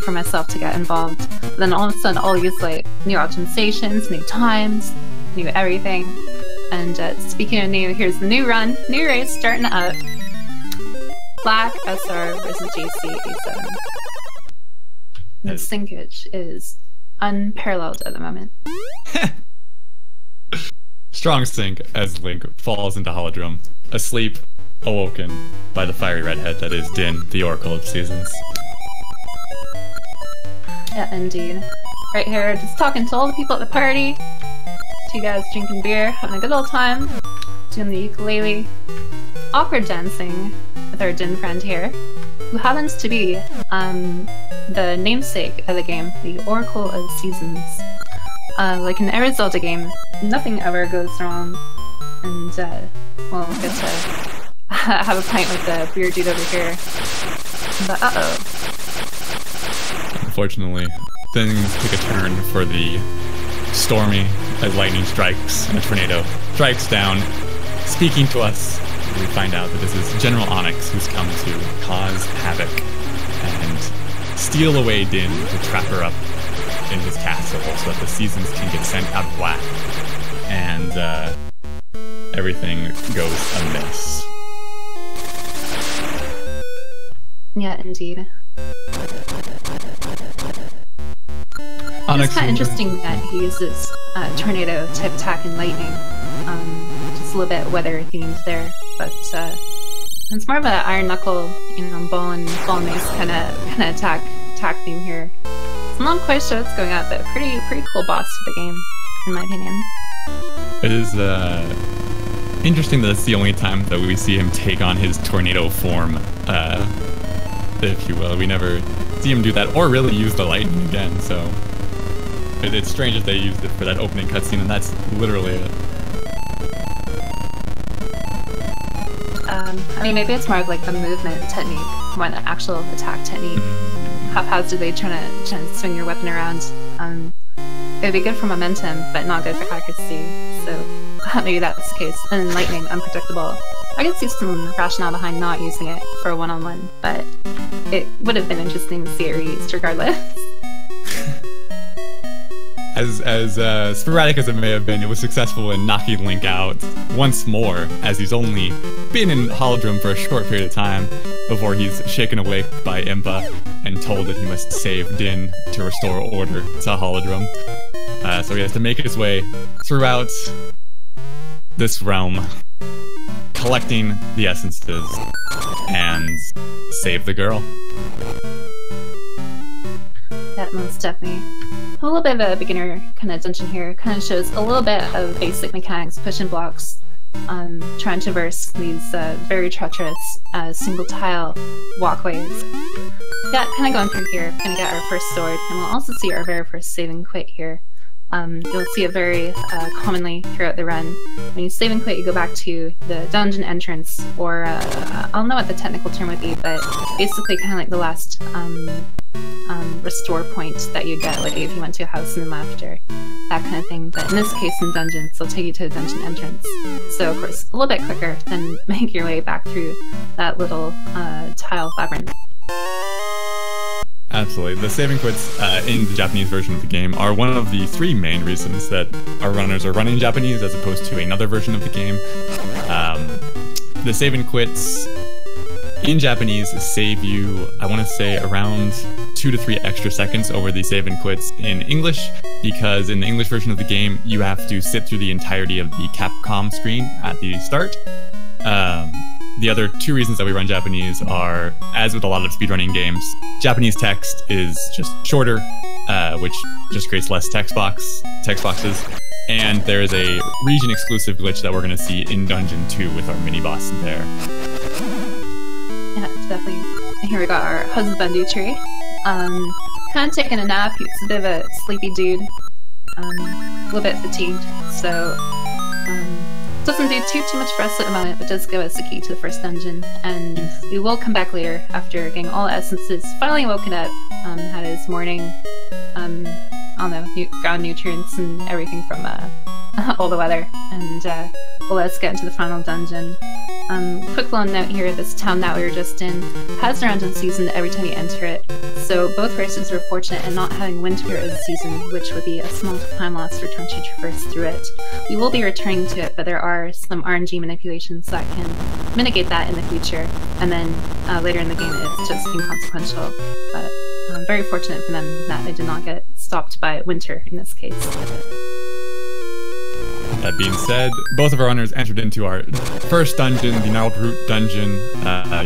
for myself to get involved. But then all of a sudden, all these like new optimizations, new times, new everything. And speaking of new, here's the new run, new race starting up. vlackSR versus jaysee87. The syncage is unparalleled at the moment. Strong sync as Link falls into Holodrum, asleep, awoken by the fiery redhead that is Din, the Oracle of Seasons. Yeah, indeed. Right here, just talking to all the people at the party. Two guys drinking beer, having a good old time, doing the ukulele. Awkward dancing with our Din friend here, who happens to be the namesake of the game, the Oracle of Seasons. Like in every Zelda game, nothing ever goes wrong, and we'll get to have a pint with the beer dude over here. But Unfortunately, things take a turn for the stormy as lightning strikes and a tornado strikes down. Speaking to us, we find out that this is General Onyx who's come to cause havoc and steal away Din to trap her up in his castle so that the seasons can get sent out of whack, and everything goes amiss. Yeah, indeed. It's kind of interesting that he uses tornado type attack and lightning. Just a little bit weather themed there, but it's more of an iron knuckle, ball and mace kind of attack theme here. I'm not quite sure what's going on, but pretty cool boss for the game, in my opinion. It is interesting that it's the only time that we see him take on his tornado form, if you will. We never see him do that, or really use the lightning again, so it's strange that they used it for that opening cutscene, and that's literally it. I mean, maybe it's more of like the movement technique, more than the actual attack technique. How haphazardly trying to swing your weapon around. It would be good for momentum, but not good for accuracy. So maybe that's the case. And lightning, unpredictable. I could see some rationale behind not using it for a one-on-one, but it would have been interesting to see it reused regardless. As sporadic as it may have been, it was successful in knocking Link out once more, as he's only been in Holodrum for a short period of time before he's shaken awake by Impa and told that he must save Din to restore order to Holodrum. So he has to make his way throughout this realm, collecting the essences, and save the girl. That most definitely. A little bit of a beginner kind of dungeon here. Kind of shows a little bit of basic mechanics, pushing blocks, trying to traverse these very treacherous single tile walkways. Yeah, kind of going through here. Gonna get our first sword, and we'll also see our very first save and quit here. You'll see it very commonly throughout the run. When you save and quit, you go back to the dungeon entrance, or I don't know what the technical term would be, but basically kind of like the last restore point that you get, like if you went to a house and then laughter, that kind of thing. But in this case, in dungeons, they'll take you to a dungeon entrance. So of course, a little bit quicker than making your way back through that little tile labyrinth. Absolutely. The save and quits in the Japanese version of the game are one of the three main reasons that our runners are running Japanese as opposed to another version of the game. The save and quits in Japanese save you, I want to say, around 2 to 3 extra seconds over the save and quits in English, because in the English version of the game, you have to sit through the entirety of the Capcom screen at the start. The other 2 reasons that we run Japanese are, as with a lot of speedrunning games, Japanese text is just shorter, which just creates less text boxes, and there is a region-exclusive glitch that we're going to see in Dungeon 2 with our mini-boss there. Yeah, definitely. And here we got our husbandy tree. Kind of taking a nap. He's a bit of a sleepy dude. A little bit fatigued, so doesn't do too much for us at the moment, but does give us the key to the first dungeon. And we will come back later after getting all the essences. Finally woken up, had his morning, I don't know, ground nutrients and everything from all the weather. And well, let's get into the final dungeon. Quick little note here, this town that we were just in has a random season every time you enter it, so both races were fortunate in not having winter as a season, which would be a small time loss for trying to traverse through it. We will be returning to it, but there are some RNG manipulations that can mitigate that in the future, and then later in the game it's just inconsequential, but I'm very fortunate for them that they did not get stopped by winter in this case. That being said, both of our runners entered into our first dungeon, the Gnarled Root dungeon.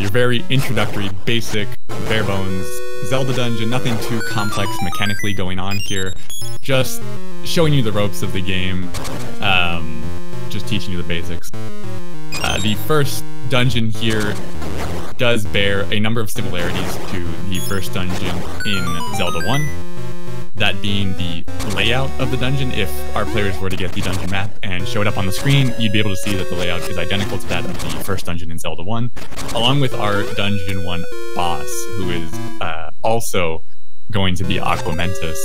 Your very introductory, basic, bare bones Zelda dungeon. Nothing too complex mechanically going on here. Just showing you the ropes of the game. Just teaching you the basics. The first dungeon here does bear a number of similarities to the first dungeon in Zelda 1. That being the layout of the dungeon. If our players were to get the dungeon map and show it up on the screen, you'd be able to see that the layout is identical to that of the first dungeon in Zelda 1, along with our Dungeon 1 boss, who is also going to be Aqua Mentis.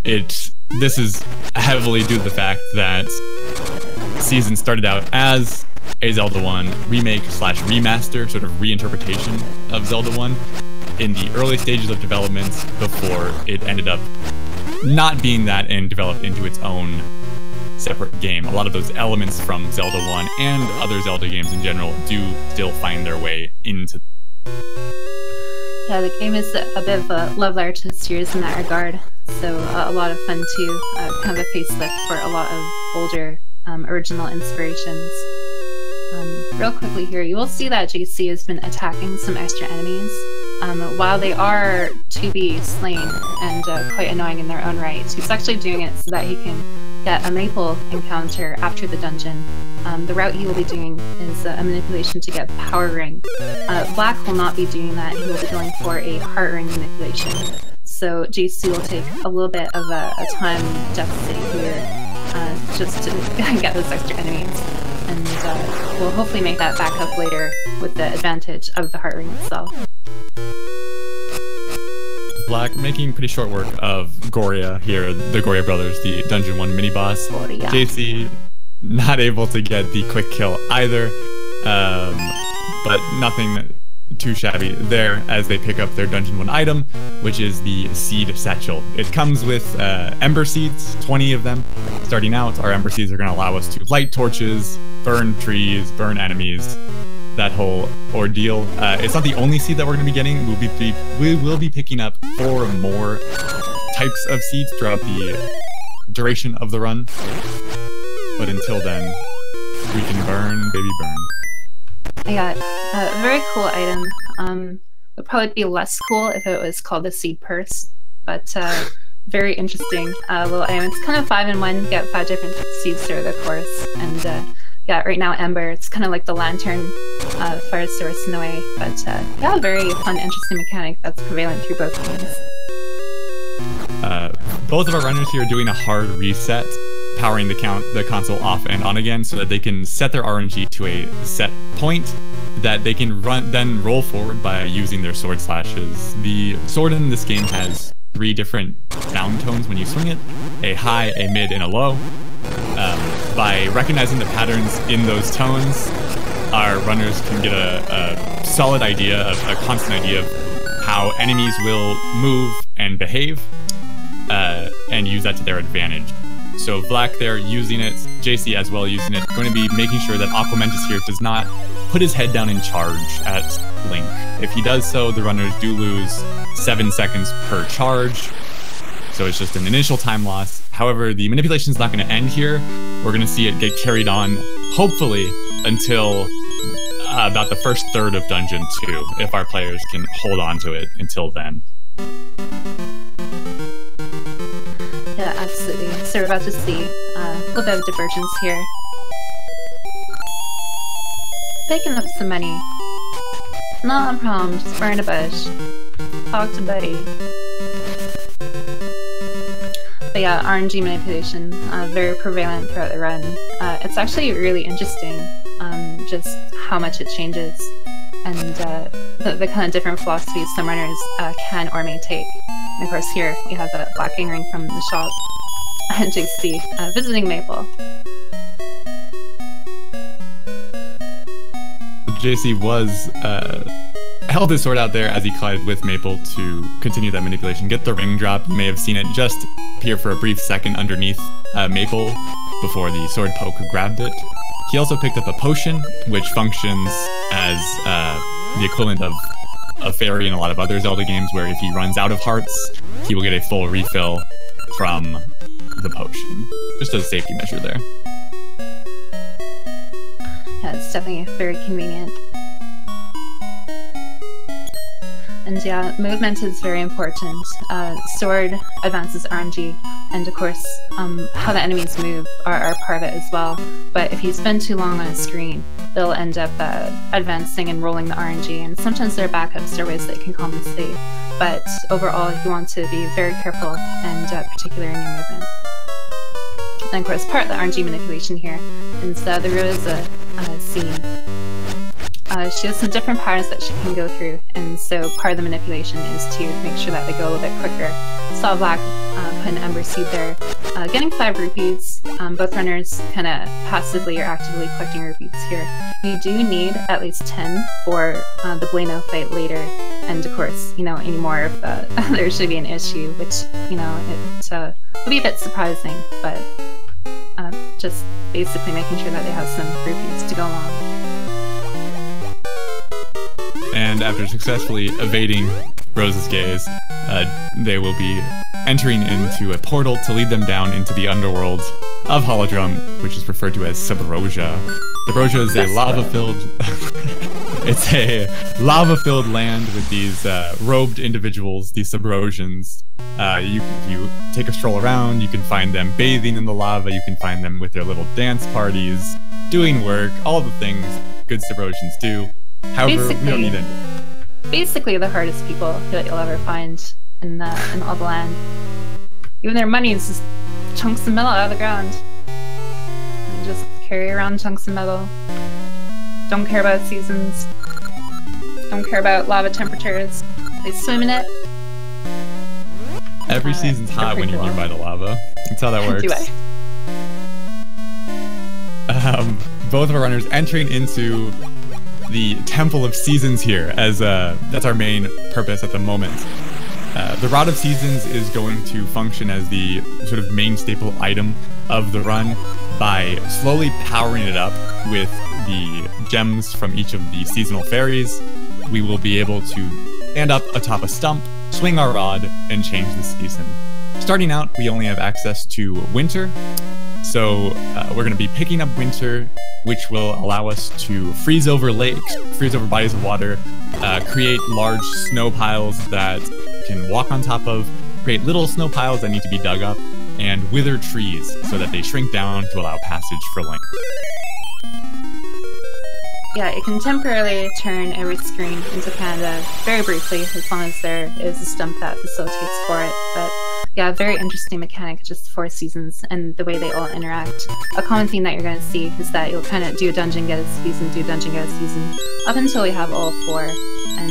This is heavily due to the fact that Season started out as a Zelda 1 remake / remaster, sort of reinterpretation of Zelda 1, in the early stages of development before it ended up not being that and developed into its own separate game. A lot of those elements from Zelda 1 and other Zelda games in general do still find their way into. Yeah, the game is a bit of a love letter to the series in that regard, so a lot of fun too. Kind of a facelift for a lot of older original inspirations. Real quickly here, you will see that JC has been attacking some extra enemies. While they are to be slain and quite annoying in their own right, he's actually doing it so that he can get a maple encounter after the dungeon. The route he will be doing is a manipulation to get the power ring. Black will not be doing that, he will be going for a heart ring manipulation. So JC will take a little bit of a time deficit here just to get those extra enemies. And we'll hopefully make that back up later with the advantage of the heart ring itself. Black making pretty short work of Goria here, the Goria brothers, the Dungeon 1 mini-boss. JC not able to get the quick kill either, but nothing too shabby there as they pick up their Dungeon 1 item, which is the Seed Satchel. It comes with Ember Seeds, 20 of them. Starting out, our Ember Seeds are going to allow us to light torches, burn trees, burn enemies, that whole ordeal. It's not the only seed that we're going to be getting. We will be picking up 4 more types of seeds throughout the duration of the run. But until then, we can burn, baby, burn. I got a very cool item. Would probably be less cool if it was called the Seed Purse, but very interesting little item. It's kind of 5-in-1, get 5 different seeds throughout the course, and yeah, right now Ember, it's kind of like the lantern fire source in a way, but yeah, very fun, interesting mechanic that's prevalent through both games. Both of our runners here are doing a hard reset, powering the console off and on again so that they can set their RNG to a set point that they can then roll forward by using their sword slashes. The sword in this game has 3 different sound tones when you swing it, a high, a mid, and a low. By recognizing the patterns in those tones, our runners can get a solid idea, a constant idea of how enemies will move and behave, and use that to their advantage. So Black there using it, JC as well using it, going to be making sure that Aqua Mentis here does not put his head down in charge at Link. If he does so, the runners do lose 7 seconds per charge. So it's just an initial time loss. However, the manipulation is not going to end here. We're going to see it get carried on, hopefully, until about the first third of Dungeon 2, if our players can hold on to it until then. Yeah, absolutely. So we're about to see a little bit of divergence here. Picking up some money. Not a problem, just burn a bush. Talk to Buddy. But yeah, RNG manipulation, very prevalent throughout the run. It's actually really interesting, just how much it changes, and the kind of different philosophies some runners can or may take. And of course here we have a Black ring from the shop, and JC visiting Maple. JC was held his sword out there as he collided with Maple to continue that manipulation. Get the ring drop. You may have seen it just appear for a brief second underneath Maple before the sword poke grabbed it. He also picked up a potion, which functions as the equivalent of a fairy in a lot of other Zelda games, where if he runs out of hearts, he will get a full refill from the potion. Just as a safety measure there. Yeah, it's definitely very convenient. And yeah, movement is very important. Sword advances RNG, and of course, how the enemies move are part of it as well. But if you spend too long on a screen, they'll end up advancing and rolling the RNG, and sometimes there are backups or ways that can compensate. But overall, you want to be very careful and particular in your movement. And of course, part of the RNG manipulation here is the Rosa scene. She has some different patterns that she can go through, and so part of the manipulation is to make sure that they go a little bit quicker. Saw Black put an Ember Seed there, getting 5 rupees. Both runners kind of passively or actively collecting rupees here. You do need at least 10 for the Bueno fight later, and of course, you know, any more of there should be an issue, which, you know, it will be a bit surprising, but just basically making sure that they have some rupees to go along. And after successfully evading Rose's gaze, they will be entering into a portal to lead them down into the underworld of Holodrum, which is referred to as Subrosia. Subrosia is a lava-filled... it's a lava-filled land with these robed individuals, these Subrosians. You take a stroll around, you can find them bathing in the lava, you can find them with their little dance parties, doing work, all the things good Subrosians do. However, we don't need any. Basically, the hardest people that you'll ever find in all the land. Even their money is just chunks of metal out of the ground. And just carry around chunks of metal. Don't care about seasons. Don't care about lava temperatures. They swim in it. Every season's hot when you're nearby the lava. That's how that works. Both of our runners entering into the Temple of Seasons here, as that's our main purpose at the moment. The Rod of Seasons is going to function as the sort of main staple item of the run by slowly powering it up with the gems from each of the seasonal fairies. We will be able to stand up atop a stump, swing our rod, and change the season. Starting out, we only have access to winter, so we're going to be picking up winter, which will allow us to freeze over lakes, freeze over bodies of water, create large snow piles that can walk on top of, create little snow piles that need to be dug up, and wither trees so that they shrink down to allow passage for length. Yeah, it can temporarily turn every screen into Canada very briefly, as long as there is a stump that facilitates for it. But yeah, very interesting mechanic, just 4 seasons and the way they all interact. A common theme that you're going to see is that you'll kind of do a dungeon, get a season, do a dungeon, get a season, up until you have all 4. And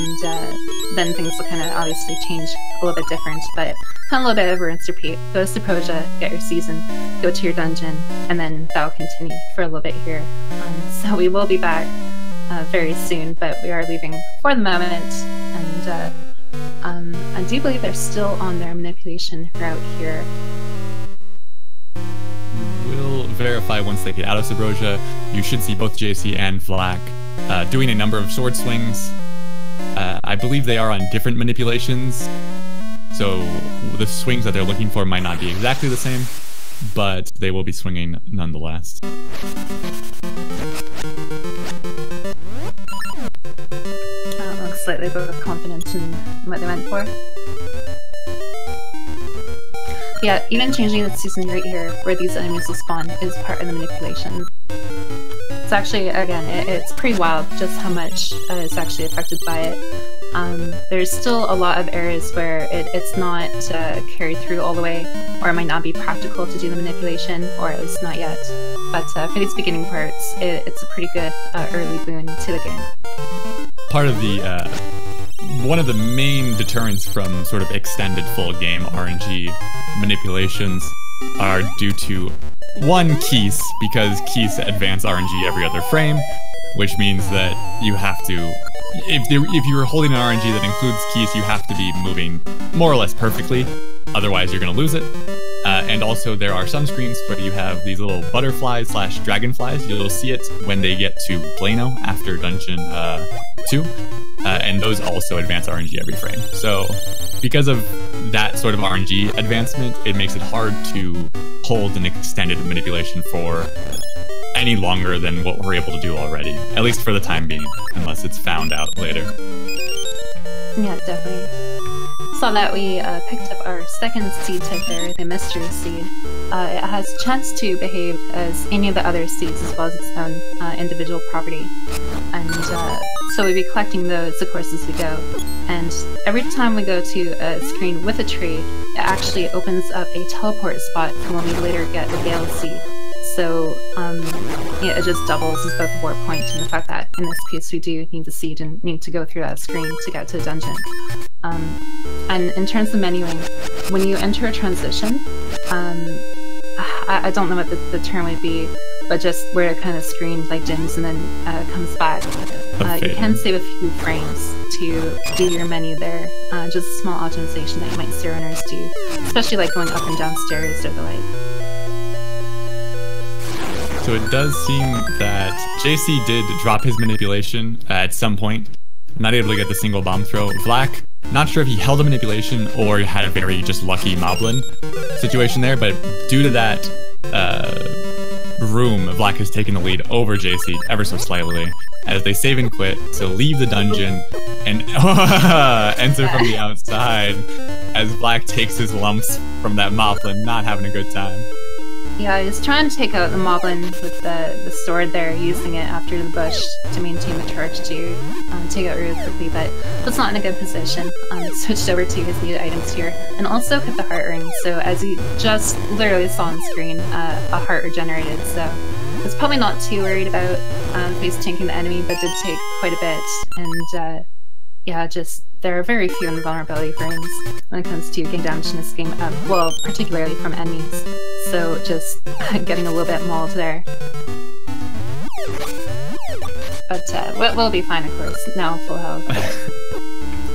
then things will kind of obviously change a little bit different, but kind of a little bit of a rinse repeat. Go to Subrosia, get your season, go to your dungeon, and then that'll continue for a little bit here. So we will be back very soon, but we are leaving for the moment, and I do believe they're still on their manipulation route here. We'll verify once they get out of Subrosia. You should see both JC and Vlack doing a number of sword swings. I believe they are on different manipulations, so the swings that they're looking for might not be exactly the same, but they will be swinging nonetheless. Looks like they're both confident in what they went for. Yeah, even changing the season right here, where these enemies will spawn, is part of the manipulation. It's actually, again, it's pretty wild just how much is actually affected by it. There's still a lot of areas where it's not carried through all the way, or it might not be practical to do the manipulation, or at least not yet. But for these beginning parts, it's a pretty good early boon to the game. Part of the, one of the main deterrents from sort of extended full game RNG manipulations are due to, one, keys, because keys advance RNG every other frame, which means that you have to, if you're holding an RNG that includes keys, you have to be moving more or less perfectly, otherwise you're going to lose it. And also there are some screens where you have these little butterflies slash dragonflies. You'll see it when they get to Blano after Dungeon 2. And those also advance RNG every frame. So because of that sort of RNG advancement, it makes it hard to hold an extended manipulation for any longer than what we're able to do already, at least for the time being, unless it's found out later. Yeah, definitely. Saw that we picked up our second seed type there, the mystery seed. It has a chance to behave as any of the other seeds as well as its own individual property. And so we'll be collecting those, of course, as we go. And every time we go to a screen with a tree, it actually opens up a teleport spot for when we later get a Gale seed. So yeah, it just doubles as both a warp point and the fact that in this case we do need the seed and need to go through that screen to get to the dungeon. And in terms of menuing, when you enter a transition, I don't know what the term would be, but just where it kind of screen like dims and then comes back. You can save a few frames to do your menu there. Just a small optimization that you might see runners do, especially like going up and down stairs or the like. So it does seem that JC did drop his manipulation at some point, not able to get the single bomb throw. Vlack, not sure if he held a manipulation or had a very just lucky Moblin situation there, but due to that room, Vlack has taken the lead over JC ever so slightly as they save and quit to leave the dungeon and enter from the outside as Vlack takes his lumps from that Moblin, not having a good time. Yeah, I was trying to take out the Moblin with the sword there, using it after the bush to maintain the charge to take out really quickly, but was not in a good position. Switched over to his new items here, and also kept the heart ring, so as you just literally saw on screen, a heart regenerated, so I was probably not too worried about face tanking the enemy, but did take quite a bit, and yeah, just there are very few invulnerability frames when it comes to getting damage in this game, well, particularly from enemies, so just getting a little bit mauled there. But we'll be fine, of course, now full health.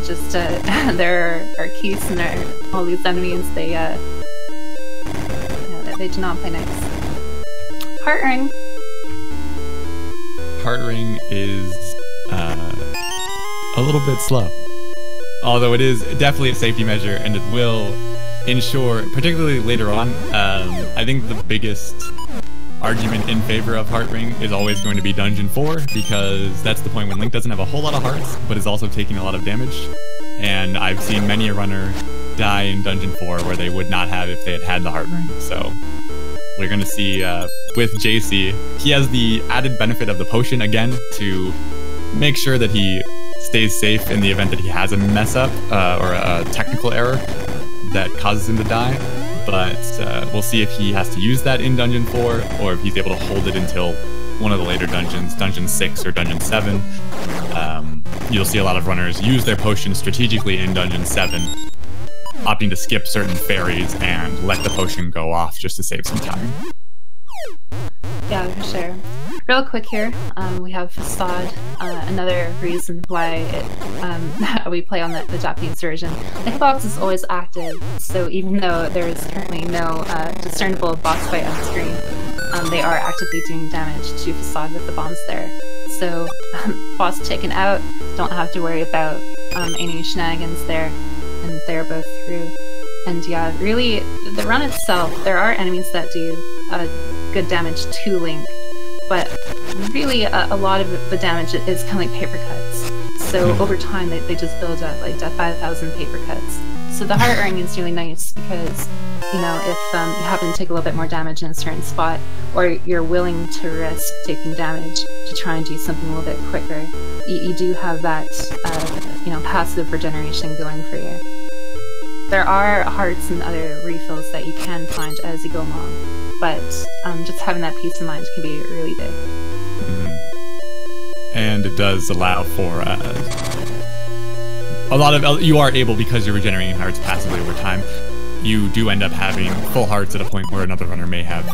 Just, there are keys and all these enemies, they do not play nice. Heart ring. Heart ring is a little bit slow. Although it is definitely a safety measure and it will ensure, particularly later on, I think the biggest argument in favor of Heart Ring is always going to be Dungeon 4, because that's the point when Link doesn't have a whole lot of hearts, but is also taking a lot of damage. And I've seen many a runner die in Dungeon 4 where they would not have if they had had the Heart Ring. So we're going to see with JC, he has the added benefit of the potion again to make sure that he stays safe in the event that he has a mess up or a technical error that causes him to die. But we'll see if he has to use that in Dungeon 4 or if he's able to hold it until one of the later dungeons, Dungeon 6 or Dungeon 7. You'll see a lot of runners use their potion strategically in Dungeon 7, opting to skip certain fairies and let the potion go off just to save some time. Yeah, for sure. Real quick here, we have Facade, another reason why we play on the Japanese version. The hitbox is always active, so even though there is currently no discernible boss fight on screen, they are actively doing damage to Facade with the bombs there. So, boss taken out, don't have to worry about any shenanigans there, and they're both through. And yeah, really, the run itself, there are enemies that do good damage to Link, but really a lot of the damage is kind of like paper cuts. So over time they just build up like 5,000 paper cuts. So the heart ring is really nice because, you know, if you happen to take a little bit more damage in a certain spot, or you're willing to risk taking damage to try and do something a little bit quicker, you do have that you know, passive regeneration going for you. There are hearts and other refills that you can find as you go along, but just having that peace of mind can be really big. And it does allow for a lot of, you are able, because you're regenerating hearts passively over time, you do end up having full hearts at a point where another runner may have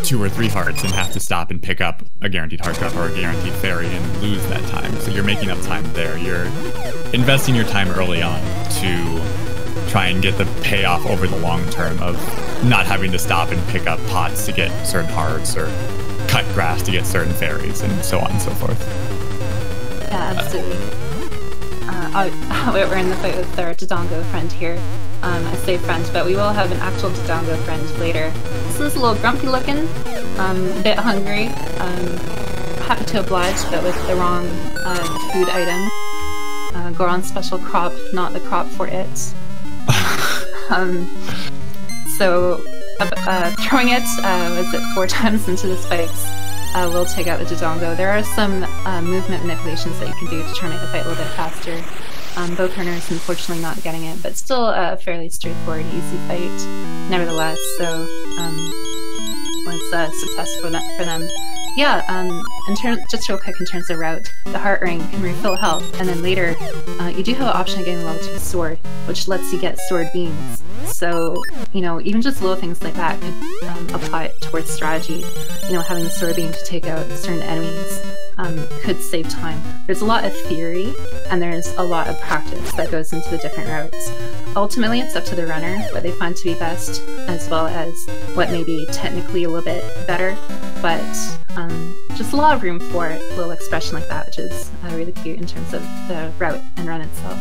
2 or 3 hearts and have to stop and pick up a guaranteed heart drop or a guaranteed fairy and lose that time. So you're making up time there. You're investing your time early on to try and get the payoff over the long term of not having to stop and pick up pots to get certain hearts or cut grass to get certain fairies and so on and so forth. Yeah, absolutely. We're in the fight with our Dodongo friend here. I say friend, but we will have an actual Dodongo friend later. This is a little grumpy looking, a bit hungry, happy to oblige, but with the wrong food item. Goron's special crop, not the crop for it. So throwing it, was it 4 times into the spikes, will take out the Dodongo. There are some movement manipulations that you can do to try and make the fight a little bit faster. Both runners unfortunately not getting it, but still a fairly straightforward, easy fight nevertheless, so was a success for them. Yeah, just real quick in terms of route, the heart ring can refill health, and then later you do have an option of getting a level 2 sword, which lets you get sword beams. So, you know, even just little things like that could apply towards strategy. You know, having the sword beam to take out certain enemies could save time. There's a lot of theory, and there's a lot of practice that goes into the different routes. Ultimately, it's up to the runner what they find to be best, as well as what may be technically a little bit better, but just a lot of room for a little expression like that, which is really cute in terms of the route and run itself.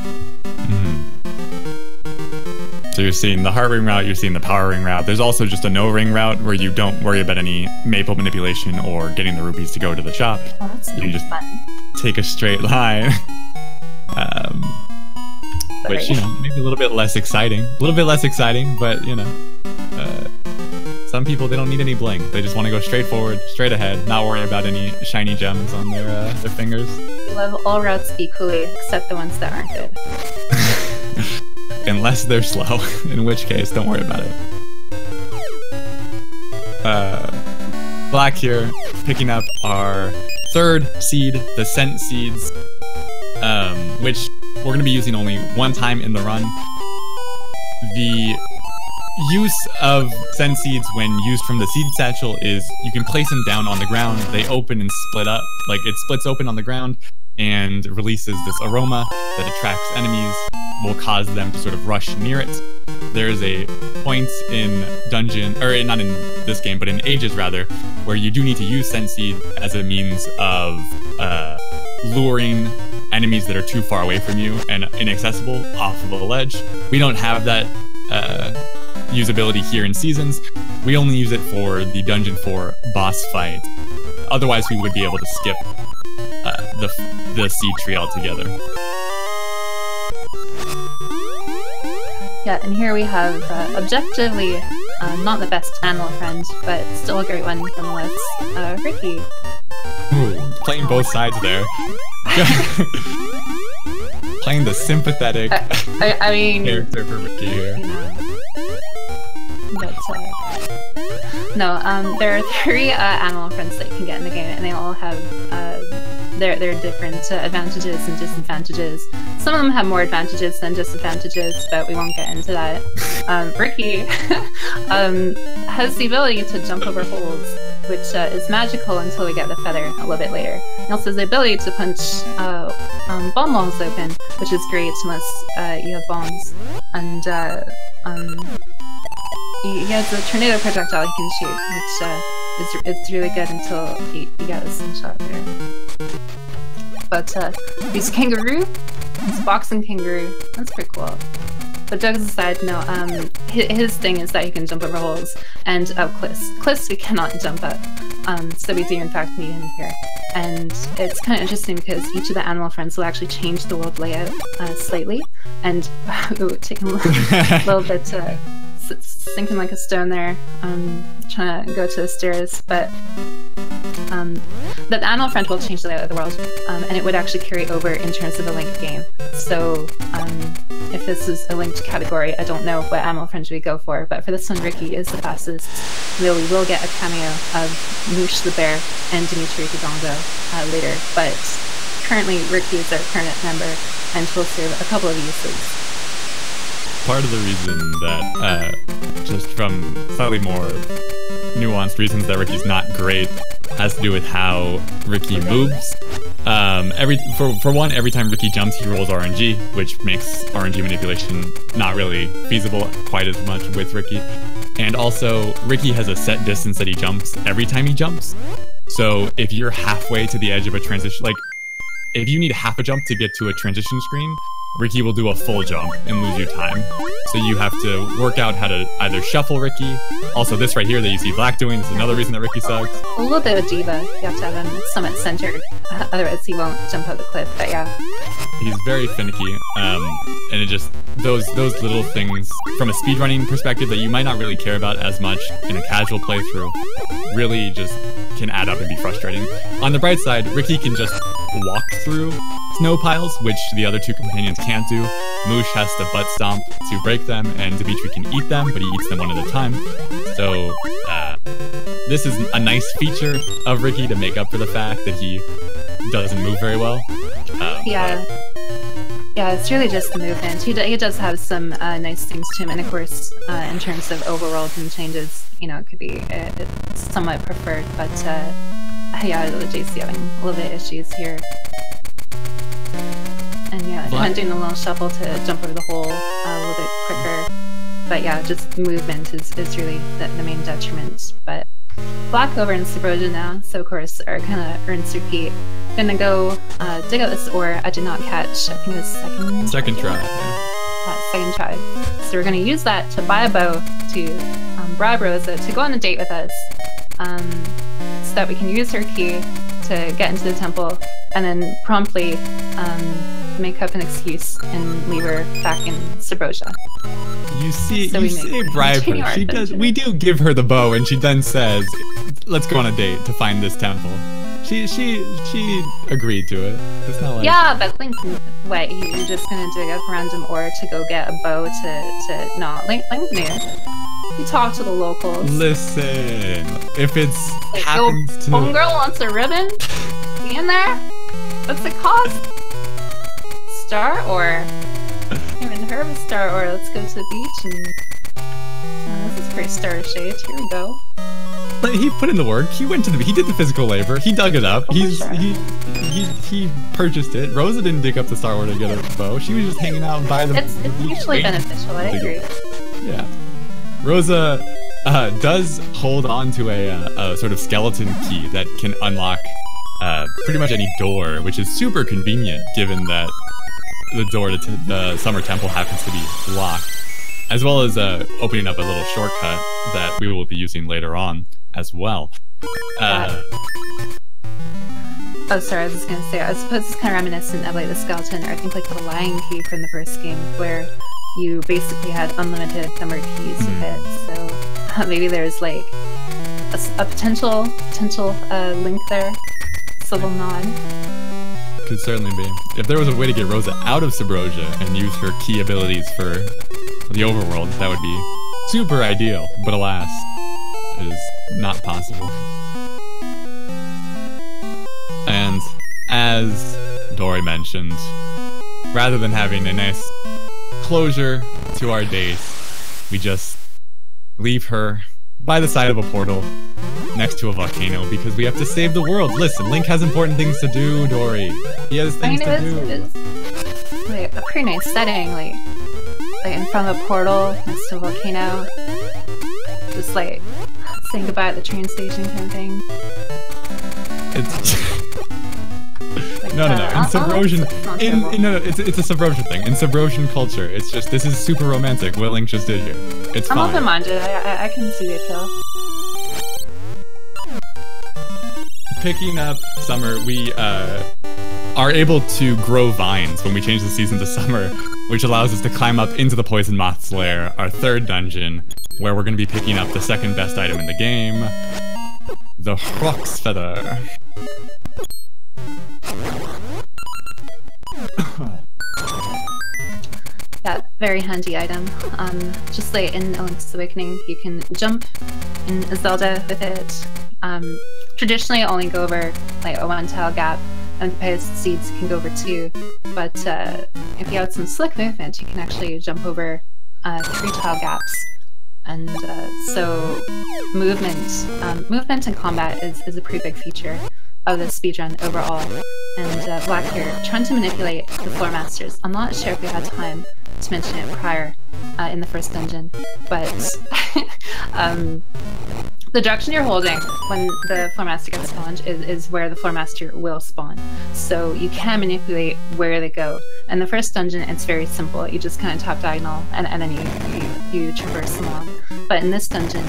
So you're seeing the heart ring route, you're seeing the power ring route. There's also just a no ring route where you don't worry about any maple manipulation or getting the rupees to go to the shop. Oh, that's you just fun. take a straight line. Which, you know, maybe a little bit less exciting. A little bit less exciting, but, you know, some people, they don't need any bling. They just want to go straight forward, straight ahead, not worry about any shiny gems on their fingers. We love all routes equally, except the ones that aren't good. Unless they're slow, in which case, don't worry about it. Black here, picking up our 3rd seed, the scent seeds, which we're going to be using only 1 time in the run. The use of scent seeds when used from the seed satchel is you can place them down on the ground, they open and split up, like it splits open on the ground and releases this aroma that attracts enemies, will cause them to sort of rush near it. There's a point in dungeon, or not in this game, but in Ages rather, where you do need to use scent seed as a means of luring enemies that are too far away from you and inaccessible off of a ledge. We don't have that usability here in Seasons. We only use it for the Dungeon 4 boss fight. Otherwise, we would be able to skip the seed tree altogether. Yeah, and here we have objectively not the best animal friend, but still a great one nonetheless. Ricky. Ooh, playing both sides there. Playing the sympathetic I mean, character for Ricky here. You know, but, no, there are 3 animal friends that you can get in the game, and they all have their different advantages and disadvantages. Some of them have more advantages than disadvantages, but we won't get into that. Ricky has the ability to jump over holes, which is magical until we get the feather a little bit later. He also has the ability to punch bomb walls open, which is great unless you have bombs. And he has a tornado projectile he can shoot, which is really good until he gets a shot there. But he's a kangaroo. He's a boxing kangaroo. That's pretty cool. But jokes aside, no, his thing is that he can jump over holes and up cliffs. Cliffs we cannot jump up, so we do in fact need him here. And it's kind of interesting because each of the animal friends will actually change the world layout slightly, and it would take him a little bit to sinking like a stone there, trying to go to the stairs, but the animal friend will change the layout of the world, and it would actually carry over in terms of a linked game. So if this is a linked category, I don't know what animal friend we go for, but for this one, Ricky is the fastest. Though we will get a cameo of Moosh the bear and Dimitri Dodongo later, but currently Ricky is our permanent member and will serve a couple of uses. part of the reason that, just from slightly more nuanced reasons that Ricky's not great, has to do with how Ricky moves. For one, every time Ricky jumps, he rolls RNG, which makes RNG manipulation not really feasible quite as much with Ricky. And also, Ricky has a set distance that he jumps every time he jumps. So if you're halfway to the edge of a transition, like, if you need half a jump to get to a transition screen, Ricky will do a full jump and lose you time. So you have to work out how to either shuffle Ricky. Also, this right here that you see Black doing is another reason that Ricky sucks. A little bit of diva. You have to have him somewhat centered, otherwise he won't jump out the cliff. But yeah, he's very finicky, and it just those little things from a speedrunning perspective that you might not really care about as much in a casual playthrough really just can add up and be frustrating. On the bright side, Ricky can just walk through snow piles, which the other two companions can't do. Moosh has to butt stomp to break them, and Dimitri can eat them, but he eats them one at a time. So this is a nice feature of Ricky to make up for the fact that he doesn't move very well. Yeah, it's really just the movement. He does have some nice things to him, and of course, in terms of overworld and changes, you know, it could be somewhat preferred, but yeah, jaysee having a little bit of issues here. And yeah, kind of doing a little shuffle to jump over the hole a little bit quicker. But yeah, just movement is really the main detriment. But Black over in Subroja now, so of course our kind of rinse repeat. Gonna go dig out this ore I did not catch. I think it was second try. Yeah. Second try. So we're gonna use that to buy a bow to bribe Rosa to go on a date with us, so that we can use her key to get into the temple and then promptly make up an excuse and leave her back in Subroja. You say bribe her. She does. We do give her the bow, and she then says, "Let's go on a date to find this temple." She agreed to it. It's not like, yeah, but Link, wait, you're just gonna dig up random ore to go get a bow to not Link knew. You talk to the locals. Listen, if it's like, happens to homegirl wants a ribbon, be in there. What's it cost? Star Ore. I haven't heard of a Star Ore. Let's go to the beach and this is pretty star shaped. Here we go. But he put in the work. He went to he did the physical labor. He dug it up. He purchased it. Rosa didn't dig up the Star Ore to get a bow. She was just hanging out by the. It's mutually beneficial. I agree. Yeah. Rosa does hold on to a sort of skeleton key that can unlock pretty much any door, which is super convenient given that the door to the Summer Temple happens to be locked, as well as opening up a little shortcut that we will be using later on as well. Oh, sorry, I was just gonna say, I suppose it's kind of reminiscent of like the skeleton, or I think like the Lion Key from the first game, where you basically had unlimited number of keys with it. So maybe there's like a potential link there. Subtle nod. Could certainly be. If there was a way to get Rosa out of Subroja and use her key abilities for the overworld, that would be super ideal. But alas, it is not possible. And as Dory mentioned, rather than having a nice closure to our date, we just leave her by the side of a portal next to a volcano because we have to save the world. Listen, Link has important things to do, Dory. He has things to do. It is like a pretty nice setting, like in front of a portal next to a volcano. Just like saying goodbye at the train station kind of thing. It's like, no. In Subrosian, it's a Subrosian thing. In Subrosian culture, it's just this is super romantic. What Link just did here. It's fine. I'm open-minded. I can see the appeal. Picking up summer, we are able to grow vines when we change the season to summer, which allows us to climb up into the Poison Moth's lair, our third dungeon, where we're going to be picking up the second best item in the game, the Hrock's Feather. Yeah, very handy item. Just like in Link's Awakening, you can jump in Zelda with it. Traditionally, I only go over like a one-tile gap, and Papyrus Seeds can go over two. But if you have some slick movement, you can actually jump over 3 tile gaps. And so movement and combat is a pretty big feature of this speedrun overall. And Vlack here, trying to manipulate the floor masters. I'm not sure if we had time to mention it prior in the first dungeon, but the direction you're holding when the floor master gets spawned is where the floor master will spawn. So you can manipulate where they go. In the first dungeon, it's very simple. You just kind of tap diagonal and then you traverse them all. But in this dungeon,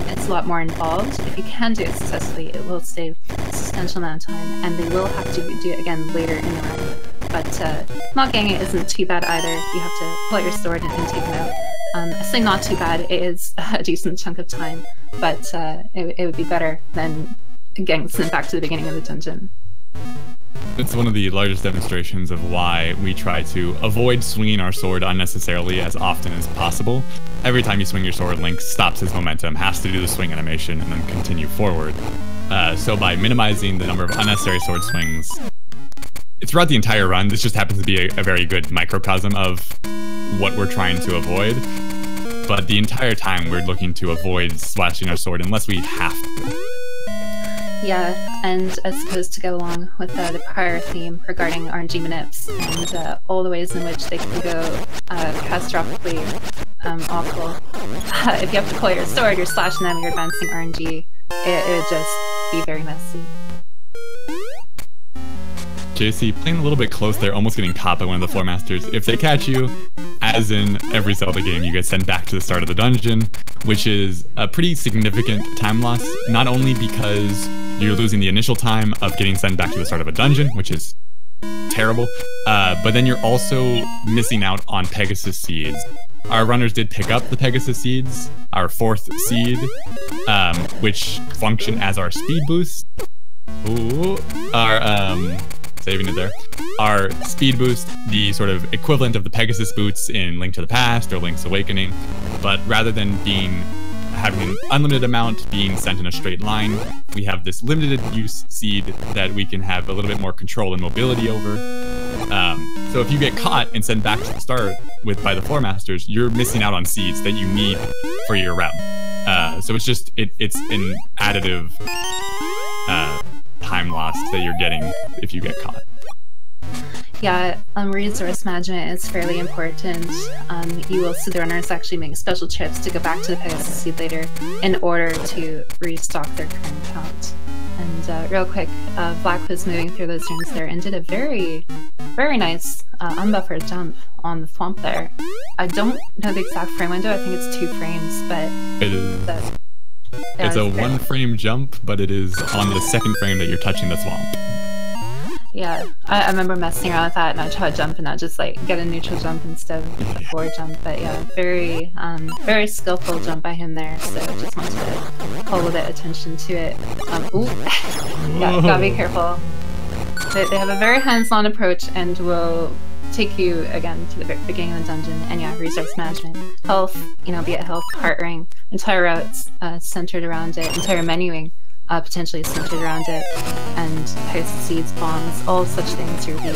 it's a lot more involved. If you can do it successfully, it will save a substantial amount of time, and they will have to do it again later in the run. But not getting it isn't too bad either. You have to pull out your sword and take them out. I say not too bad, it is a decent chunk of time, but it would be better than getting sent back to the beginning of the dungeon. It's one of the largest demonstrations of why we try to avoid swinging our sword unnecessarily as often as possible. Every time you swing your sword, Link stops his momentum, has to do the swing animation, and then continue forward. So by minimizing the number of unnecessary sword swings throughout the entire run, this just happens to be a very good microcosm of what we're trying to avoid. But the entire time we're looking to avoid slashing our sword unless we have to. Yeah, and as supposed to go along with the prior theme regarding RNG manips and all the ways in which they can go catastrophically awful. If you have to pull your sword, you're slashing them, you're advancing RNG, it would just be very messy. JC, playing a little bit close there, almost getting caught by one of the floor masters. If they catch you, as in every Zelda game, you get sent back to the start of the dungeon, which is a pretty significant time loss, not only because you're losing the initial time of getting sent back to the start of a dungeon, which is terrible, but then you're also missing out on Pegasus Seeds. Our runners did pick up the Pegasus Seeds, our 4th seed, which function as our speed boost. Ooh, saving it there. Our speed boost, the sort of equivalent of the Pegasus boots in Link to the Past or Link's Awakening, but rather than having an unlimited amount being sent in a straight line, we have this limited use seed that we can have a little bit more control and mobility over. So if you get caught and sent back to the start by the floor masters, you're missing out on seeds that you need for your route. So it's just it's an additive time loss that you're getting if you get caught. Yeah, resource management is fairly important. You will see the runners actually make special trips to go back to the Pegasus Seed later in order to restock their current count. And real quick, Vlack was moving through those rooms there and did a very, very nice unbuffered jump on the swamp there. I don't know the exact frame window, I think it's 2 frames, but it is. It's a 1-frame jump, but it is on the 2nd frame that you're touching the swamp. Yeah, I remember messing around with that, and I tried to jump and I just like get a neutral jump instead of a forward jump. But yeah, very skillful jump by him there. So just wanted to call a little bit of attention to it. Ooh, yeah, gotta be careful. They have a very hands-on approach and will take you again to the beginning of the dungeon. And yeah, resource management, health, be it health, heart ring, entire routes centered around it, entire menuing. Potentially centered around it, and Pegasus Seeds, bombs, all such things to review.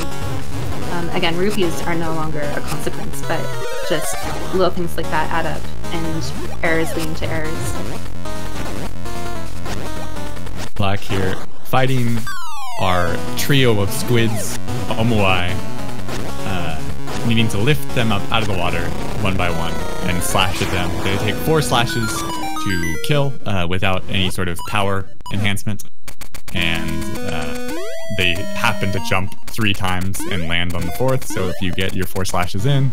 Again, rupees are no longer a consequence, but just little things like that add up, and errors leading to errors. Vlack here, fighting our trio of squids, Omuai, needing to lift them up out of the water one by one and slash at them. They take 4 slashes to kill without any sort of power enhancement, and they happen to jump 3 times and land on the 4th, so if you get your 4 slashes in,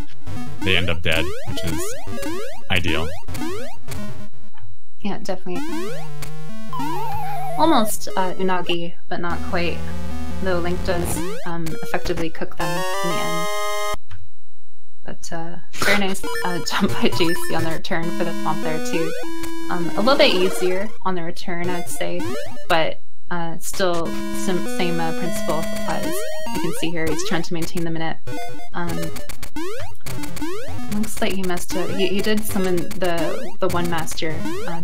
they end up dead, which is ideal. Yeah, definitely. Almost unagi, but not quite, though Link does effectively cook them in the end. But very nice jump by jaysee on the return for the swamp there too. A little bit easier on the return, I'd say, but still same principle applies. You can see here he's trying to maintain the minute. Looks like he messed up. He did summon the one master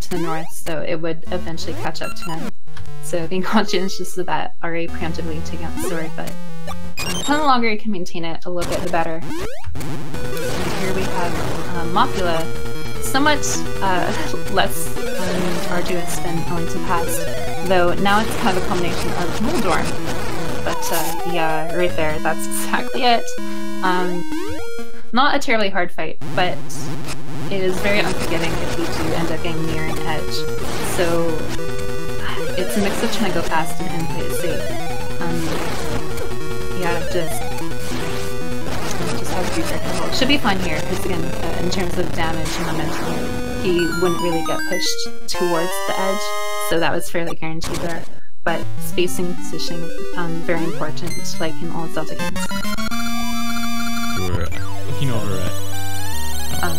to the north, so it would eventually catch up to him. So being conscientious of that, already preemptively taking out the sword, but the longer you can maintain it, a little bit the better. And here we have Mothula, somewhat less arduous than Owing to Past, though now it's kind of a combination of Moldorm. But yeah, right there, that's exactly it. Not a terribly hard fight, but it is very unforgiving if you do end up getting near an edge. So it's a mix of trying to go fast and play it safe. Yeah, just have to be very careful. Should be fine here, because again, in terms of damage and momentum, he wouldn't really get pushed towards the edge, so that was fairly guaranteed there. But spacing, positioning, very important, like in all Zelda games. We're looking over at...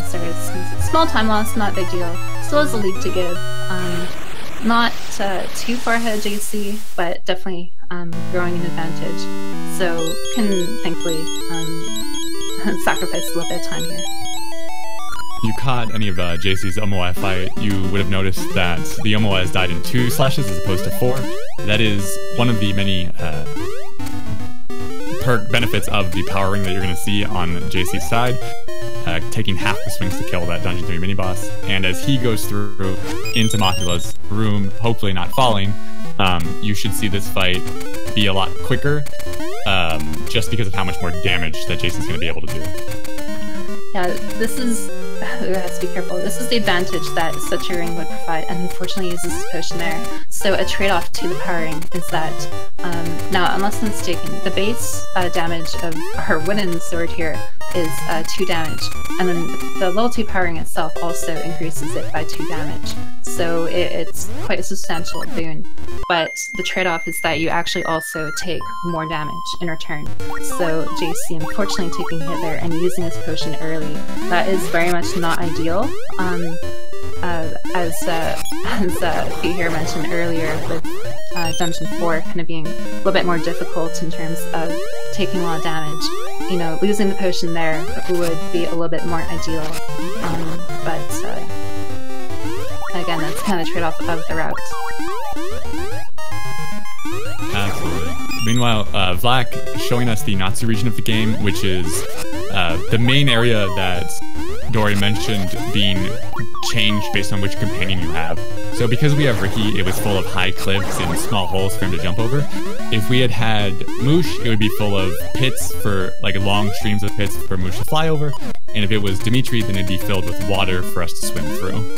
sorry, small time loss, not a big deal. Still has a lead to give. Not too far ahead of JC, but definitely growing an advantage. So can thankfully sacrifice a little bit of time here. If you caught any of JC's Omoa fight, you would have noticed that the Omoa has died in 2 slashes as opposed to 4. That is one of the many perk benefits of the power ring that you're going to see on JC's side, taking half the swings to kill that Dungeon 3 mini-boss. And as he goes through into Mothula's room, hopefully not falling, you should see this fight be a lot quicker, just because of how much more damage that Jason's going to be able to do. Yeah, this is... we have to be careful. This is the advantage that such a ring would provide, and unfortunately uses this potion there. So a trade-off to the power ring is that, now unless I'm mistaken, the base damage of our wooden sword here is 2 damage, and then the level 2 power ring itself also increases it by 2 damage. So it's quite a substantial boon, but the trade-off is that you actually also take more damage in return. So JC unfortunately taking a hit there and using his potion early, that is very much not ideal. As Pete here mentioned earlier, with Dungeon 4 kind of being a little bit more difficult in terms of taking a lot of damage. You know, losing the potion there would be a little bit more ideal, but again, that's kind of a trade-off of the route. Absolutely. Meanwhile, Vlack showing us the Natsu region of the game, which is the main area that Dory mentioned being changed based on which companion you have. So because we have Ricky, it was full of high cliffs and small holes for him to jump over. If we had had Moosh, it would be full of pits for, like, long streams of pits for Moosh to fly over. And if it was Dimitri, then it'd be filled with water for us to swim through.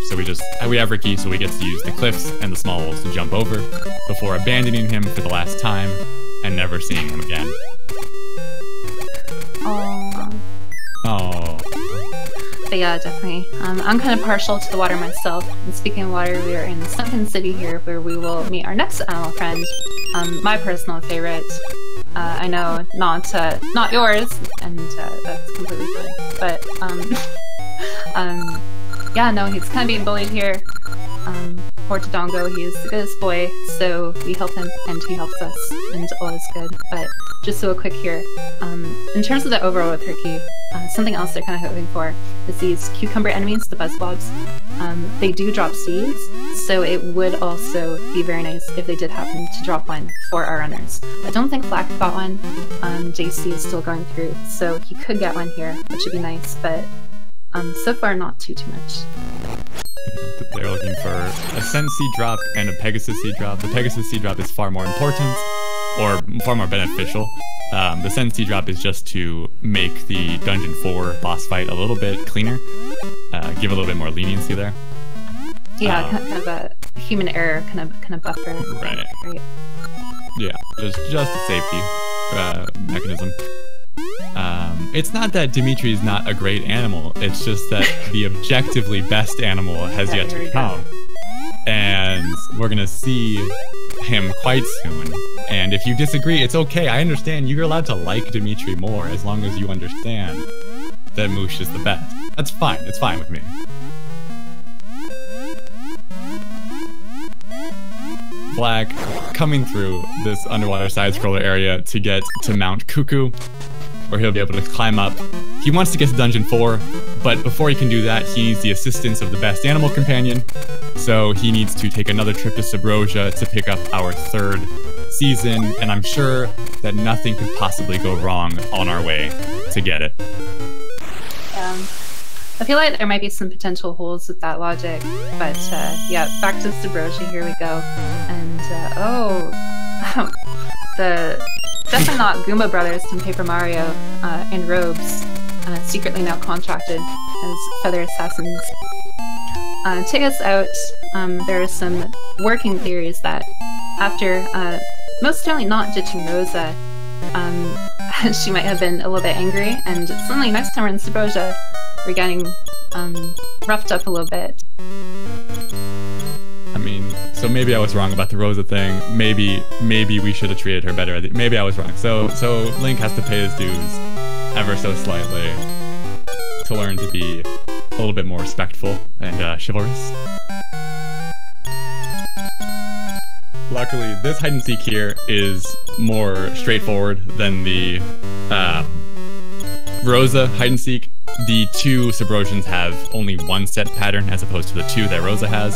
So we have Ricky, so we get to use the cliffs and the small holes to jump over before abandoning him for the last time and never seeing him again. Oh. But yeah, definitely. I'm kind of partial to the water myself. And speaking of water, we are in Sunken City here, where we will meet our next animal friend. My personal favorite. I know, not yours, and that's completely fine. But yeah, no, he's kind of being bullied here. Poor Todongo, he is the goodest boy, so we help him, and he helps us, and all is good. But just so quick here, in terms of the overall with Ricky, something else they're kind of hoping for is these cucumber enemies, the buzzblobs. They do drop seeds, so it would also be very nice if they did happen to drop one for our runners. I don't think Black got one. JC is still going through, so he could get one here, which would be nice, but so far not too much. They're looking for a Sen seed drop and a Pegasus seed drop. The Pegasus seed drop is far more important, or far more beneficial. The Sen seed drop is just to make the Dungeon 4 boss fight a little bit cleaner, give a little bit more leniency there. Yeah, kind of a human error kind of buffer. Right. Yeah, just a safety mechanism. It's not that Dimitri is not a great animal, it's just that the objectively best animal has yet to come. And we're gonna see him quite soon. And if you disagree, it's okay. I understand you're allowed to like Dimitri more as long as you understand that Moosh is the best. That's fine. It's fine with me. Black coming through this underwater side-scroller area to get to Mount Cuckoo, where he'll be able to climb up. He wants to get to Dungeon 4, but before he can do that, he needs the assistance of the best animal companion. So he needs to take another trip to Subrosia to pick up our 3rd season, and I'm sure that nothing could possibly go wrong on our way to get it. I feel like there might be some potential holes with that logic, but yeah, back to Subroja, here we go. And oh, the definitely not Goomba brothers from Paper Mario in robes, secretly now contracted as feather assassins. Take us out, there are some working theories that after most certainly not ditching Rosa, she might have been a little bit angry, and suddenly next time we're in Subroja, we're getting roughed up a little bit. I mean, so maybe I was wrong about the Rosa thing. Maybe we should have treated her better. Maybe I was wrong. So Link has to pay his dues ever so slightly to learn to be a little bit more respectful and chivalrous. Luckily, this hide and seek here is more straightforward than the Rosa hide and seek. The two Subrosians have only one set pattern as opposed to the two that Rosa has.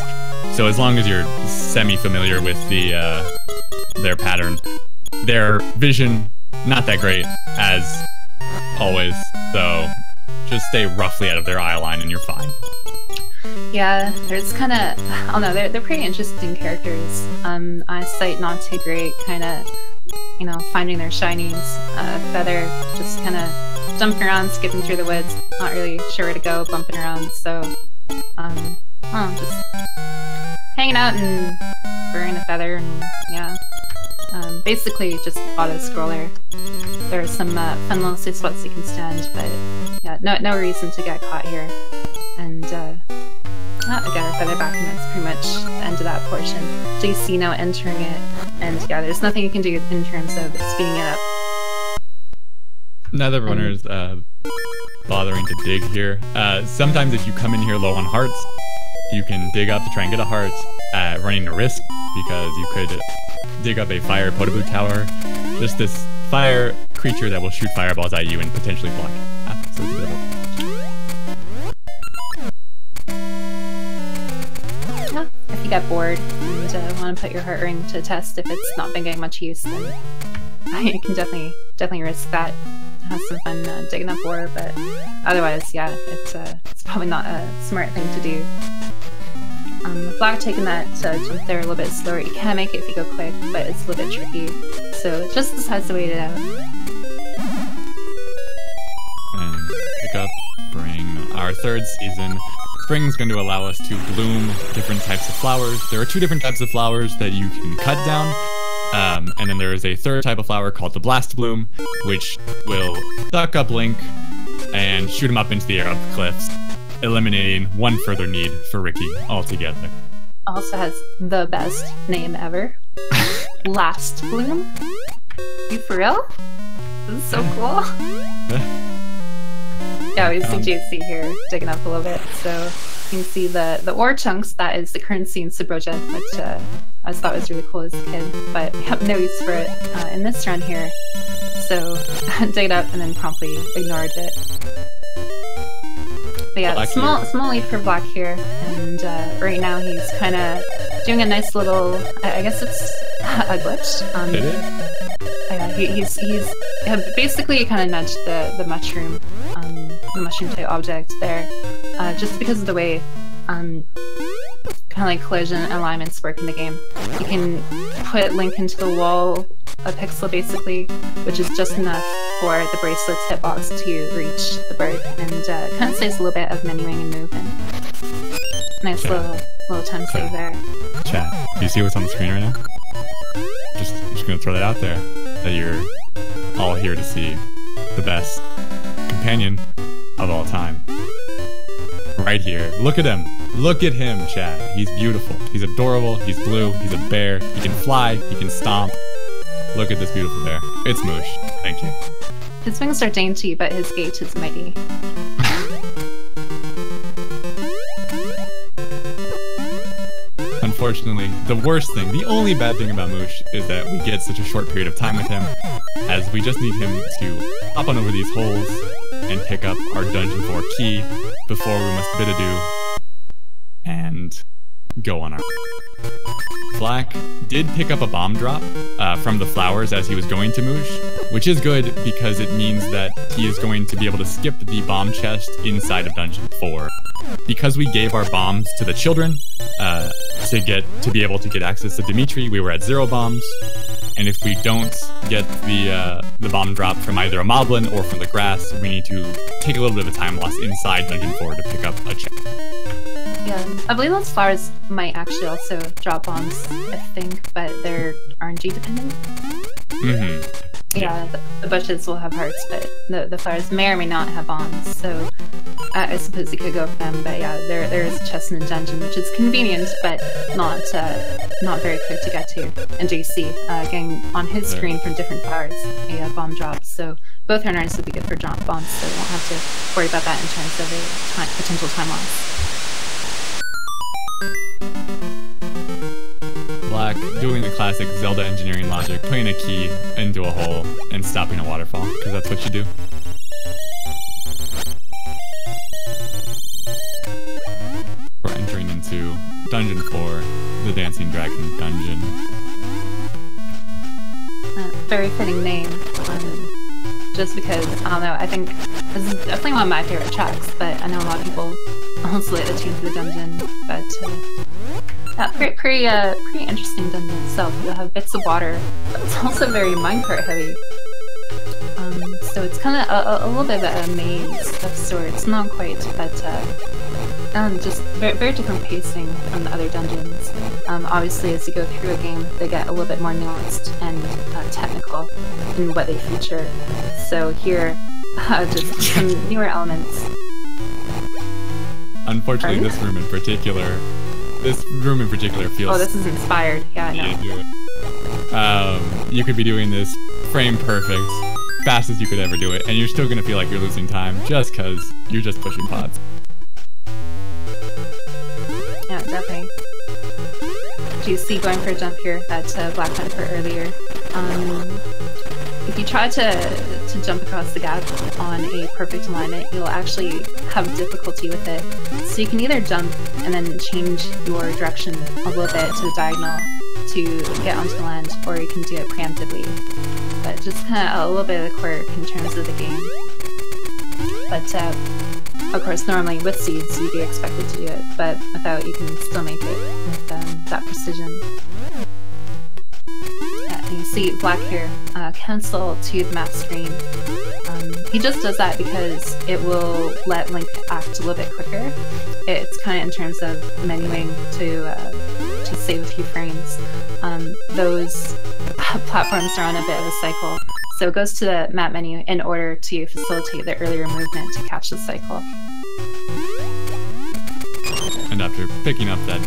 So as long as you're semi-familiar with their pattern, their vision not that great as always. So just stay roughly out of their eye line and you're fine. Yeah, there's kind of, I don't know, they're pretty interesting characters. Eyesight not too great, kind of, you know, finding their shinings. Feather just kind of jumping around, skipping through the woods, not really sure where to go, bumping around. So, just hanging out and burning a feather, and yeah, basically just auto-scroller. There are some fun little safe spots you can stand, but yeah, no reason to get caught here. And I got our feather back, and that's pretty much the end of that portion. JC now entering it, and yeah, there's nothing you can do in terms of speeding it up. Neither runner's bothering to dig here. Sometimes if you come in here low on hearts, you can dig up to try and get a heart, running a risk, because you could dig up a fire Podoboo tower. Just this fire creature that will shoot fireballs at you and potentially block. So it's a bit of if you get bored and want to put your heart ring to test if it's not been getting much use, then you can definitely risk that. Have some fun digging up ore, but otherwise, yeah, it's probably not a smart thing to do. Black taking that jump there a little bit slower. You can make it if you go quick, but it's a little bit tricky. So just decides to wait it out. And pick up, bring our third season. Spring's going to allow us to bloom different types of flowers. There are two different types of flowers that you can cut down. And then there is a third type of flower called the Blast Bloom, which will suck up Link and shoot him up into the air up the cliffs, eliminating one further need for Ricky altogether. Also has the best name ever. Blast Bloom? You for real? This is so cool. Yeah, we see JC here digging up a little bit, so you can see the ore chunks. That is the currency in Subroja, which I just thought was really cool as a kid, but we have no use for it in this run here. So dig it up and then promptly ignored it. But yeah, small lead for Black here, and right now he's kind of doing a nice little, I guess it's a glitch. He's basically kind of nudged the mushroom type object there, just because of the way kind of like collision alignments work in the game. You can put Link into the wall a pixel basically, which is just enough for the bracelet's hitbox to reach the bird, and kind of saves a little bit of menuing and movement. Nice little time save there. Chat, do you see what's on the screen right now? Just gonna throw that out there, that you're all here to see the best companion of all time. Right here. Look at him. Look at him, chat. He's beautiful. He's adorable. He's blue. He's a bear. He can fly. He can stomp. Look at this beautiful bear. It's Moosh. Thank you. His wings are dainty, but his gait is mighty. Unfortunately, the worst thing, the only bad thing about Moosh is that we get such a short period of time with him, as we just need him to hop on over these holes and pick up our Dungeon 4 key before we must bid adieu. And go on our... Black did pick up a bomb drop from the flowers as he was going to Moosh, which is good because it means that he is going to be able to skip the bomb chest inside of Dungeon 4. Because we gave our bombs to the children to be able to get access to Dimitri, we were at 0 bombs. And if we don't get the bomb drop from either a moblin or from the grass, we need to take a little bit of a time loss inside Dungeon 4 to pick up a chest. Yeah, I believe those flowers might actually also drop bombs, I think, but they're RNG dependent. Yeah, the bushes will have hearts, but the flowers may or may not have bombs, so I suppose you could go for them. But yeah, there is a chest in the dungeon, which is convenient, but not very quick to get to. And JC, getting on his screen from different flowers, a bomb drop, so both runners would be good for drop bombs, so we won't have to worry about that in terms of a potential time loss. Black doing the classic Zelda engineering logic, putting a key into a hole and stopping a waterfall, because that's what you do. We're entering into Dungeon 4, the Dancing Dragon Dungeon. Very fitting name, just because, I don't know, I think this is definitely one of my favorite tracks, but I know a lot of people also like the tune for the dungeon, but pretty interesting dungeon itself. You'll have bits of water, but it's also very minecart heavy. So it's kind of a little bit of a maze of sorts, not quite, but just very different pacing from the other dungeons. Obviously, as you go through a game, they get a little bit more nuanced and technical in what they feature. So here, just some newer elements. Unfortunately, this room in particular feels... Oh, this is inspired. Yeah, I know. You could be doing this frame perfect, fast as you could ever do it, and you're still gonna feel like you're losing time just because you're just pushing pods. Yeah, definitely. Do you see going for a jump here that Black went for earlier? If you try to jump across the gap on a perfect alignment, you'll actually have difficulty with it. So you can either jump and then change your direction a little bit to the diagonal to get onto the land, or you can do it preemptively. But just kind of a little bit of a quirk in terms of the game. But of course, normally with seeds, you'd be expected to do it, but without, you can still make it with that precision. And you see Black here, cancel to the map screen. He just does that because it will let Link act a little bit quicker. It's kind of in terms of menuing to save a few frames. Those platforms are on a bit of a cycle, so it goes to the map menu in order to facilitate the earlier movement to catch the cycle. And after picking up that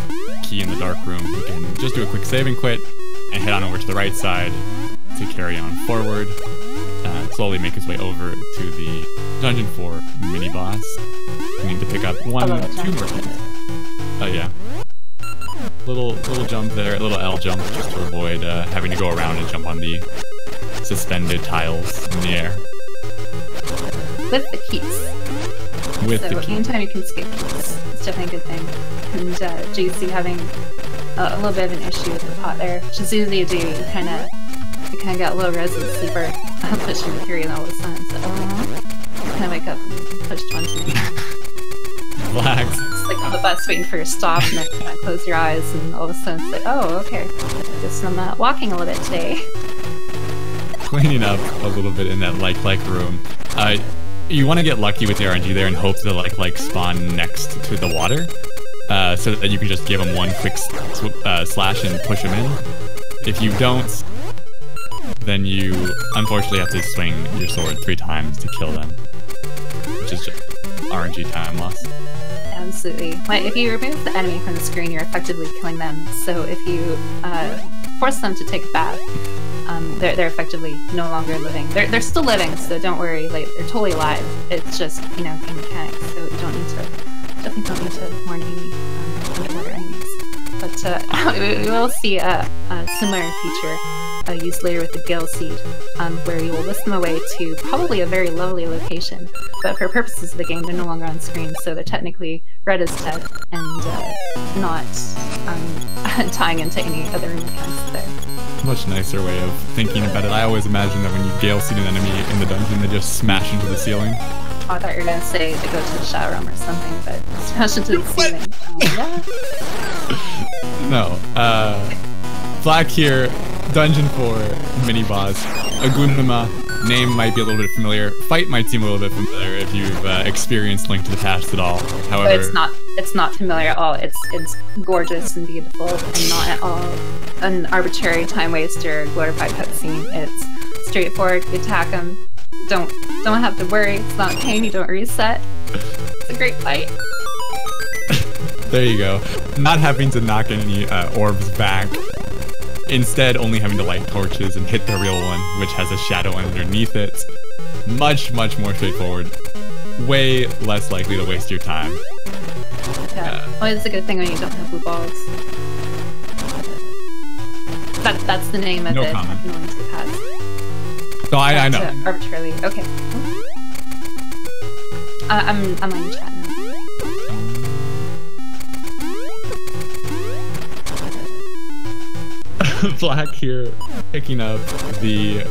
key in the dark room, you can just do a quick save and quit and head on over to the right side to carry on forward. Slowly make his way over to the Dungeon 4 mini-boss. You need to pick up 2 more keys. Oh yeah. Little jump there, a little L jump, just to avoid having to go around and jump on the suspended tiles in the air. With the keys. With the keys. Anytime you can skip keys, it's definitely a good thing. And JC having a little bit of an issue with the pot there, which is easy to do. You kind of get a little resident sleeper pushing through, and all of a sudden it's like, kind of wake up and push 20. Relax. It's like on the bus waiting for your stop, and then you kind of close your eyes, and all of a sudden it's like, oh, okay, guess I'm walking a little bit today. Cleaning up a little bit in that like room. You want to get lucky with the RNG there and hope to like spawn next to the water, so that you can just give them one quick slash and push them in. If you don't, then you unfortunately have to swing your sword 3 times to kill them, which is just RNG time loss. Absolutely. If you remove the enemy from the screen, you're effectively killing them. So if you force them to take a bath, they're effectively no longer living. They're still living, so don't worry. Like, they're totally alive. It's just, game mechanics. So you definitely don't need to warn any underwater enemies. But we will see a similar feature used later with the Gale Seed, where you will whisk them away to probably a very lovely location. But for purposes of the game, they're no longer on screen, so they're technically read as dead and not tying into any other mechanics there. Much nicer way of thinking about it. I always imagine that when you Gale Seed an enemy in the dungeon, they just smash into the ceiling. Oh, I thought you were going to say they go to the shower room or something, but smash into the ceiling. Yeah. No. Black here, Dungeon 4, mini-boss. Agunima, name might be a little bit familiar. Fight might seem a little bit familiar if you've experienced Link to the Past at all. However, it's not familiar at all. It's gorgeous and beautiful and not at all an arbitrary time waster glorified cutscene. It's straightforward. You attack them. Don't have to worry. It's not pain. You don't reset. It's a great fight. There you go. Not having to knock any orbs back. Instead, only having to light torches and hit the real one, which has a shadow underneath it. Much, much more straightforward. Way less likely to waste your time. Yeah. Well, it's a good thing when you don't have blue balls. That's the name of no it. Comment. No to the past. So I know. Arbitrarily. Okay. I'm on chat now. Black here, picking up the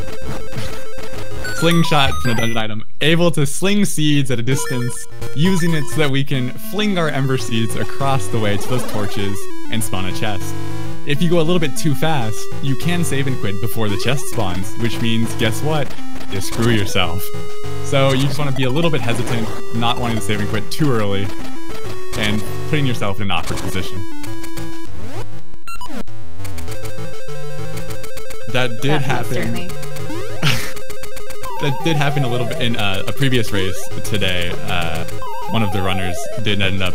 slingshot from the dungeon item, able to sling seeds at a distance, using it so that we can fling our ember seeds across the way to those torches and spawn a chest. If you go a little bit too fast, you can save and quit before the chest spawns, which means, guess what? You screw yourself. So you just want to be a little bit hesitant, not wanting to save and quit too early, and putting yourself in an awkward position. That did happen. That did happen a little bit in a previous race today. One of the runners did end up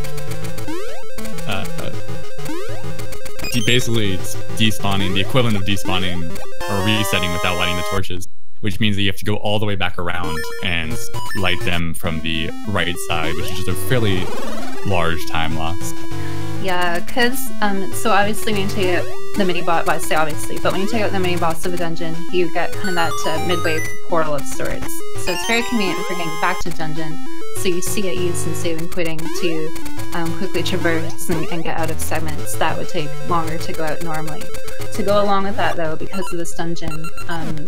basically despawning, the equivalent of despawning or resetting without lighting the torches, which means that you have to go all the way back around and light them from the right side, which is just a fairly large time loss. Yeah, because, so obviously when you take out the mini-boss, well, I say obviously, but when you take out the mini-boss of a dungeon, you get kind of that midway portal of sorts. So it's very convenient for getting back to dungeon, so you see it used in save and quitting to quickly traverse and get out of segments that would take longer to go out normally. To go along with that though, because of this dungeon,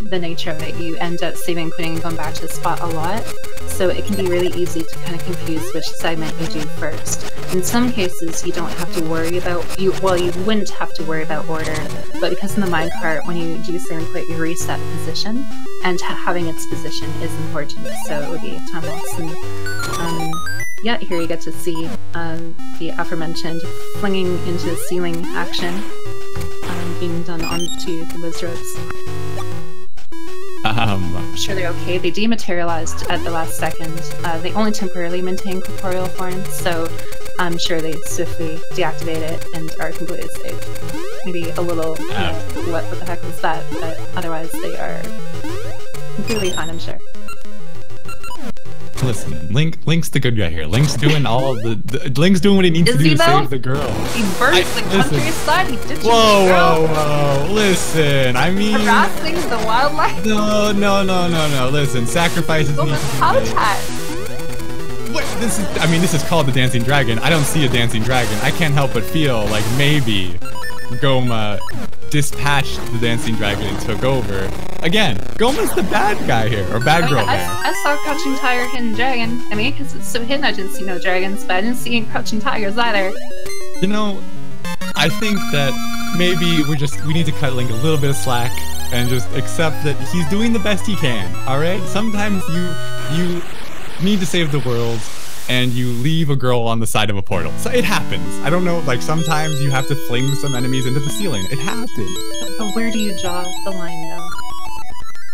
the nature of it, you end up saving and quitting and going back to the spot a lot, so it can be really easy to kind of confuse which segment you do first. In some cases, you don't have to worry about, you wouldn't have to worry about order, but because in the minecart, when you do save and quit, you reset the position, and having its position is important, so it would be a time loss. And, yeah, here you get to see the aforementioned flinging into the ceiling action being done onto the wizards. I'm sure they're okay. They dematerialized at the last second. They only temporarily maintain corporeal form, so I'm sure they swiftly deactivate it and are completely safe. Maybe a little, what the heck was that? But otherwise they are completely fine, I'm sure. Listen, Link's the good guy here. Link's doing all Link's doing what he needs to do to save the girl. He burst the countryside, he ditched the girl. Whoa, listen, I mean... harassing the wildlife? No, listen, sacrifices need to be habitat. What? This is called the Dancing Dragon. I don't see a Dancing Dragon. I can't help but feel like maybe Goma dispatched the Dancing Dragon and took over. Again, Goma's the bad guy here, or bad girl here. I saw Crouching Tiger, Hidden Dragon. I mean, because it's so hidden I didn't see no dragons, but I didn't see any Crouching Tigers either. You know, I think that maybe we need to cut Link a little bit of slack and just accept that he's doing the best he can, alright? Sometimes you need to save the world, and you leave a girl on the side of a portal. So it happens. I don't know, like sometimes you have to fling some enemies into the ceiling. It happens. But where do you draw the line though?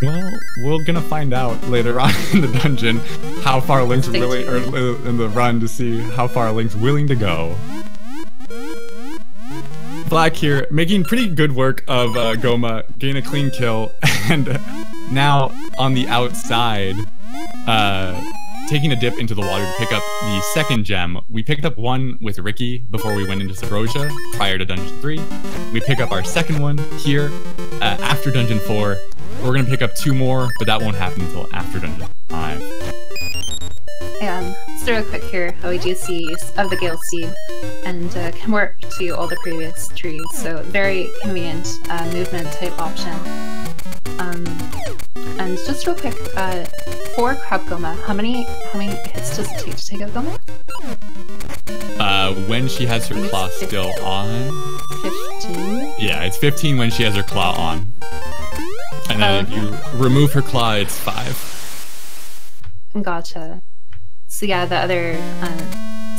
Well, we're gonna find out later on in the dungeon how far Link's really, or in the run to see how far Link's willing to go. Black here, making pretty good work of Goma, getting a clean kill, and now on the outside, taking a dip into the water to pick up the second gem. We picked up one with Ricky before we went into Sabrosia, prior to Dungeon 3. We pick up our second one here after Dungeon 4. We're going to pick up 2 more, but that won't happen until after Dungeon 5. And just real quick here, how we do see use of the Gale Seed and can work to all the previous trees, so very convenient movement type option. And just real quick, for Crab Goma, how many hits does it take to take out Goma? When she has her claw still on. 15? Yeah, it's 15 when she has her claw on. And then if you remove her claw, it's 5. Gotcha. So yeah, the other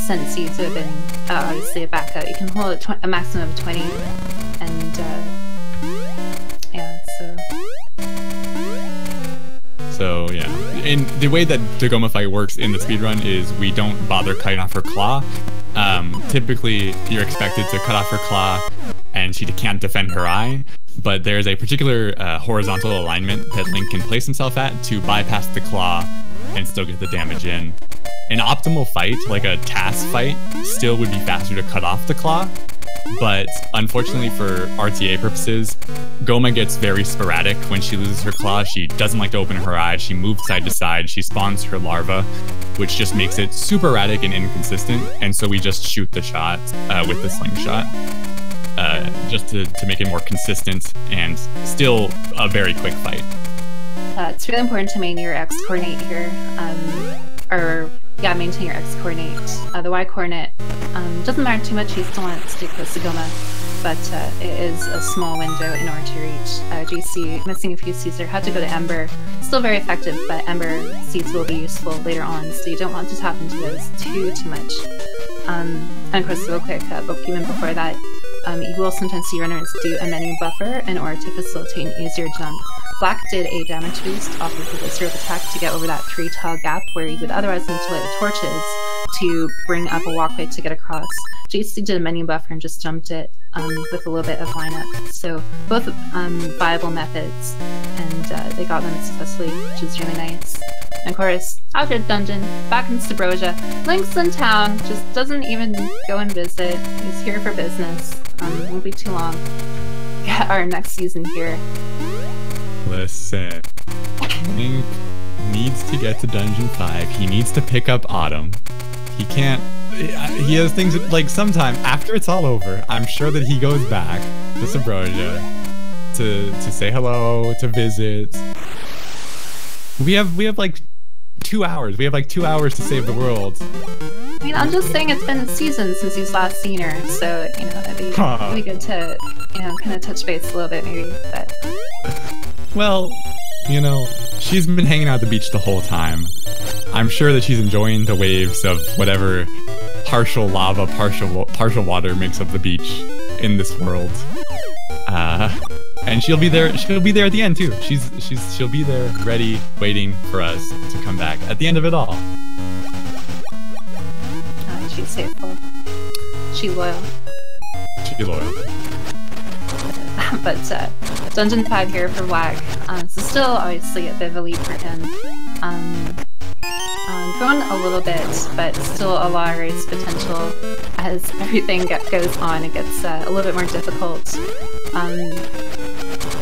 scent seeds would have been obviously a backup. You can hold a maximum of 20, and yeah, so. So yeah, and the way that the Goma fight works in the speedrun is we don't bother cutting off her claw. Typically, you're expected to cut off her claw, and she can't defend her eye. But there's a particular horizontal alignment that Link can place himself at to bypass the claw and still get the damage in. An optimal fight, like a task fight, still would be faster to cut off the claw. But unfortunately for RTA purposes, Goma gets very sporadic when she loses her claw. She doesn't like to open her eyes, she moves side to side, she spawns her larva, which just makes it super erratic and inconsistent, and so we just shoot the shot with the slingshot. Just to make it more consistent and still a very quick fight. It's really important to maintain your X coordinate here, maintain your X coordinate. The Y coordinate doesn't matter too much, you still want to stay close to Goma, but it is a small window in order to reach. JC, missing a few seeds there, had to go to Ember. Still very effective, but Ember seeds will be useful later on, so you don't want to tap into those too much. And of course, real quick, but even before that, you will sometimes see runners do a menu buffer in order to facilitate an easier jump. Black did a damage boost off of the Visceral attack to get over that 3-tile gap where you would otherwise need to light the torches to bring up a walkway to get across. JC did a menu buffer and just jumped it with a little bit of lineup. So both viable methods, and they got them successfully, which is really nice. And of course, after the dungeon, back in Sabrosia, Link's in town, just doesn't even go and visit. He's here for business. Won't be too long. Get our next season here. Listen, Link needs to get to Dungeon 5. He needs to pick up Autumn. He can't. He has things that, like, sometime after it's all over, I'm sure that he goes back to Sabrosia to say hello, to visit. We have like 2 hours. We have like 2 hours to save the world. I mean, I'm just saying it's been a season since he's last seen her, so, you know, it'd be good to, you know, kind of touch base a little bit maybe, but... Well, you know, she's been hanging out at the beach the whole time. I'm sure that she's enjoying the waves of whatever partial lava, partial water makes up the beach in this world. And she'll be there. She'll be there at the end too. She'll be there, ready, waiting for us to come back at the end of it all. She's faithful. She's loyal. She's loyal. But Dungeon 5 here for Wag. So still obviously a bit of a lead for him. Grown a little bit, but still a lot of race potential. As everything goes on, it gets a little bit more difficult.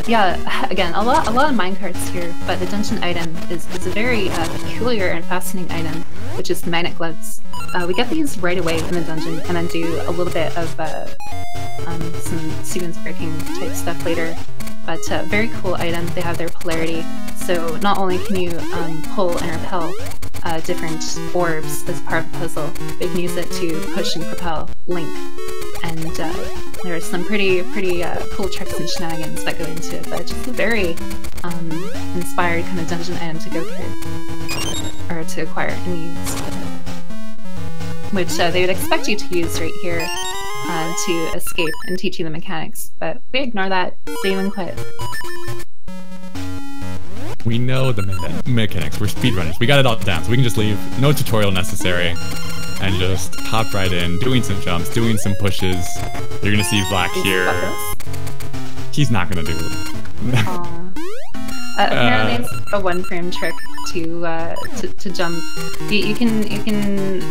Yeah, again, a lot of minecarts here, but the dungeon item is a very peculiar and fascinating item, which is magnet gloves. We get these right away in the dungeon, and then do a little bit of some sequence breaking type stuff later. But very cool item. They have their polarity, so not only can you pull and repel different orbs as part of the puzzle, but you can use it to push and propel Link. And there are some pretty cool tricks and shenanigans that go into it, but just a very inspired kind of dungeon item to go through, or to acquire and use, which they would expect you to use right here to escape and teach you the mechanics, but we ignore that, save and quit. We know the mechanics, we're speedrunners, we got it all down, so we can just leave, no tutorial necessary, and just hop right in, doing some jumps, doing some pushes. You're gonna see Vlack here. He's not gonna do it. Apparently, it's a one-frame trick to jump. You can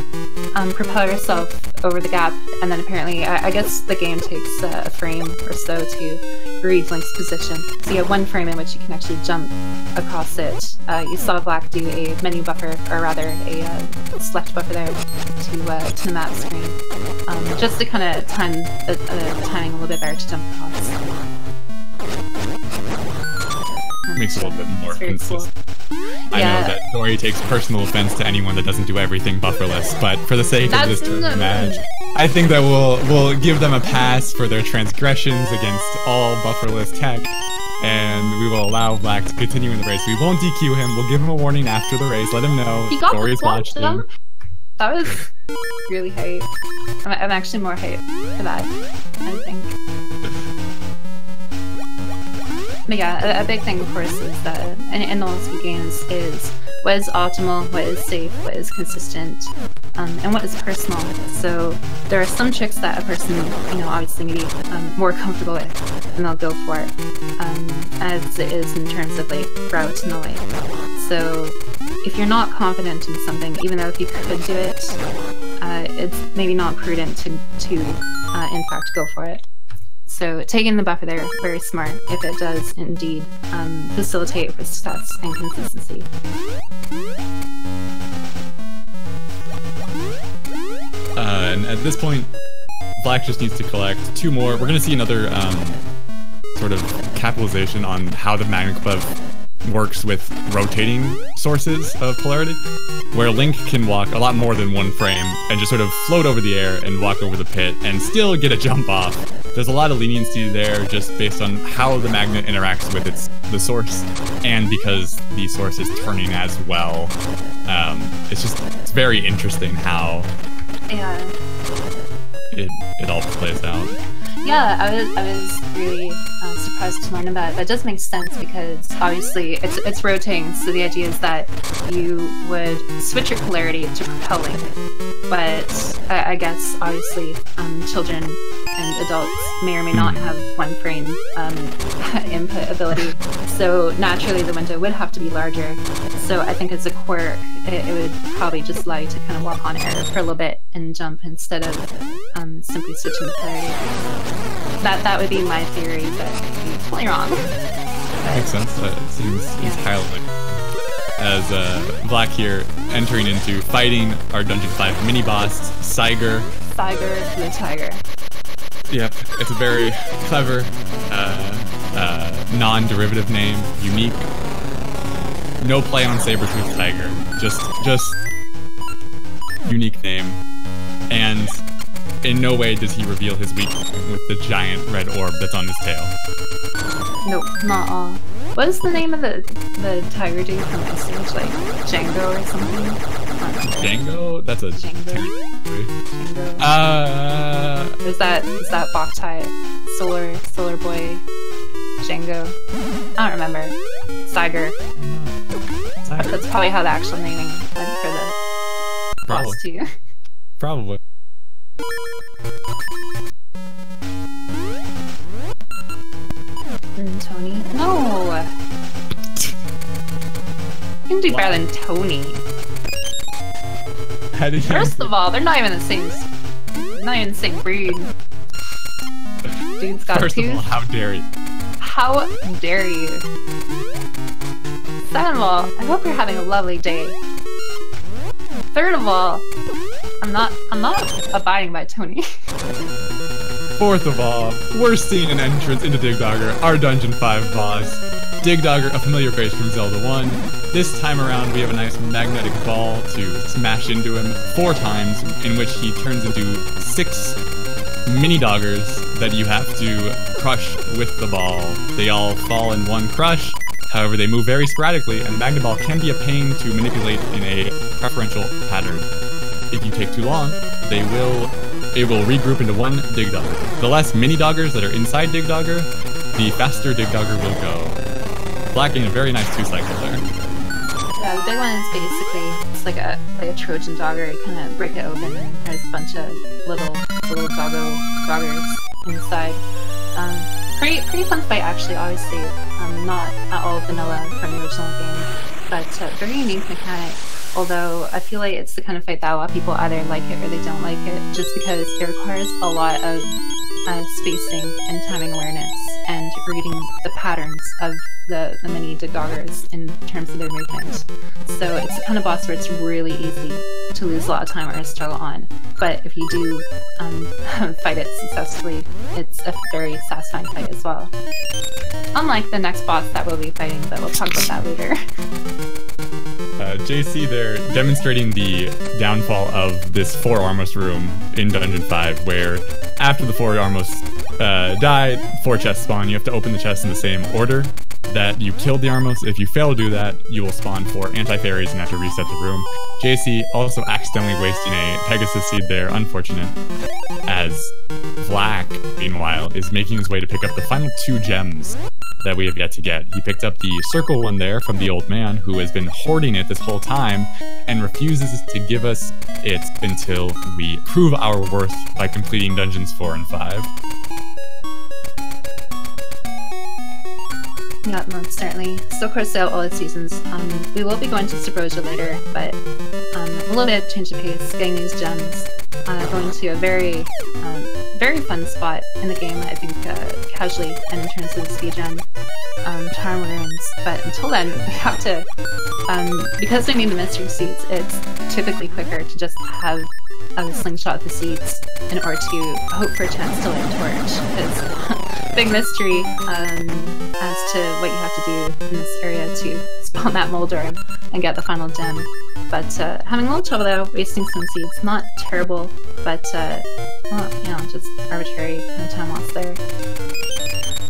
propel yourself over the gap, and then apparently, I guess the game takes a frame or so to read Link's position. So you have one frame in which you can actually jump across it. You saw Black do a menu buffer, or rather a select buffer there to the map screen, just to kind of time the timing a little bit better to jump across. Makes it a little bit more consistent. Cool. I know that Dory takes personal offense to anyone that doesn't do everything bufferless, but for the sake of this match, I think that we'll give them a pass for their transgressions against all bufferless tech, and we will allow Black to continue in the race. We won't DQ him. We'll give him a warning after the race. Let him know Dory's watched him. That was really hype. I'm actually more hype for that, I think. But yeah, a big thing, of course, is that in all speed games is what is optimal, what is safe, what is consistent, and what is personal. So there are some tricks that a person, obviously maybe more comfortable with, and they'll go for it, as it is in terms of like route and the like. So if you're not confident in something, even though if you could do it, it's maybe not prudent to in fact go for it. So taking the buffer there, very smart, if it does indeed facilitate for success and consistency. And at this point, Black just needs to collect 2 more. We're going to see another sort of capitalization on how the Magna works with rotating sources of polarity, where Link can walk a lot more than 1 frame and just sort of float over the air and walk over the pit and still get a jump off. There's a lot of leniency there just based on how the magnet interacts with the source, and because the source is turning as well. It's very interesting how it all plays out. Yeah, I was really surprised to learn about it. That does make sense because obviously it's rotating, so the idea is that you would switch your polarity to propelling. But I guess obviously children and adults may or may not have 1 frame input ability, so naturally the window would have to be larger. So I think as a quirk, it would probably just allow you to kind of walk on air for a little bit and jump instead of simply switching the polarity. That would be my theory, but I'm totally wrong. That makes sense. It seems highly as Black here entering into fighting our Dungeon 5 mini-boss, Saiger. Saiger the Tiger. Yep, it's a very clever, non-derivative name, unique. No play on Sabertooth Tiger, just unique name. And in no way does he reveal his weakness with the giant red orb that's on his tail. Nope, not all. What is the name of the tiger dude from my stage? Like Django or something? Django? That's a Django. Is that Boktai? Solar Boy? Django? I don't remember. Saiger. That's probably how the actual naming went for the boss too. Probably. Tony? No! You can do better than Tony. First of all, they're not even the same breed. Dude's got First of all, how dare you? How dare you? Second of all, I hope you're having a lovely day. Third of all, I'm not abiding by Tony. Fourth of all, we're seeing an entrance into Digdogger, our Dungeon 5 boss. Digdogger, a familiar face from Zelda 1. This time around, we have a nice magnetic ball to smash into him 4 times, in which he turns into 6 mini-doggers that you have to crush with the ball. They all fall in one crush. However, they move very sporadically, and the Magna Ball can be a pain to manipulate in a preferential pattern. If you take too long, it will regroup into one Digdogger. The less mini-doggers that are inside Digdogger, the faster Digdogger will go. Black gained a very nice 2-cycle there. Yeah, the big one is basically, it's like a Trojan dogger. You kind of break it open and there's a bunch of little doggers inside. Pretty fun fight actually, obviously. not at all vanilla from the original game, but very unique mechanic. Although I feel like it's the kind of fight that a lot of people either like it or they don't like it, just because it requires a lot of spacing and timing awareness and reading the patterns of the many doggers in terms of their movement. So it's the kind of boss where it's really easy to lose a lot of time or struggle on. But if you do fight it successfully, it's a very satisfying fight as well. Unlike the next boss that we'll be fighting, but we'll talk about that later. JC there demonstrating the downfall of this 4 Armos room in Dungeon 5, where after the 4 Armos die, 4 chests spawn. You have to open the chests in the same order that you killed the Armos. If you fail to do that, you will spawn 4 anti-fairies and have to reset the room. JC also accidentally wasting a Pegasus seed there, unfortunate, as Vlack, meanwhile, is making his way to pick up the final 2 gems that we have yet to get. He picked up the circle one there from the old man, who has been hoarding it this whole time and refuses to give us it until we prove our worth by completing Dungeons 4 and 5. Yeah, most certainly. So of course, throughout all the seasons, we will be going to Sabrosia later, but a little bit of change of pace, getting these gems, going to a very fun spot in the game, I think, casually, and in terms of the speed gem, Charm Ruins. But until then, we have to, because we need the mystery seeds, it's typically quicker to just have a slingshot the seeds in order to hope for a chance to light a torch. Because big mystery as to what you have to do in this area to spawn that Moldorm and get the final gem. But having a little trouble though, wasting some seeds. Not terrible, but well, you know, just arbitrary kind of time loss there.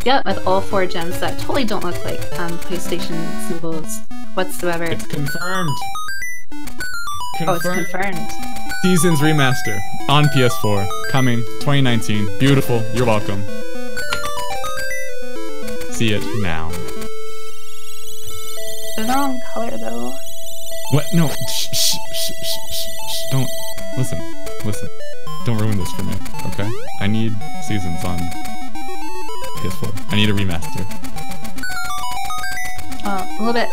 Yeah, with all 4 gems that totally don't look like PlayStation symbols whatsoever. It's confirmed. Oh, it's confirmed. Seasons Remaster on PS4, coming 2019. Beautiful. You're welcome. See it now. They're the wrong color though. What? No. Shh. Don't. Listen. Don't ruin this for me, okay? I need Seasons on PS4. I need a remaster. A little bit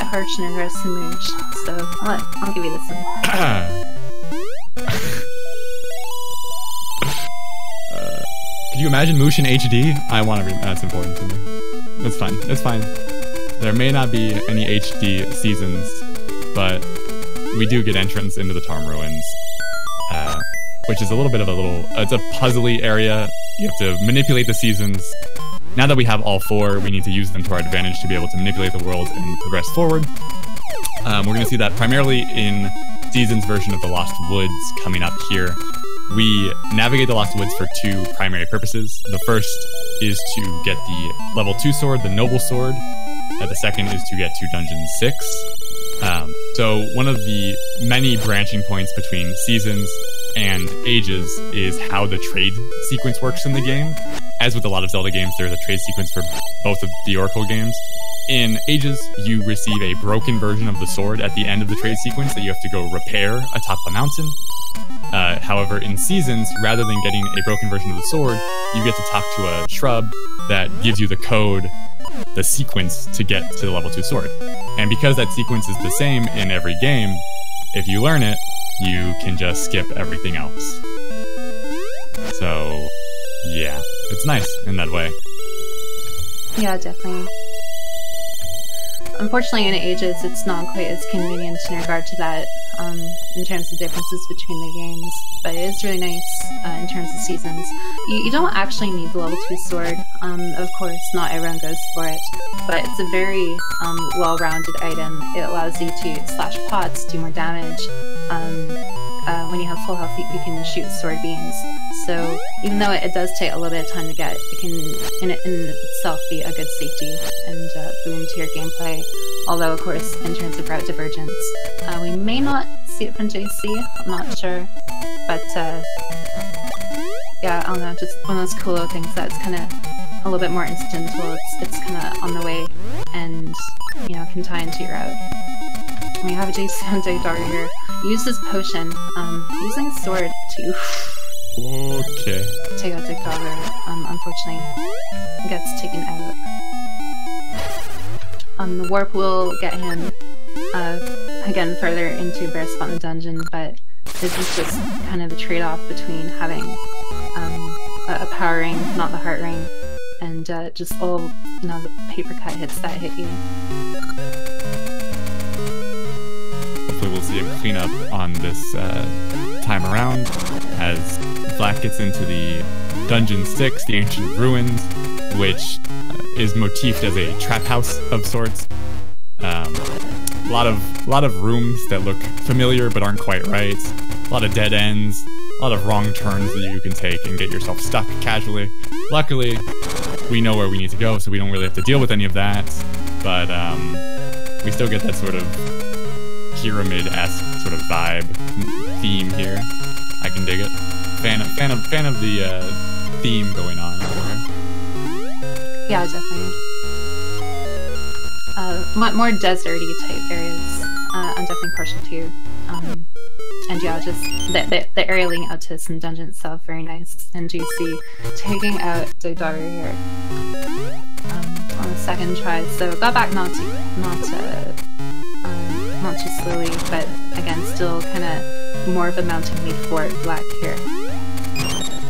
harsh and aggressive moves, so I'll give you this one. Could you imagine Moosh in HD? I want to that's important to me. It's fine. It's fine. There may not be any HD seasons, but we do get entrance into the Tarm Ruins, which is a little bit of it's a puzzly area. You have to manipulate the seasons. Now that we have all 4, we need to use them to our advantage to be able to manipulate the world and progress forward. We're going to see that primarily in Seasons version of the Lost Woods coming up here. We navigate the Lost Woods for 2 primary purposes. The first is to get the level 2 sword, the Noble Sword. The second is to get to Dungeon 6. So one of the many branching points between Seasons and Ages is how the trade sequence works in the game. As with a lot of Zelda games, there's a trade sequence for both of the Oracle games. In Ages, you receive a broken version of the sword at the end of the trade sequence that you have to go repair atop a mountain. However, in Seasons, rather than getting a broken version of the sword, you get to talk to a shrub that gives you the code, the sequence to get to the level 2 sword. And because that sequence is the same in every game, if you learn it, you can just skip everything else. So, yeah, it's nice in that way. Yeah, definitely. Unfortunately, in Ages, it's not quite as convenient in regard to that, in terms of differences between the games, but it is really nice in terms of Seasons. You don't actually need the level 2 sword, of course, not everyone goes for it, but it's a very well-rounded item. It allows you to slash pots, do more damage. When you have full health, you can shoot sword beams. So even though it does take a little bit of time to get, it can in itself be a good safety and boon to your gameplay. Although, of course, in terms of route divergence, we may not see it from JC, I'm not sure. But yeah, I don't know, just one of those cool little things that's kind of a little bit more incidental. It's kind of on the way and, you know, can tie into your route. We have a jaysee87 dagger here. Use this potion, using a sword to take out the dagger. Unfortunately, it gets taken out. The warp will get him again further into a bare spot in the dungeon, but this is just kind of the trade-off between having a power ring, not the heart ring, and just all the paper cut hits that hit you. Hopefully we'll see a cleanup on this time around as Vlack gets into the Dungeon 6, the Ancient Ruins, which is motifed as a trap house of sorts. A lot of rooms that look familiar but aren't quite right. A lot of dead ends, a lot of wrong turns that you can take and get yourself stuck casually. Luckily, we know where we need to go, so we don't really have to deal with any of that. But we still get that sort of pyramid-esque sort of vibe theme here. I can dig it. Fan of the theme going on over here. Yeah, definitely. More deserty type areas. I'm definitely partial to. And yeah, just the area leading out to some dungeon itself, very nice and juicy. Taking out the daughter here on the second try, so got back not too slowly, but again, still kind of more of a mounting lead for Vlack here.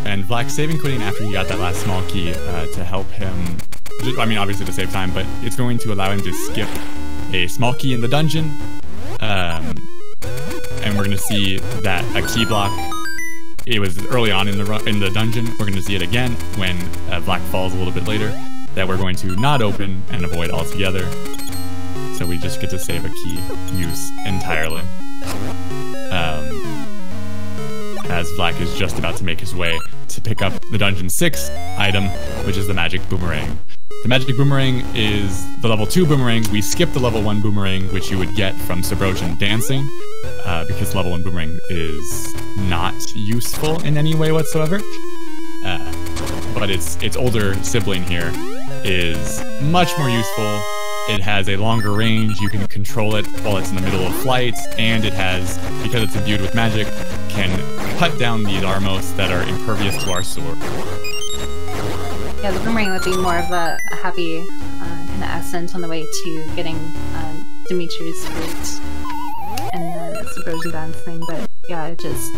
And Vlack saving quitting after he got that last small key to help him. I mean, obviously to save time, but it's going to allow him to skip a small key in the dungeon. And we're going to see that a key block, it was early on in the dungeon. We're going to see it again when Vlack falls a little bit later, that we're going to not open and avoid altogether. So we just get to save a key use entirely. As Vlack is just about to make his way to pick up the Dungeon 6 item, which is the Magic Boomerang. The Magic Boomerang is the level 2 boomerang. We skip the level 1 boomerang, which you would get from Subrogian dancing, because level 1 boomerang is not useful in any way whatsoever. But its older sibling here is much more useful. It has a longer range, you can control it while it's in the middle of flight, and it has, because it's imbued with magic, can cut down these Armos that are impervious to our sword. Yeah, the boomerang would be more of a happy kind of accent on the way to getting Dimitri's fruit and the Subrogian dancing, but yeah, just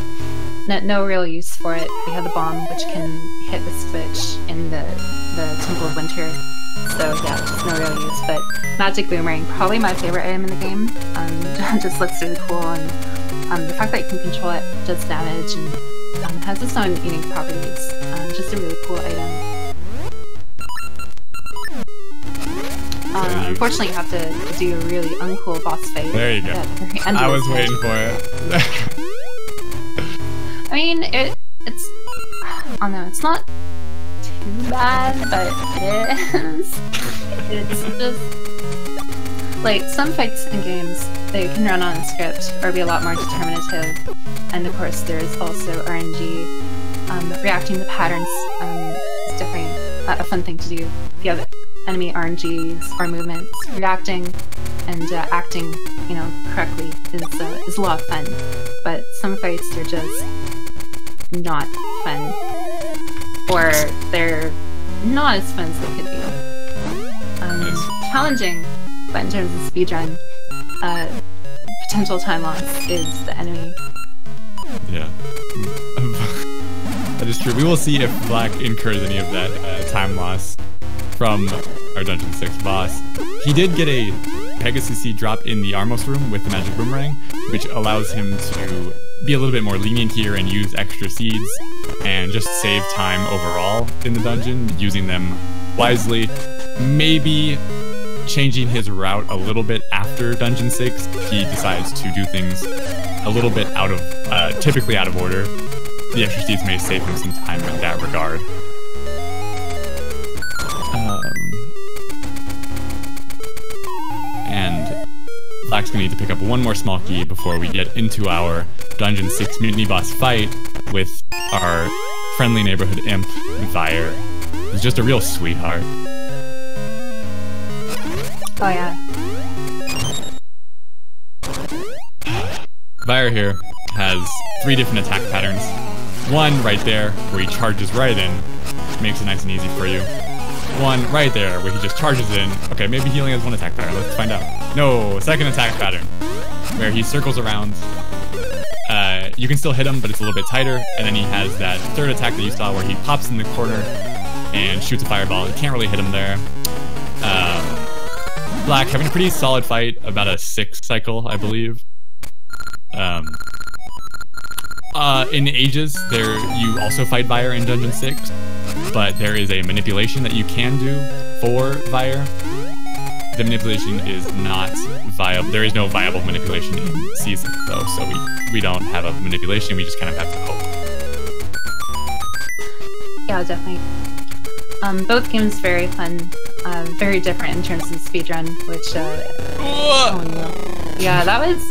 no real use for it. We have the bomb, which can hit the switch in the Temple of Winter. So yeah, just no real use, but Magic Boomerang, probably my favorite item in the game. Just looks really cool, and the fact that you can control it, does damage, and has its own unique properties. Just a really cool item. Unfortunately, you have to do a really uncool boss fight. There you go. I was waiting for it. I mean, it's... I don't know, it's not too bad, but it is. It's just... like, some fights in games, they can run on a script or be a lot more determinative. And of course, there's also RNG. Reacting to patterns is definitely a fun thing to do. If you have enemy RNGs or movements, reacting and acting, correctly is a lot of fun. But some fights, they're just not fun. Or they're not as fun as they could be. Challenging, but in terms of speedrun, potential time loss is the enemy. Yeah. That is true. We will see if Vlack incurs any of that time loss from our Dungeon 6 boss. He did get a Pegasus seed drop in the Armos room with the Magic Boomerang, which allows him to be a little bit more lenient here and use extra seeds and just save time overall in the dungeon, using them wisely. Maybe changing his route a little bit after Dungeon 6, he decides to do things a little bit typically out of order. The extra seeds may save him some time in that regard. And Vlack's gonna need to pick up one more small key before we get into our Dungeon 6 Mutiny Boss fight with our friendly neighborhood imp, Vire, who's just a real sweetheart. Oh yeah. Vire here has 3 different attack patterns. One right there, where he charges right in, makes it nice and easy for you. one right there where he just charges in. Okay, maybe he only has one attack pattern. Let's find out. No, second attack pattern where he circles around. You can still hit him, but it's a little bit tighter. And then he has that third attack that you saw where he pops in the corner and shoots a fireball. You can't really hit him there. Black having a pretty solid fight, about a 6 cycle, I believe. In Ages, you also fight Vire in Dungeon 6, but there is a manipulation that you can do for Vire. The manipulation is not viable. There is no viable manipulation in Season, though, so we don't have a manipulation. We just kind of have to hope. Yeah, definitely. Both games very fun, very different in terms of speedrun, which oh no. Yeah, that was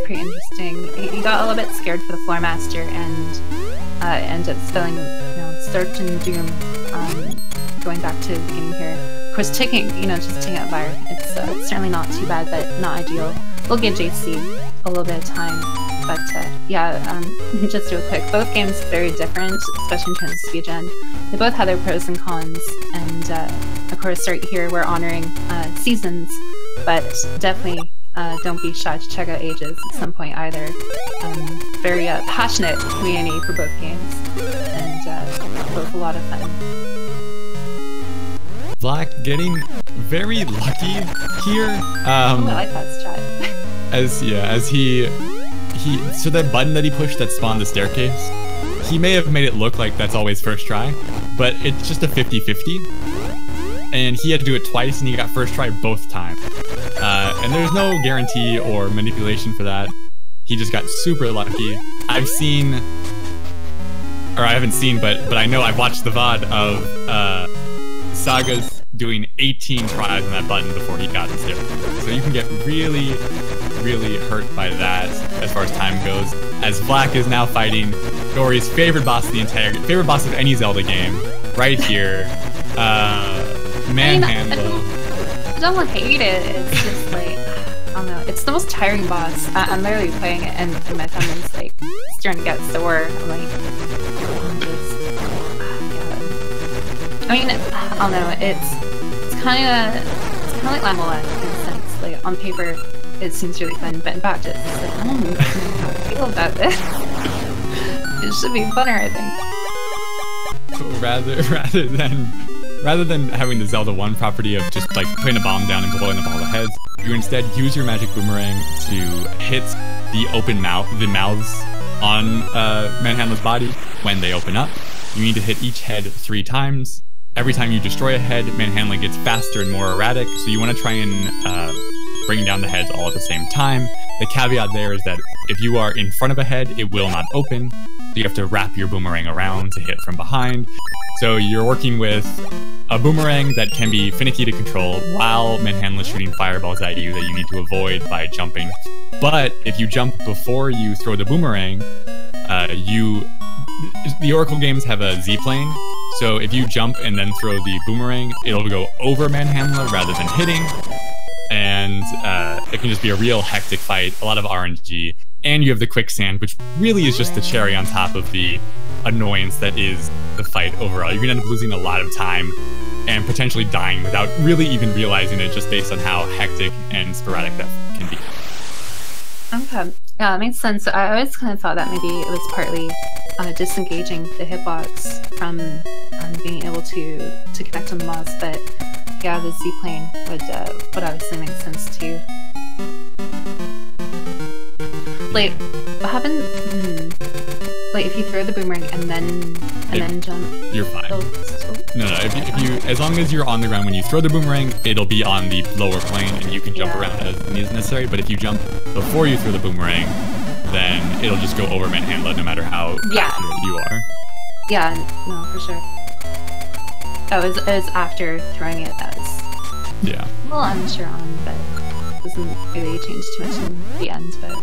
pretty interesting. He got a little bit scared for the Floor Master and ended up spelling, Search and Doom, going back to the beginning here. Of course, just taking out Vire, it's certainly not too bad, but not ideal. We'll give JC a little bit of time, but just real quick, both games very different, especially in terms of speedrun. They both have their pros and cons, and of course, right here we're honoring Seasons, but definitely don't be shy to check out Ages at some point either. Very passionate community for both games, and both a lot of fun. Black getting very lucky here. I like that strat. as he so that button that he pushed that spawned the staircase, he may have made it look like that's always first try, but it's just a 50-50. And he had to do it twice, and he got first try both times. And there's no guarantee or manipulation for that. He just got super lucky. I haven't seen, but I know I've watched the VOD of Saga's doing 18 tries on that button before he got the staircase. So you can get really, really hurt by that as far as time goes. As Black is now fighting Dory's favorite boss of any Zelda game, right here. Manhandle. I don't hate it. It's just like, I don't know. It's the most tiring boss. I'm literally playing it, and my thumb is like starting to get sore. I'm like, I mean, I don't know. It's kind of like Lamola in a sense. Like on paper, it seems really fun, but in practice, it's like I don't know how to feel about this. It should be funner, I think. So rather than having the Zelda 1 property of just like putting a bomb down and blowing up all the heads, you instead use your magic boomerang to hit the mouths on Manhandla's body when they open up. You need to hit each head 3 times. Every time you destroy a head, Manhandla gets faster and more erratic, so you want to try and bring down the heads all at the same time. The caveat there is that if you are in front of a head, it will not open, so you have to wrap your boomerang around to hit from behind. So you're working with a boomerang that can be finicky to control while Manhandla's shooting fireballs at you that you need to avoid by jumping. But if you jump before you throw the boomerang, the Oracle games have a Z-plane, so if you jump and then throw the boomerang, it'll go over Manhandla rather than hitting, and it can just be a real hectic fight, a lot of RNG, and you have the quicksand, which really is just the cherry on top of the annoyance that is the fight overall. You're gonna end up losing a lot of time and potentially dying without really even realizing it, just based on how hectic and sporadic that can be. Okay, yeah, that makes sense. I always kind of thought that maybe it was partly disengaging the hitbox from being able to connect on the mouse, but yeah, the Z-plane would obviously make sense too. Like, what happened? Like, if you throw the boomerang and then jump, you're fine. No, if you as long as you're on the ground when you throw the boomerang, it'll be on the lower plane and you can jump around as necessary. But if you jump before you throw the boomerang, then it'll just go over Manhandla no matter how accurate you are. Yeah, no, for sure. It was after throwing it that was a little unsure on, but it doesn't really change too much in the end, but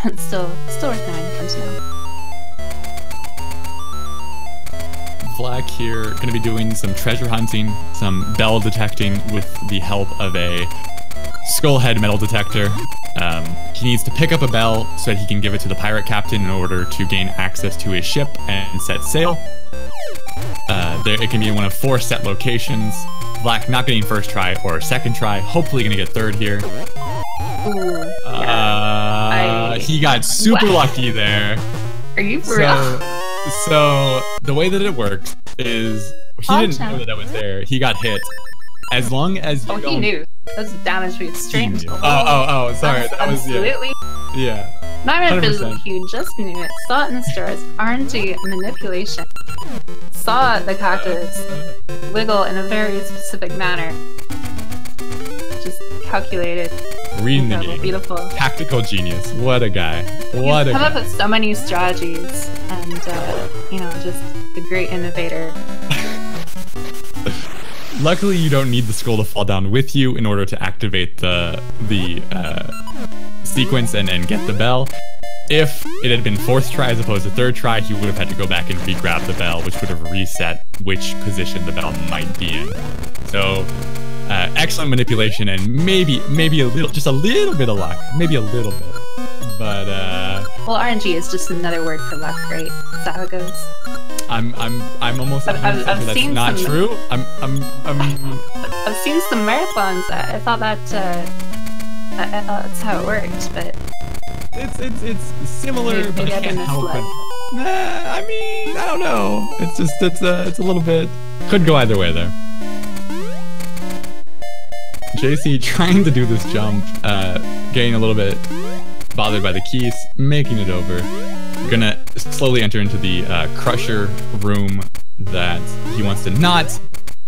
it's still worth knowing, fun to know. Black here going to be doing some treasure hunting, some bell detecting with the help of a skullhead metal detector. He needs to pick up a bell so that he can give it to the pirate captain in order to gain access to his ship and set sail. it can be in one of 4 set locations. Black not getting first try or second try. Hopefully gonna get third here. Ooh, He got super lucky there. Are you for real? So the way that it works is he didn't know that was there. He got hit. As long as you he knew. That was damage to extreme. Oh, sorry. That was absolutely. Yeah. Not even physically, he just knew it. Saw it in the stars. RNG manipulation. Saw the cactus wiggle in a very specific manner. Just calculated. Reading the game. Beautiful. Tactical genius. What a guy. What a guy. Come up with so many strategies and, you know, just a great innovator. Luckily, you don't need the skull to fall down with you in order to activate the sequence and get the bell. If it had been 4th try as opposed to 3rd try, he would have had to go back and re-grab the bell, which would have reset which position the bell might be in. So, excellent manipulation and maybe a little, just a little bit of luck, maybe a little bit, but well, RNG is just another word for luck, right? Is that how it goes? I'm almost sure that's not true. I've seen some marathons. I thought that's how it worked, but it's similar, but I can't help it. I mean, I don't know. It's just it's a little bit, could go either way there. JC trying to do this jump, getting a little bit bothered by the keys, making it over. Gonna slowly enter into the crusher room that he wants to not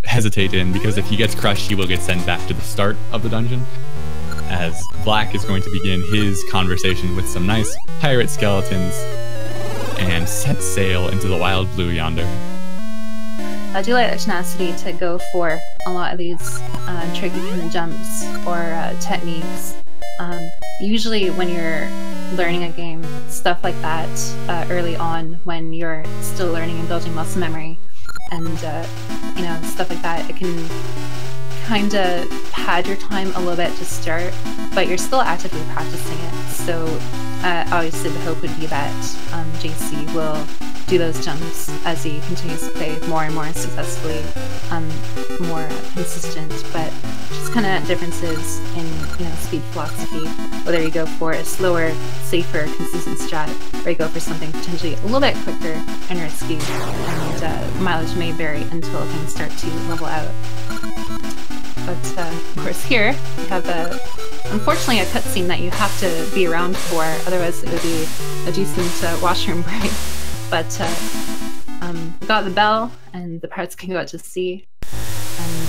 hesitate in, because if he gets crushed, he will get sent back to the start of the dungeon. As Black is going to begin his conversation with some nice pirate skeletons and set sail into the wild blue yonder. I do like the tenacity to go for a lot of these tricky kind of jumps or techniques. Usually when you're learning a game, stuff like that early on when you're still learning and building muscle memory and you know, stuff like that, it can kind of pad your time a little bit to start, but you're still actively practicing it. So obviously the hope would be that JC will do those jumps as he continues to play more and more successfully, more consistent, but just kind of differences in, you know, speed philosophy, whether you go for a slower, safer, consistent strat, or you go for something potentially a little bit quicker and risky, and mileage may vary until things start to level out. But of course here we have unfortunately a cutscene that you have to be around for, otherwise it would be a decent washroom break. But we got the bell, and the pirates can go out to sea, and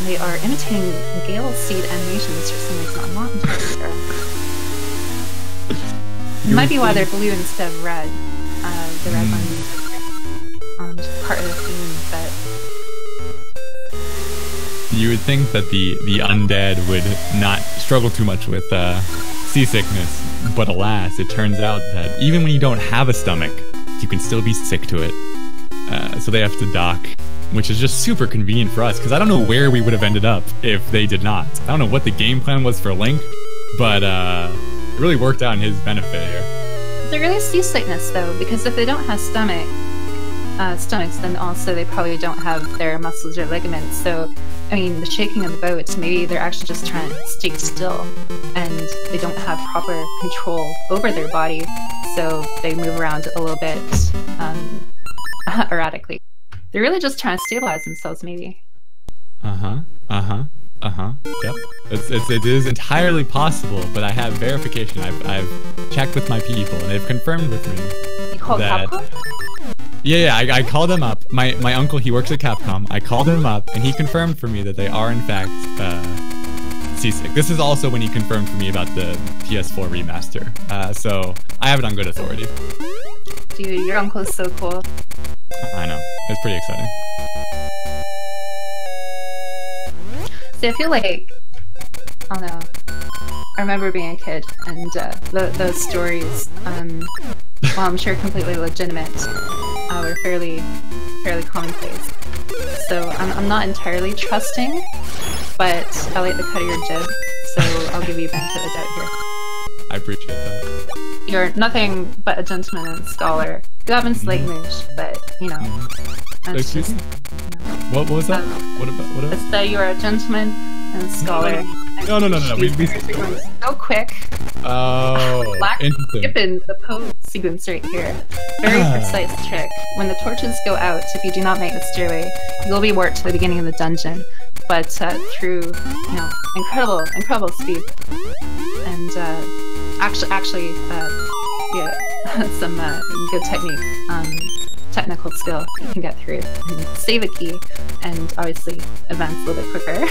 they are imitating Gale Seed animations for some reason. I'm not entirely sure. It might be why they're blue instead of red. The red one just part of the theme, but you would think that the undead would not struggle too much with seasickness, but alas, it turns out that even when you don't have a stomach, you can still be sick to it. So they have to dock, which is just super convenient for us, because I don't know where we would have ended up if they did not. I don't know what the game plan was for Link, but it really worked out in his benefit here. They're really seasickness though, because if they don't have stomachs, then also they probably don't have their muscles or ligaments. So, I mean, the shaking of the boat, maybe they're actually just trying to stay still, and they don't have proper control over their body, so they move around a little bit erratically. They're really just trying to stabilize themselves, maybe. Yep. It is entirely possible, but I have verification. I've checked with my people, and they've confirmed with me. You called Capcom? Yeah, I called them up. My uncle, he works at Capcom. I called him up, and he confirmed for me that they are in fact seasick. This is also when he confirmed for me about the PS4 remaster. So I have it on good authority. Dude, your uncle is so cool. I know. It's pretty exciting. See, I feel like, I don't know, I remember being a kid, and those stories, while I'm sure completely legitimate, were fairly commonplace. So I'm not entirely trusting, but I like the cut of your jib, so I'll give you benefit of the doubt here. I appreciate that. You're nothing but a gentleman and scholar. You have been slight moosh, but you know. That's Excuse just, me? you know. What was that? What about? It's that you are a gentleman and scholar. No. We so quick. Oh, Black interesting. skipping the pose sequence right here. Very precise trick. When the torches go out, if you do not make the stairway, you will be warped to the beginning of the dungeon. But through, you know, incredible speed, and actually, yeah, some good technique, technical skill, you can get through and save a key, and obviously advance a little bit quicker.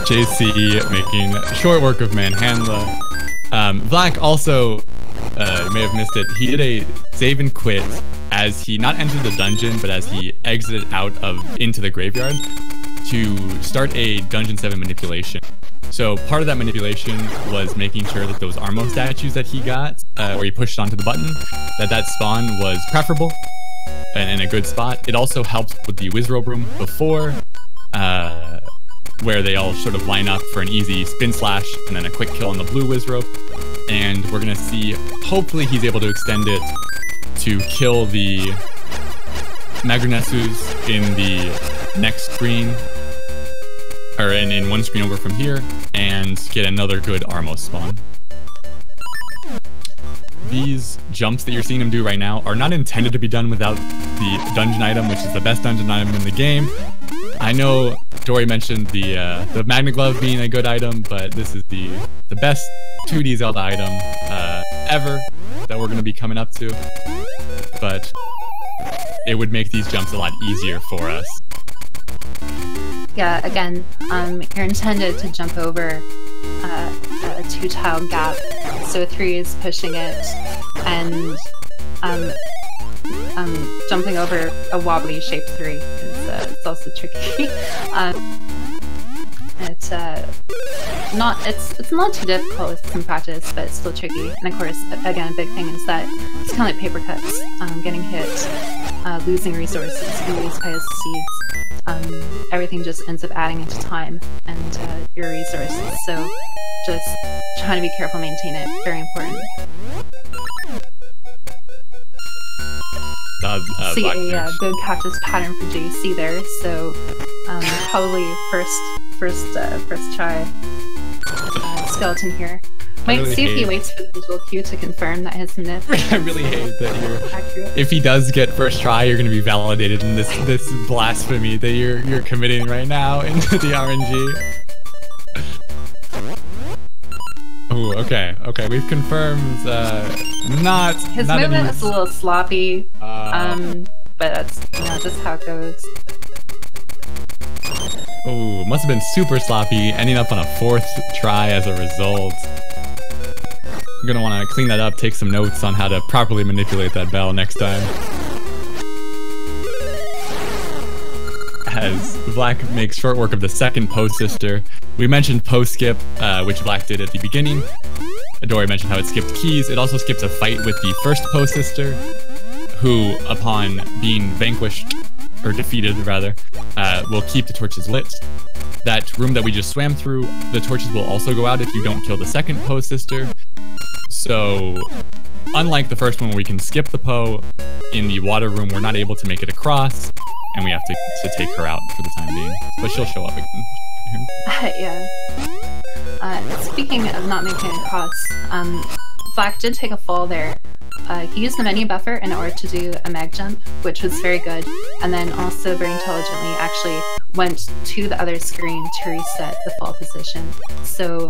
JC making short work of Manhandla. Vlack also, you may have missed it, he did a save and quit as he not entered the dungeon, but as he exited into the graveyard to start a Dungeon 7 manipulation. So part of that manipulation was making sure that those Armo statues that he got, where he pushed onto the button, that spawn was preferable and in a good spot. It also helped with the Wizrobe room before, where they all sort of line up for an easy spin slash and then a quick kill on the blue Wizrobe. And we're gonna see, hopefully he's able to extend it to kill the Magrenessus in the next screen, or in one screen over from here, and get another good Armo spawn. These jumps that you're seeing him do right now are not intended to be done without the dungeon item, which is the best dungeon item in the game. I know Dory mentioned the Magna Glove being a good item, but this is the best 2D Zelda item ever that we're going to be coming up to. But it would make these jumps a lot easier for us. Yeah, again, you're intended to jump over a 2-tile gap, so 3 is pushing it, and jumping over a wobbly shape 3 is it's also tricky. It's not too difficult with some practice, but it's still tricky. And of course, again, a big thing is that it's kind of like paper cuts, getting hit, losing resources, you lose pious seeds. Everything just ends up adding into time and your resources. So just trying to be careful, maintain it. Very important. See a good cactus pattern for JC there. So probably first try skeleton here. Might see if he waits for the visual cue to confirm that his myth. I really hate that you're accurate. If he does get first try, you're going to be validated in this blasphemy that you're committing right now into the RNG. Oh, okay. We've confirmed not his not movement any... is a little sloppy, but that's just how it goes. Oh, must have been super sloppy, ending up on a 4th try as a result. I'm gonna want to clean that up, take some notes on how to properly manipulate that bell next time. As Vlack makes short work of the second post sister. We mentioned post skip, which Vlack did at the beginning. Dory mentioned how it skipped keys. It also skipped a fight with the first post sister, who, upon being vanquished, or defeated rather, will keep the torches lit. That room that we just swam through, the torches will also go out if you don't kill the second post sister. So, unlike the first one where we can skip the Poe, in the water room we're not able to make it across, and we have to take her out for the time being. But she'll show up again. Yeah. Speaking of not making it across, Vlack did take a fall there. He used the menu buffer in order to do a mag jump, which was very good, and then also very intelligently actually went to the other screen to reset the fall position. So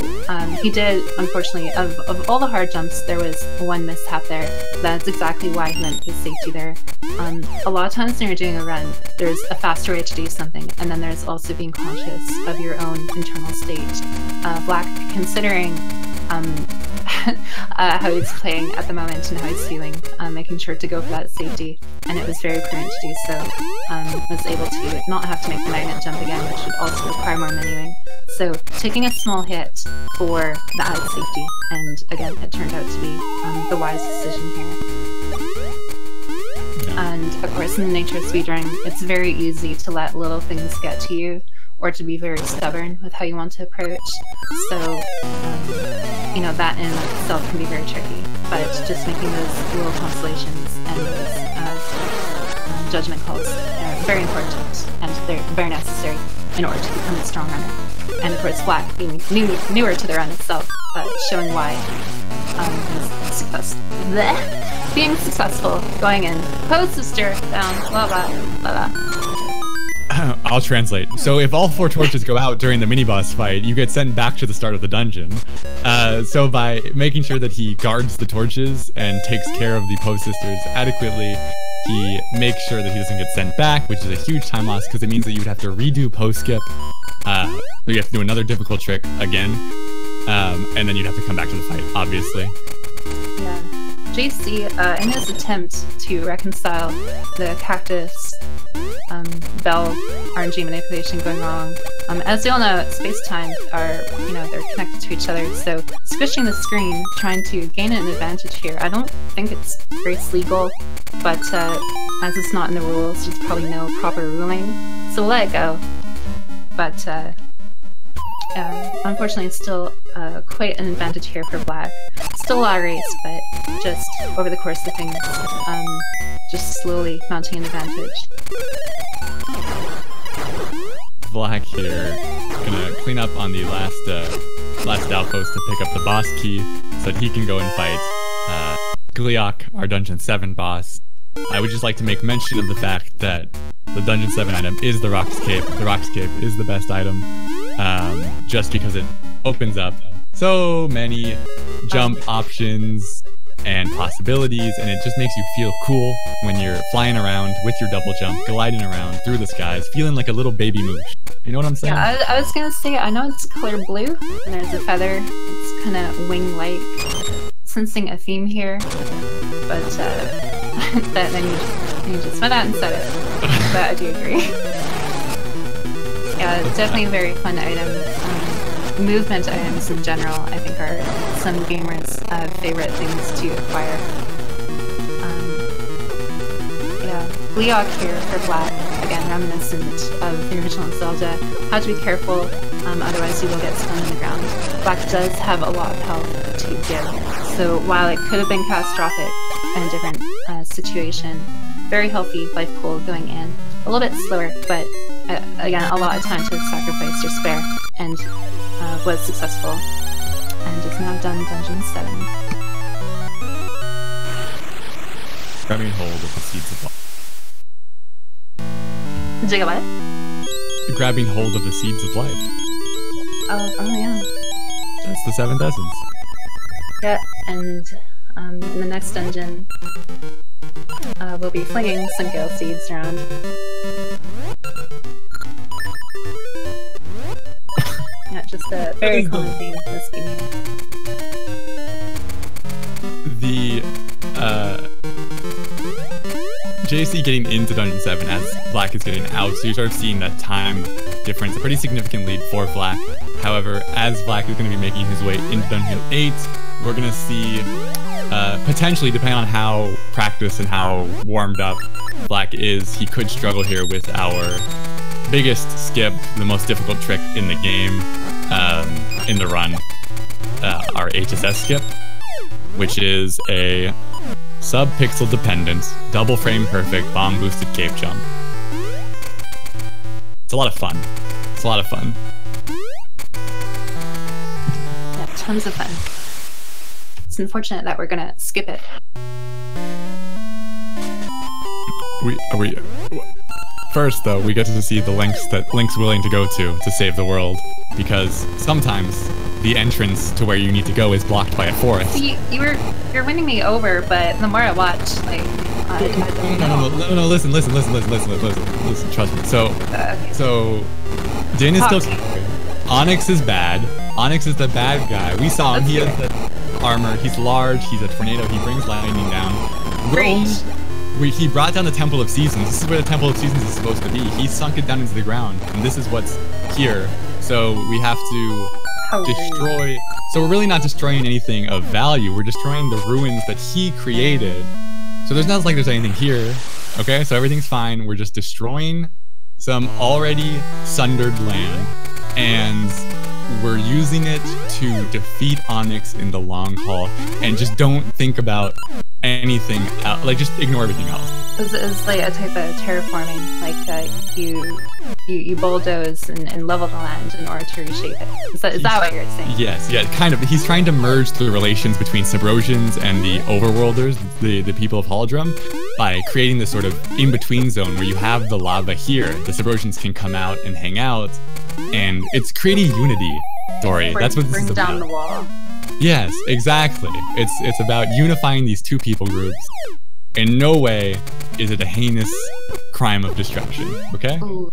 he did, unfortunately, of all the hard jumps, there was one mishap there. That's exactly why he went with safety there. A lot of times when you're doing a run, there's a faster way to do something, and then there's also being conscious of your own internal state. Vlack, considering how he's playing at the moment and how he's feeling, making sure to go for that safety, and it was very prudent to do so. Was able to not have to make the magnet jump again, which would also require more menuing. So taking a small hit for the added safety, and again, it turned out to be the wise decision here. And of course, in the nature of speedrunning, it's very easy to let little things get to you, or to be very stubborn with how you want to approach. So, you know, that in itself can be very tricky. But just making those little constellations and those judgment calls are very important, and they're very necessary in order to become a strong runner. And of course, Black being newer to the run itself, showing why being successful, going in, pose sister, down, blah blah blah blah. I'll translate. So if all 4 torches go out during the mini-boss fight, you get sent back to the start of the dungeon. So by making sure that he guards the torches and takes care of the post sisters adequately, he makes sure that he doesn't get sent back, which is a huge time loss because it means that you would have to redo post skip. You have to do another difficult trick again, and then you'd have to come back to the fight, obviously. Yeah. JC, in his attempt to reconcile the cactus bell RNG manipulation going wrong, as you all know, space-time are, you know, they're connected to each other, so squishing the screen, trying to gain an advantage here, I don't think it's race legal, but as it's not in the rules, there's probably no proper ruling, so we'll let it go. But unfortunately, it's still quite an advantage here for Black. Still a lot of race, but just over the course of things, just slowly mounting an advantage. Black here, gonna clean up on the last outpost to pick up the boss key so that he can go and fight Gleok, our Dungeon 7 boss. I would just like to make mention of the fact that the Dungeon 7 item is the Rock's Cape. The Rock's Cape is the best item, just because it opens up so many jump options and possibilities, and it just makes you feel cool when you're flying around with your double jump, gliding around through the skies, feeling like a little baby moosh. You know what I'm saying? Yeah, I was gonna say, I know it's color blue, and there's a feather. It's kind of wing-like, sensing a theme here, but then you just went out and said it. But I do agree. Yeah, it's definitely a very fun item. Movement items in general, I think, are some gamers' favorite things to acquire. Yeah, Gleok here for Black, again, reminiscent of the original Zelda. Have to be careful, otherwise you will get stunned on the ground. Black does have a lot of health to give, so while it could have been catastrophic in a different situation, very healthy life pool going in. A little bit slower, but again, a lot of time to sacrifice your spare, and was successful, and is now done Dungeon 7. Grabbing hold of the seeds of life. Did you get what? Grabbing hold of the seeds of life. Oh yeah. That's the 7th essence. Yeah, and in the next dungeon, we'll be flinging some gale seeds around. Yeah, just a very common theme in this game. The JC getting into Dungeon 7 as Black is getting out, so you're sort of seeing that time difference, a pretty significant lead for Black. However, as Black is going to be making his way into Dungeon 8, we're going to see, potentially, depending on how practiced and how warmed up Black is, he could struggle here with our biggest skip, the most difficult trick in the game, in the run, our HSS skip, which is a sub-pixel dependent, double frame perfect, bomb boosted cape jump. It's a lot of fun. It's a lot of fun. Yeah, tons of fun. It's unfortunate that we're gonna skip it. First, though, we get to see the lengths that Link's willing to go to save the world, because sometimes the entrance to where you need to go is blocked by a forest. See, you're winning me over, but the more I watch, like, I don't know. No, listen, trust me. So, Din is still carrying. Onyx is bad. Onyx is the bad guy. We saw him. He has the armor. He's large. He's a tornado. He brings lightning down. He brought down the Temple of Seasons. This is where the Temple of Seasons is supposed to be. He sunk it down into the ground, and this is what's here. So we have to destroy. So we're really not destroying anything of value. We're destroying the ruins that he created. So there's not like there's anything here. Okay, so everything's fine. We're just destroying some already sundered land, and we're using it to defeat Onyx in the long haul, and just don't think about anything else. Like, just ignore everything else. It's like a type of terraforming, like you bulldoze and level the land in order to reshape it. Is that what you're saying? Yes, yeah, kind of. He's trying to merge the relations between Subrosians and the Overworlders, the people of Holodrum, by creating this sort of in-between zone where you have the lava here. The Subrosians can come out and hang out, and it's creating unity, Dory. That's what this is about. Bring down the wall. Yes, exactly. It's about unifying these two people groups. In no way is it a heinous crime of destruction, okay? Ooh.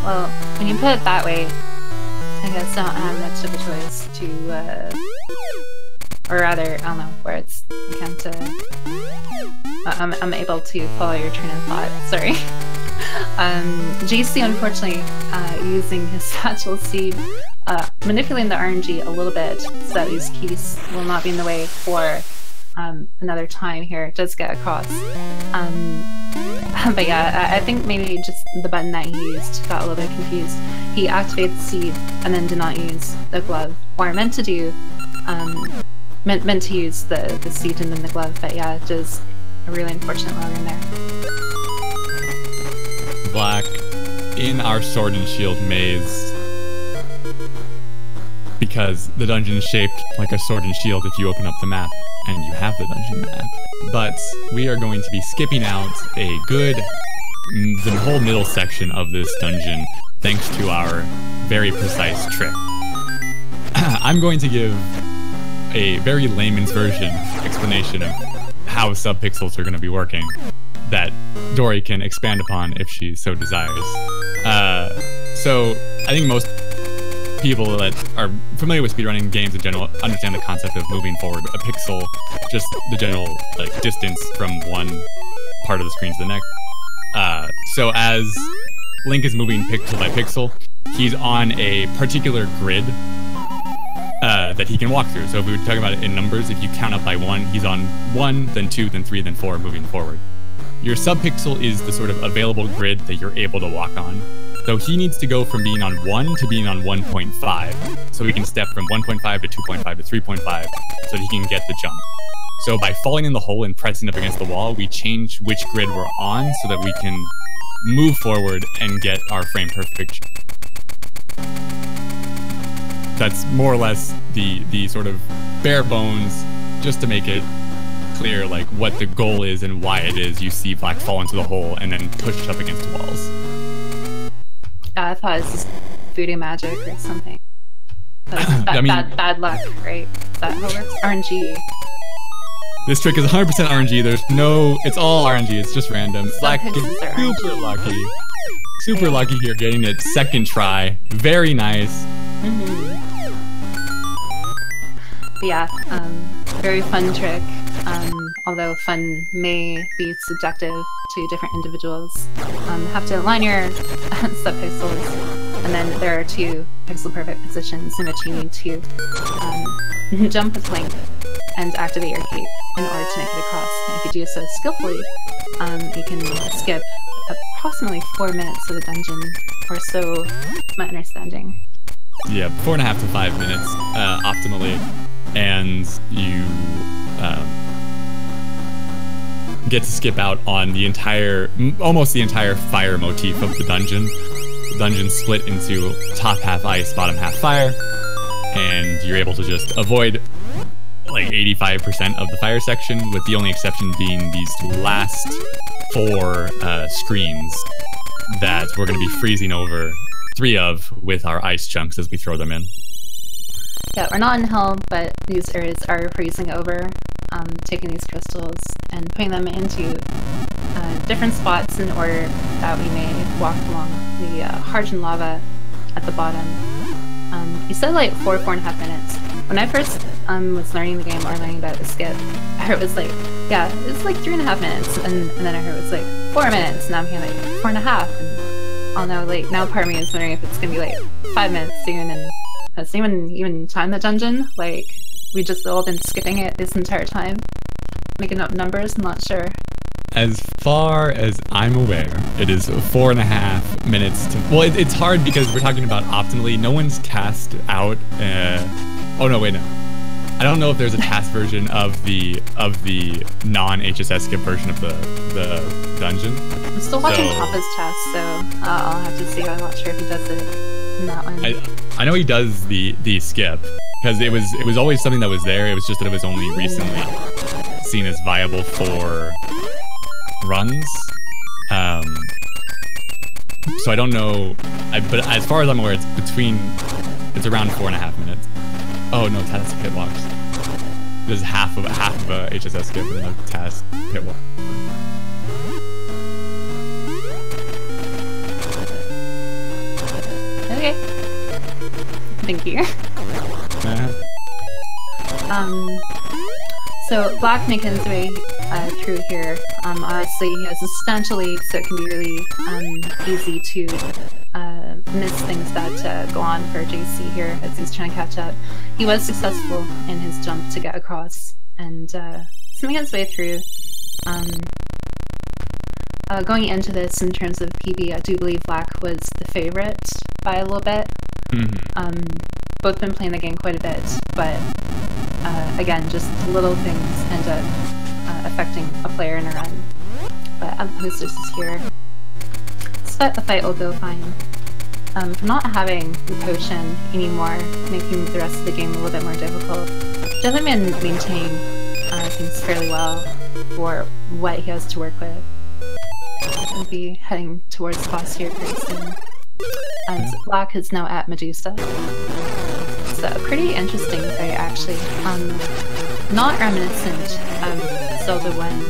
Well, when you put it that way, I guess I don't have much of a choice to, or rather, I don't know, where it's, I can't, I'm able to follow your train of thought, sorry. JC, unfortunately, using his satchel seed, manipulating the RNG a little bit so that these keys will not be in the way for another time here, it does get across. But yeah, I think maybe just the button that he used got a little bit confused. He activated the seed and then did not use the glove, or meant to do, meant to use the seed and then the glove, but yeah, just a really unfortunate log in there. Black, in our sword and shield maze, because the dungeon is shaped like a sword and shield if you open up the map, and you have the dungeon map. But we are going to be skipping out the whole middle section of this dungeon, thanks to our very precise trick. I'm going to give a very layman's version explanation of how subpixels are going to be working that Dory can expand upon if she so desires. So I think most people that are familiar with speedrunning games in general understand the concept of moving forward a pixel, just the general like distance from one part of the screen to the next. So as Link is moving pixel by pixel, he's on a particular grid that he can walk through. So if we were talking about it in numbers, if you count up by 1, he's on 1, then 2, then 3, then 4, moving forward. Your subpixel is the sort of available grid that you're able to walk on. So he needs to go from being on 1 to being on 1.5. So he can step from 1.5 to 2.5 to 3.5 so that he can get the jump. So by falling in the hole and pressing up against the wall, we change which grid we're on so that we can move forward and get our frame perfect. That's more or less the sort of bare bones, just to make it clear like what the goal is and why it is you see Black fall into the hole and then push up against walls. I thought it was just voodoo magic or something. Bad luck, right? Is that how it works? RNG. This trick is 100% RNG. There's no... It's all RNG. It's just random. Black is super lucky. Super lucky here, getting it second try. Very nice. Yeah, very fun trick. Although fun may be subjective to different individuals. Have to align your subpixels, and then there are 2 pixel perfect positions in which you need to jump with Link and activate your cape in order to make it across. And if you do so skillfully, you can skip approximately 4 minutes of the dungeon, or so, my understanding. Yeah, 4.5 to 5 minutes, optimally, and you get to skip out on the entire, almost the entire fire motif of the dungeon. The dungeon's split into top half ice, bottom half fire, and you're able to just avoid like 85% of the fire section, with the only exception being these last 4 screens that we're going to be freezing over 3 of with our ice chunks as we throw them in. Yeah, we're not in hell, but these areas are freezing over, taking these crystals and putting them into different spots in order that we may walk along the hardened lava at the bottom. You said like 4.5 minutes. When I first was learning the game or learning about the skip, I heard it was like, yeah, it's like 3.5 minutes, and then I heard it was like 4 minutes, and I'm hearing like 4.5, and I'll know, like, now part of me is wondering if it's gonna be like 5 minutes soon, and has anyone even timed the dungeon? Like, we just all been skipping it this entire time? Making up numbers, I'm not sure. As far as I'm aware, it is 4.5 minutes to... Well, it's hard because we're talking about optimally. No one's tasked out... Oh, no, wait, no. I don't know if there's a task version of the non-HSS skip version of the dungeon. I'm still watching Papa's task, so I'll have to see. I'm not sure if he does it in that one. I know he does the skip, because it was always something that was there. It was just that it was only recently seen as viable for runs. So I don't know, but as far as I'm aware, it's around 4.5 minutes. Oh no, task pit walks. There's half of a HSS skip and a task pit walk. Okay. Thank you. So Black making his way through here. Obviously he has a substantial lead, so it can be really easy to miss things that go on for JC here as he's trying to catch up. He was successful in his jump to get across and swimming his way through. Going into this in terms of PB, I do believe Black was the favorite by a little bit. Both been playing the game quite a bit, but again, just little things end up affecting a player in a run. But Hostess is here. So the fight will go fine. For not having the potion anymore, making the rest of the game a little bit more difficult, Gentleman maintain things fairly well for what he has to work with. We'll be heading towards the boss here pretty soon. As Black is now at Medusa. It's a pretty interesting fight, actually. Not reminiscent of Zelda 1.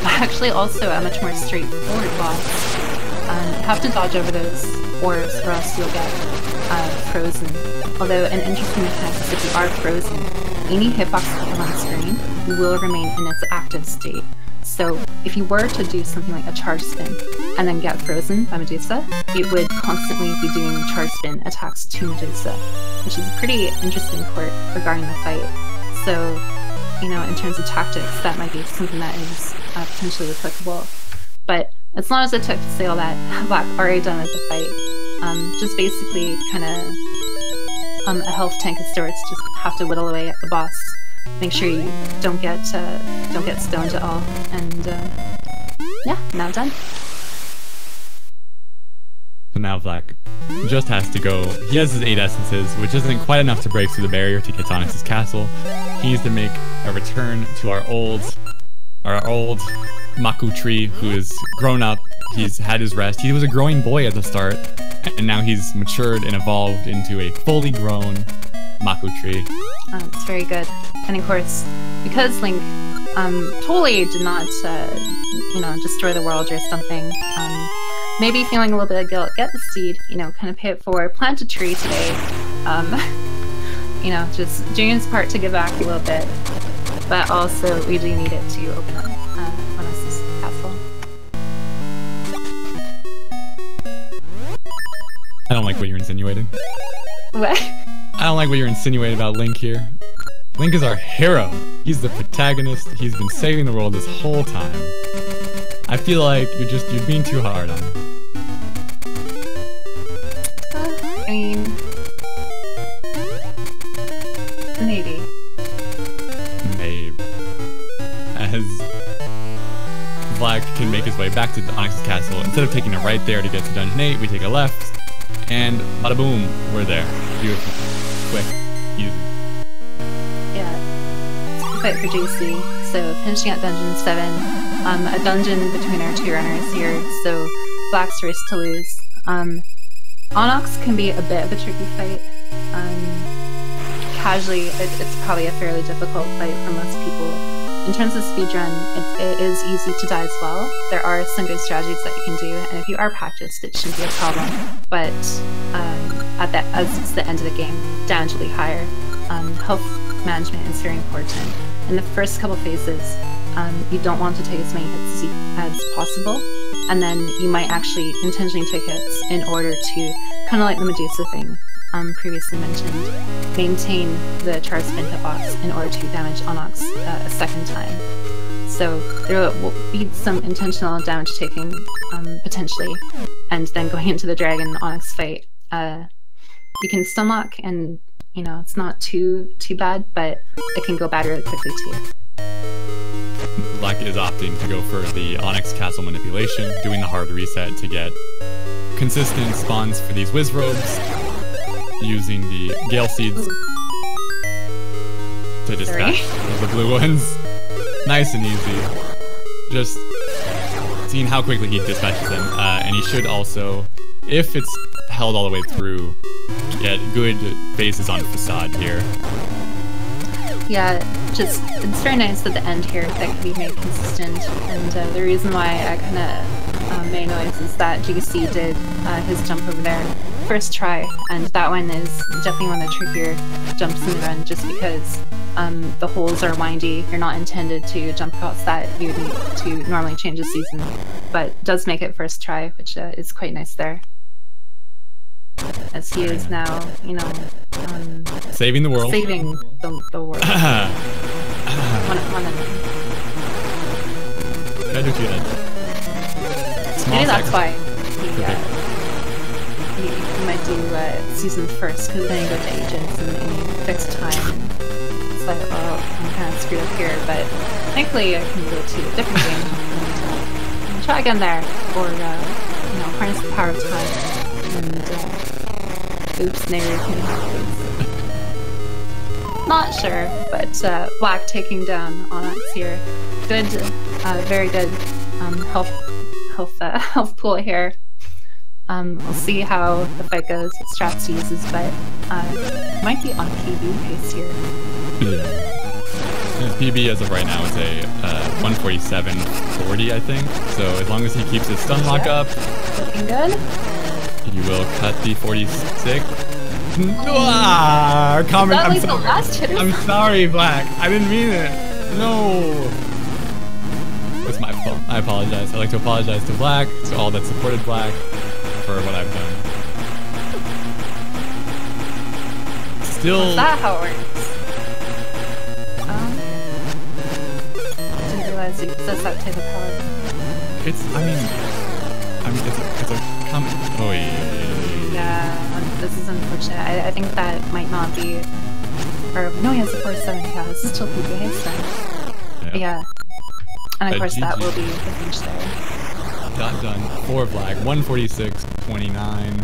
Actually, also a much more straightforward boss. You have to dodge over those orbs or else you'll get frozen. Although an interesting mechanic is if you are frozen, any hitbox item on screen will remain in its active state. So if you were to do something like a charge spin and then get frozen by Medusa, it would constantly be doing charge spin attacks to Medusa, which is a pretty interesting quirk regarding the fight. So, you know, in terms of tactics, that might be something that is potentially applicable. But as long as it took to say all that, Black already done with the fight. Just basically kind of a health tank of sorts, just have to whittle away at the boss. Make sure you don't get stoned at all, and yeah, now done. So now Black just has to go. He has his 8 essences, which isn't quite enough to break through the barrier to get to Onyx's castle. He needs to make a return to our old Maku tree, who is grown up. He's had his rest. He was a growing boy at the start, and now he's matured and evolved into a fully grown Maku tree. It's very good. And of course, because Link totally did not, destroy the world or something, maybe feeling a little bit of guilt, get the seed, kind of pay it forward, plant a tree today, just doing his part to give back a little bit, but also we do need it to open up Onyx's castle. I don't like what you're insinuating. What? I don't like what you're insinuating about Link here. Link is our hero. He's the protagonist. He's been saving the world this whole time. I feel like you're being too hard on him. I mean, maybe. Maybe. As Vlad can make his way back to Onyx's castle, instead of taking a right there to get to Dungeon 8, we take a left, and bada boom, we're there. Beautiful. Quick. Easy. Yeah. It's a fight for JC. So finishing at Dungeon 7. A dungeon between our two runners here, so Black's first to lose. Onyx can be a bit of a tricky fight. Casually, it's probably a fairly difficult fight for most people. In terms of speedrun, it is easy to die as well. There are some good strategies that you can do, and if you are practiced, it shouldn't be a problem. But as it's the end of the game, down to the higher. Health management is very important. In the first couple phases, you don't want to take as many hits as possible, and then you might actually intentionally take hits in order to, kind of like the Medusa thing previously mentioned, maintain the charge spin hitbox in order to damage Onyx a second time. So there will be some intentional damage taking, potentially, and then going into the Dragon Onyx fight. You can stun lock, and you know it's not too bad, but it can go bad really quickly too. Black is opting to go for the Onyx Castle manipulation, doing the hard reset to get consistent spawns for these Wizrobes, using the Gale Seeds to dispatch the blue ones. Nice and easy. Just seeing how quickly he dispatches them. And he should also, if it's held all the way through, get good bases on Facade here. Yeah, just it's very nice at the end here that can be made consistent. And the reason why I kind of made noise is that jaysee did his jump over there first try, and that one is definitely one of the trickier jumps in the run, just because the holes are windy. You're not intended to jump across that. You need to normally change the season, but does make it first try, which is quite nice there. As he is now, you know, saving the world. Saving the world. One of them. Maybe that's why he might do season first, because then you go to agents and you fix time. And it's like, well, I'm kind of screwed up here, but thankfully I can go to a different game and try again there, or you know, harness the power of time. And oops, never can happen. Not sure, but Black taking down Onyx here. Good, very good health pool here. We'll see how the fight goes, what strats he uses, but might be on PB pace here. Yeah. His PB as of right now is a 147.40, I think. So as long as he keeps his stun lock up, looking good. He will cut the 46. Comment. I'm sorry, Black. I didn't mean it. No. It's my fault. I apologize. I'd like to apologize to Black, to all that supported Black, for what I've done. Still. Is that how it works? I didn't realize he does that type of power. It's a comment. Oh yeah. Yeah, this is unfortunate. I think that might not be. Or no, he has a 47. Yeah, this is still PB haste then. Yeah. And of course, that will be the finish there. Done for Black. 146.29.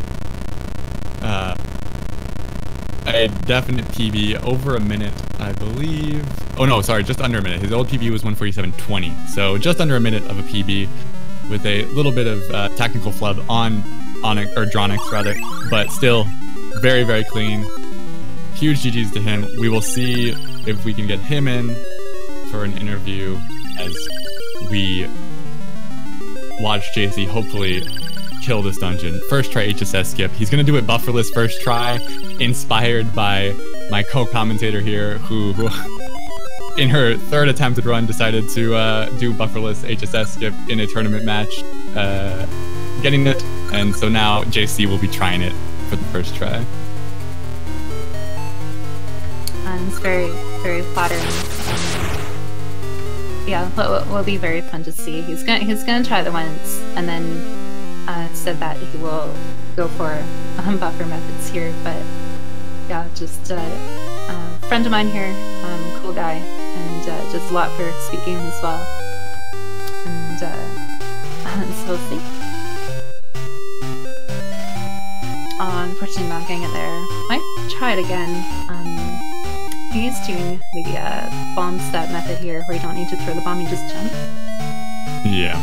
A definite PB over a minute, I believe. Oh no, sorry, just under a minute. His old PB was 147.20, so just under a minute of a PB, with a little bit of tactical flub on Onyx, or Dronix rather, but still very, very clean. Huge GG's to him. We will see if we can get him in for an interview as we watch jaysee hopefully kill this dungeon. First try HSS skip. He's gonna do it bufferless first try, inspired by my co-commentator here, who in her third attempted run decided to do bufferless HSS skip in a tournament match, getting it, and so now jaysee will be trying it for the first try. It's very, very flattering. Yeah, will be very fun to see. He's gonna try the once, and then said that he will go for buffer methods here. But yeah, just a friend of mine here, cool guy, and just a lot for speaking as well. And so we'll see. Unfortunately, not getting it there. Might try it again. He's doing the bomb step method here, where you don't need to throw the bomb, you just jump. Yeah.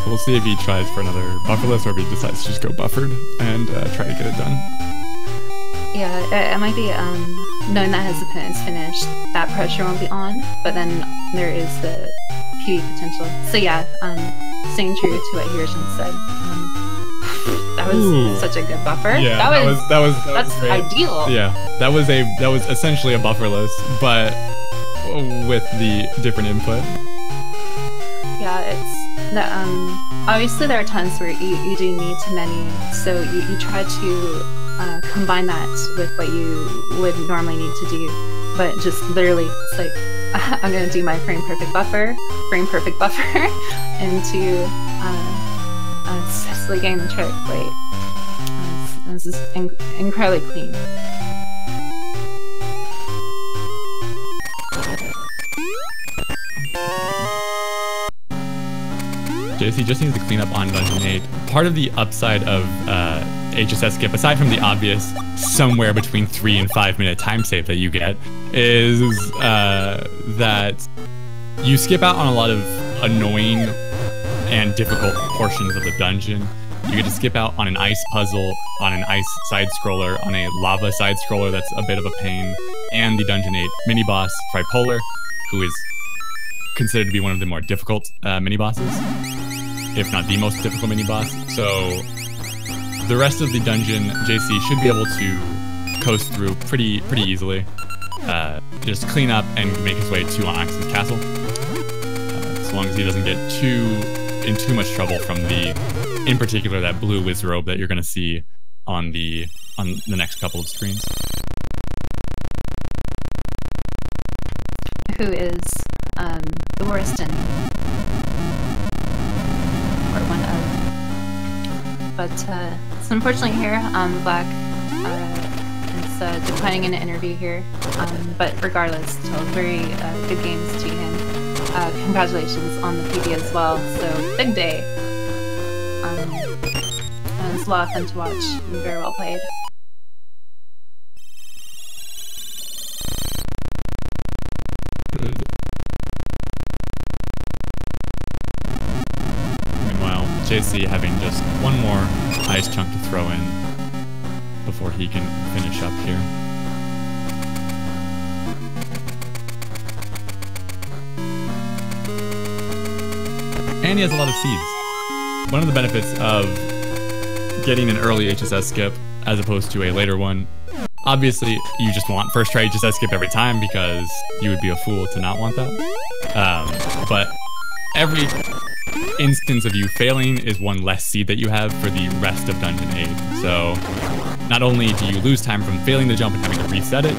We'll see if he tries for another bufferless, or if he decides to just go buffered and try to get it done. Yeah, it might be knowing that his opponent is finished, that pressure won't be on, but then there is the PB potential. So yeah, staying true to what he originally said. That was such a good buffer. Yeah, that's great. Ideal. Yeah, that was essentially a bufferless, but with the different input. Yeah, it's that. Obviously, there are times where you do need too many, so you try to combine that with what you would normally need to do. but just literally, it's like I'm gonna do my frame perfect buffer, into successfully getting the trick. Wait, this is incredibly clean. jaysee just needs to clean up on Dungeon 8. Part of the upside of HSS skip, aside from the obvious somewhere between 3 and 5 minute time save that you get, is that you skip out on a lot of annoying and difficult portions of the dungeon. You get to skip out on an ice puzzle, on an ice side-scroller, on a lava side-scroller that's a bit of a pain, and the Dungeon 8 mini-boss, Tripolar, who is considered to be one of the more difficult mini-bosses, if not the most difficult mini-boss. So the rest of the dungeon, jaysee should be able to coast through pretty easily. Just clean up and make his way to Onyx's castle, as long as he doesn't get in too much trouble from in particular, that blue wizrobe that you're going to see on the next couple of screens. Who is the worst enemy, or one of. But so unfortunately here, Black is declining an interview here. But regardless, still very good games to him. Congratulations on the PB as well. So big day. And it's a lot of fun to watch. Very well played. Meanwhile, jaysee having just one more ice chunk to throw in before he can finish up here. And he has a lot of seeds. One of the benefits of getting an early HSS skip as opposed to a later one, obviously you just want first try HSS skip every time because you would be a fool to not want that. But every instance of you failing is one less seed that you have for the rest of Dungeon 8. So not only do you lose time from failing the jump and having to reset it,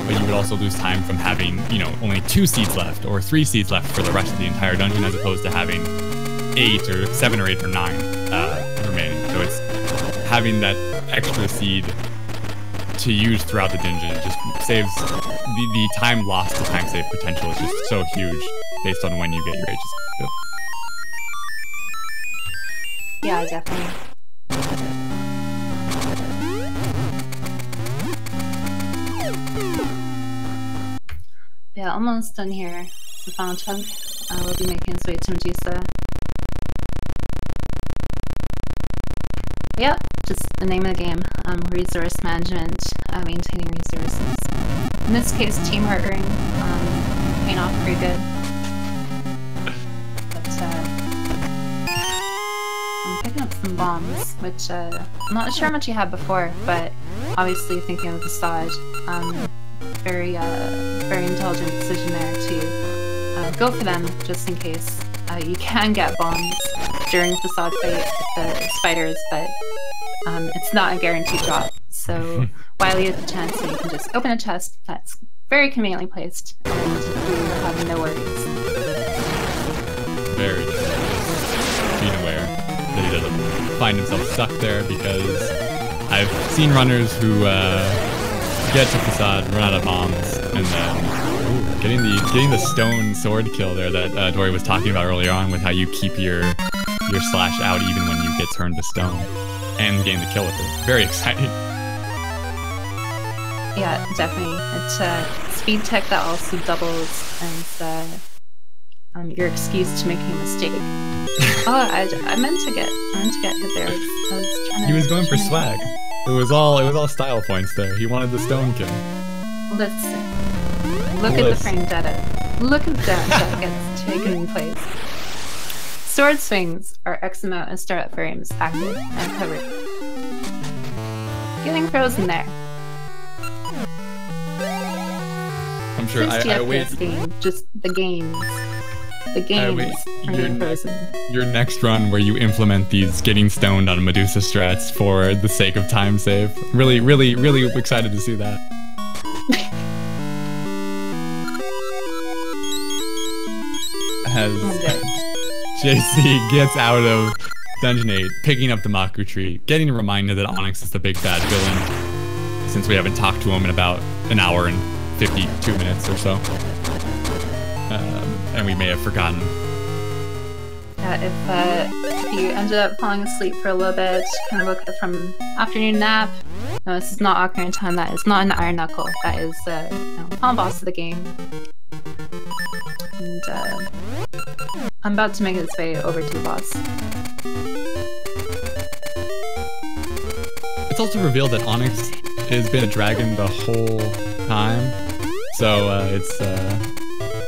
but you would also lose time from having, only 2 seeds left or 3 seeds left for the rest of the entire dungeon, as opposed to having 8 or 7 or 8 or 9 remaining. So it's having that extra seed to use throughout the dungeon just saves the time lost to time save potential is just so huge based on when you get your HSS. Yeah, definitely. Yeah, almost done here. It's the final chunk. We'll be making its way to Medusa. Yep, just the name of the game. Resource management, maintaining resources. In this case, Team Heartring, paying off pretty good. But I'm picking up some bombs, which I'm not sure how much you had before, but obviously thinking of the facade, very intelligent decision there to go for them just in case. You can get bombs during the facade fight with the spiders, but it's not a guaranteed drop. So while you have the chance, you can just open a chest that's very conveniently placed, and you have no worries. Very good. Being aware that he doesn't find himself stuck there, because I've seen runners who get to facade, run out of bombs, and then getting the stone sword kill there that Dory was talking about earlier on, with how you keep your slash out even when you get turned to stone, and getting the kill with it. Very exciting. Yeah, definitely. It's speed tech that also doubles as your excuse to making a mistake. Oh, I meant to get hit there. He was going for swag. It was all style points there. He wanted the stone kill. Listen. Look at the frame data. Look at that gets taken in place. Sword swings are X amount of startup frames active and covered. Getting frozen there. I'm sure I wait. Game, just the games. The games are getting frozen. Your next run where you implement these getting stoned on Medusa strats for the sake of time save. Really excited to see that. as JC gets out of Dungeon 8, picking up the Maku Tree, getting reminded that Onyx is the big bad villain, since we haven't talked to him in about an hour and 52 minutes or so. And we may have forgotten. Yeah, if you ended up falling asleep for a little bit, kind of woke up from afternoon nap, no, this is not Ocarina of Time, that is not an Iron Knuckle, that is the final boss of the game. And I'm about to make his way over to the boss. It's also revealed that Onyx has been a dragon the whole time, so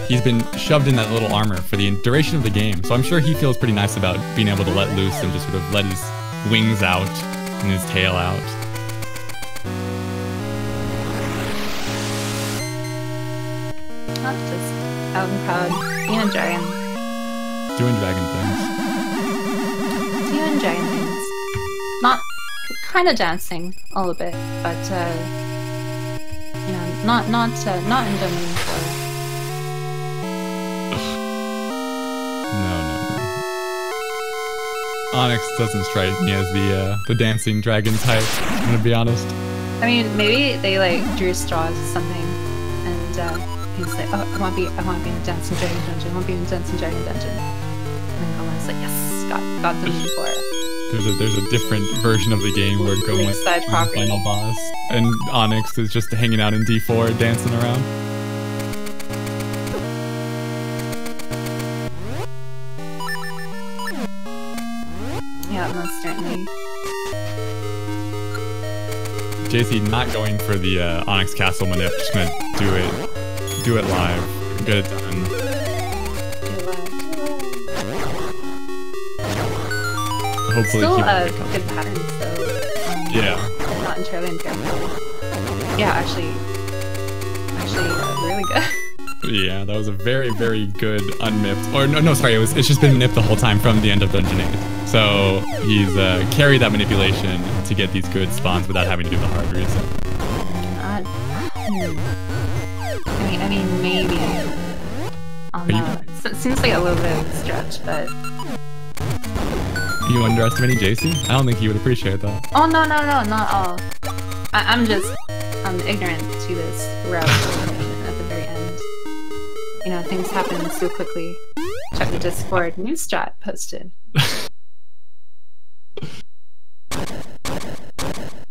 he's been shoved in that little armor for the duration of the game. So I'm sure he feels pretty nice about being able to let loose and just sort of let his wings out and his tail out. Not just out and proud, being a dragon. Doing dragon things. Doing dragon things. Not kind of dancing a little bit, but yeah, not in Dungeon 4. No. Onyx doesn't strike me as the dancing dragon type, I'm gonna be honest. I mean, maybe they like drew straws or something, and he's like, oh, I want to be in a dancing dragon dungeon. I want to be in a dancing dragon dungeon. And then Goma's like, yes, got Dungeon 4. There's a different version of the game where Goma is the final boss, and Onyx is just hanging out in D4, dancing around. Yeah, most certainly. JC not going for the Onyx Castle manip, just gonna do it live, get it done. Hopefully still a good pattern, so yeah, not entirely unfair. Yeah, actually really good. Yeah, that was a very, very good unmipped. Or no, sorry, it's just been nipped the whole time from the end of Dungeon 8. So he's carried that manipulation to get these good spawns without having to do the hard reset. I mean, maybe. So it seems like a little bit of a stretch, but. Are you underestimating JC? I don't think he would appreciate that. Oh no, not all. I'm ignorant to this route at the very end. You know, things happen so quickly. Check the Discord, new strat posted.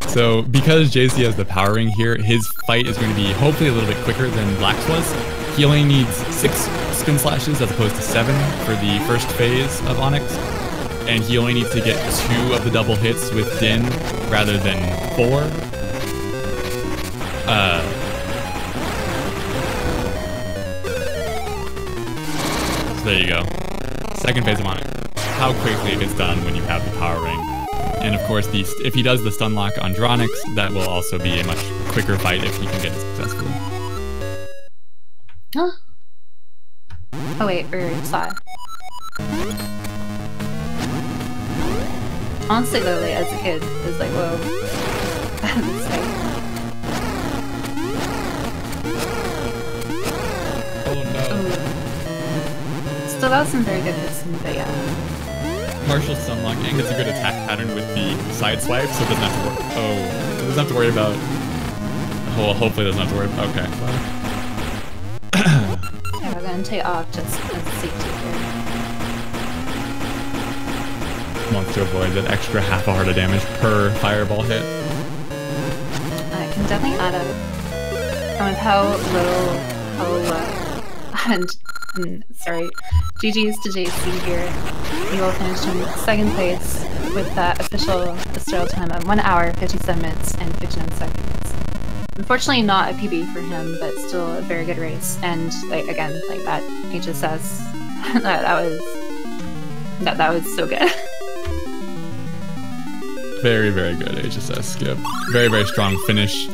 So, because JC has the power ring here, his fight is going to be hopefully a little bit quicker than Black's was. He only needs 6 spin slashes as opposed to 7 for the first phase of Onyx. And he only needs to get 2 of the double hits with Din rather than 4. So there you go. Second phase of Onyx. How quickly it gets done when you have the power ring. And of course, if he does the stun lock on Dronix, that will also be a much quicker fight if he can get it successfully. Huh? Oh wait, or Sai. Honestly though, like, as a kid, it was like, whoa. This fight. Oh no. Ooh. Still got some very good hits, but yeah. Partial stun lock and gets a good attack pattern with the side swipe, so it doesn't have to worry. Oh, it doesn't have to worry about. Well, hopefully, it doesn't have to worry about. Okay. Yeah, we're gonna take off just as safety here. Wants to avoid that extra half a heart of damage per fireball hit. I can definitely add up. And with how sorry, GG's to JC here. He will finish in second place with that official Astral time of 1 hour, 57 minutes, and 59 seconds. Unfortunately, not a PB for him, but still a very good race. And like again, like that HSS, that was so good. Very, very good HSS skip. Very, very strong finish.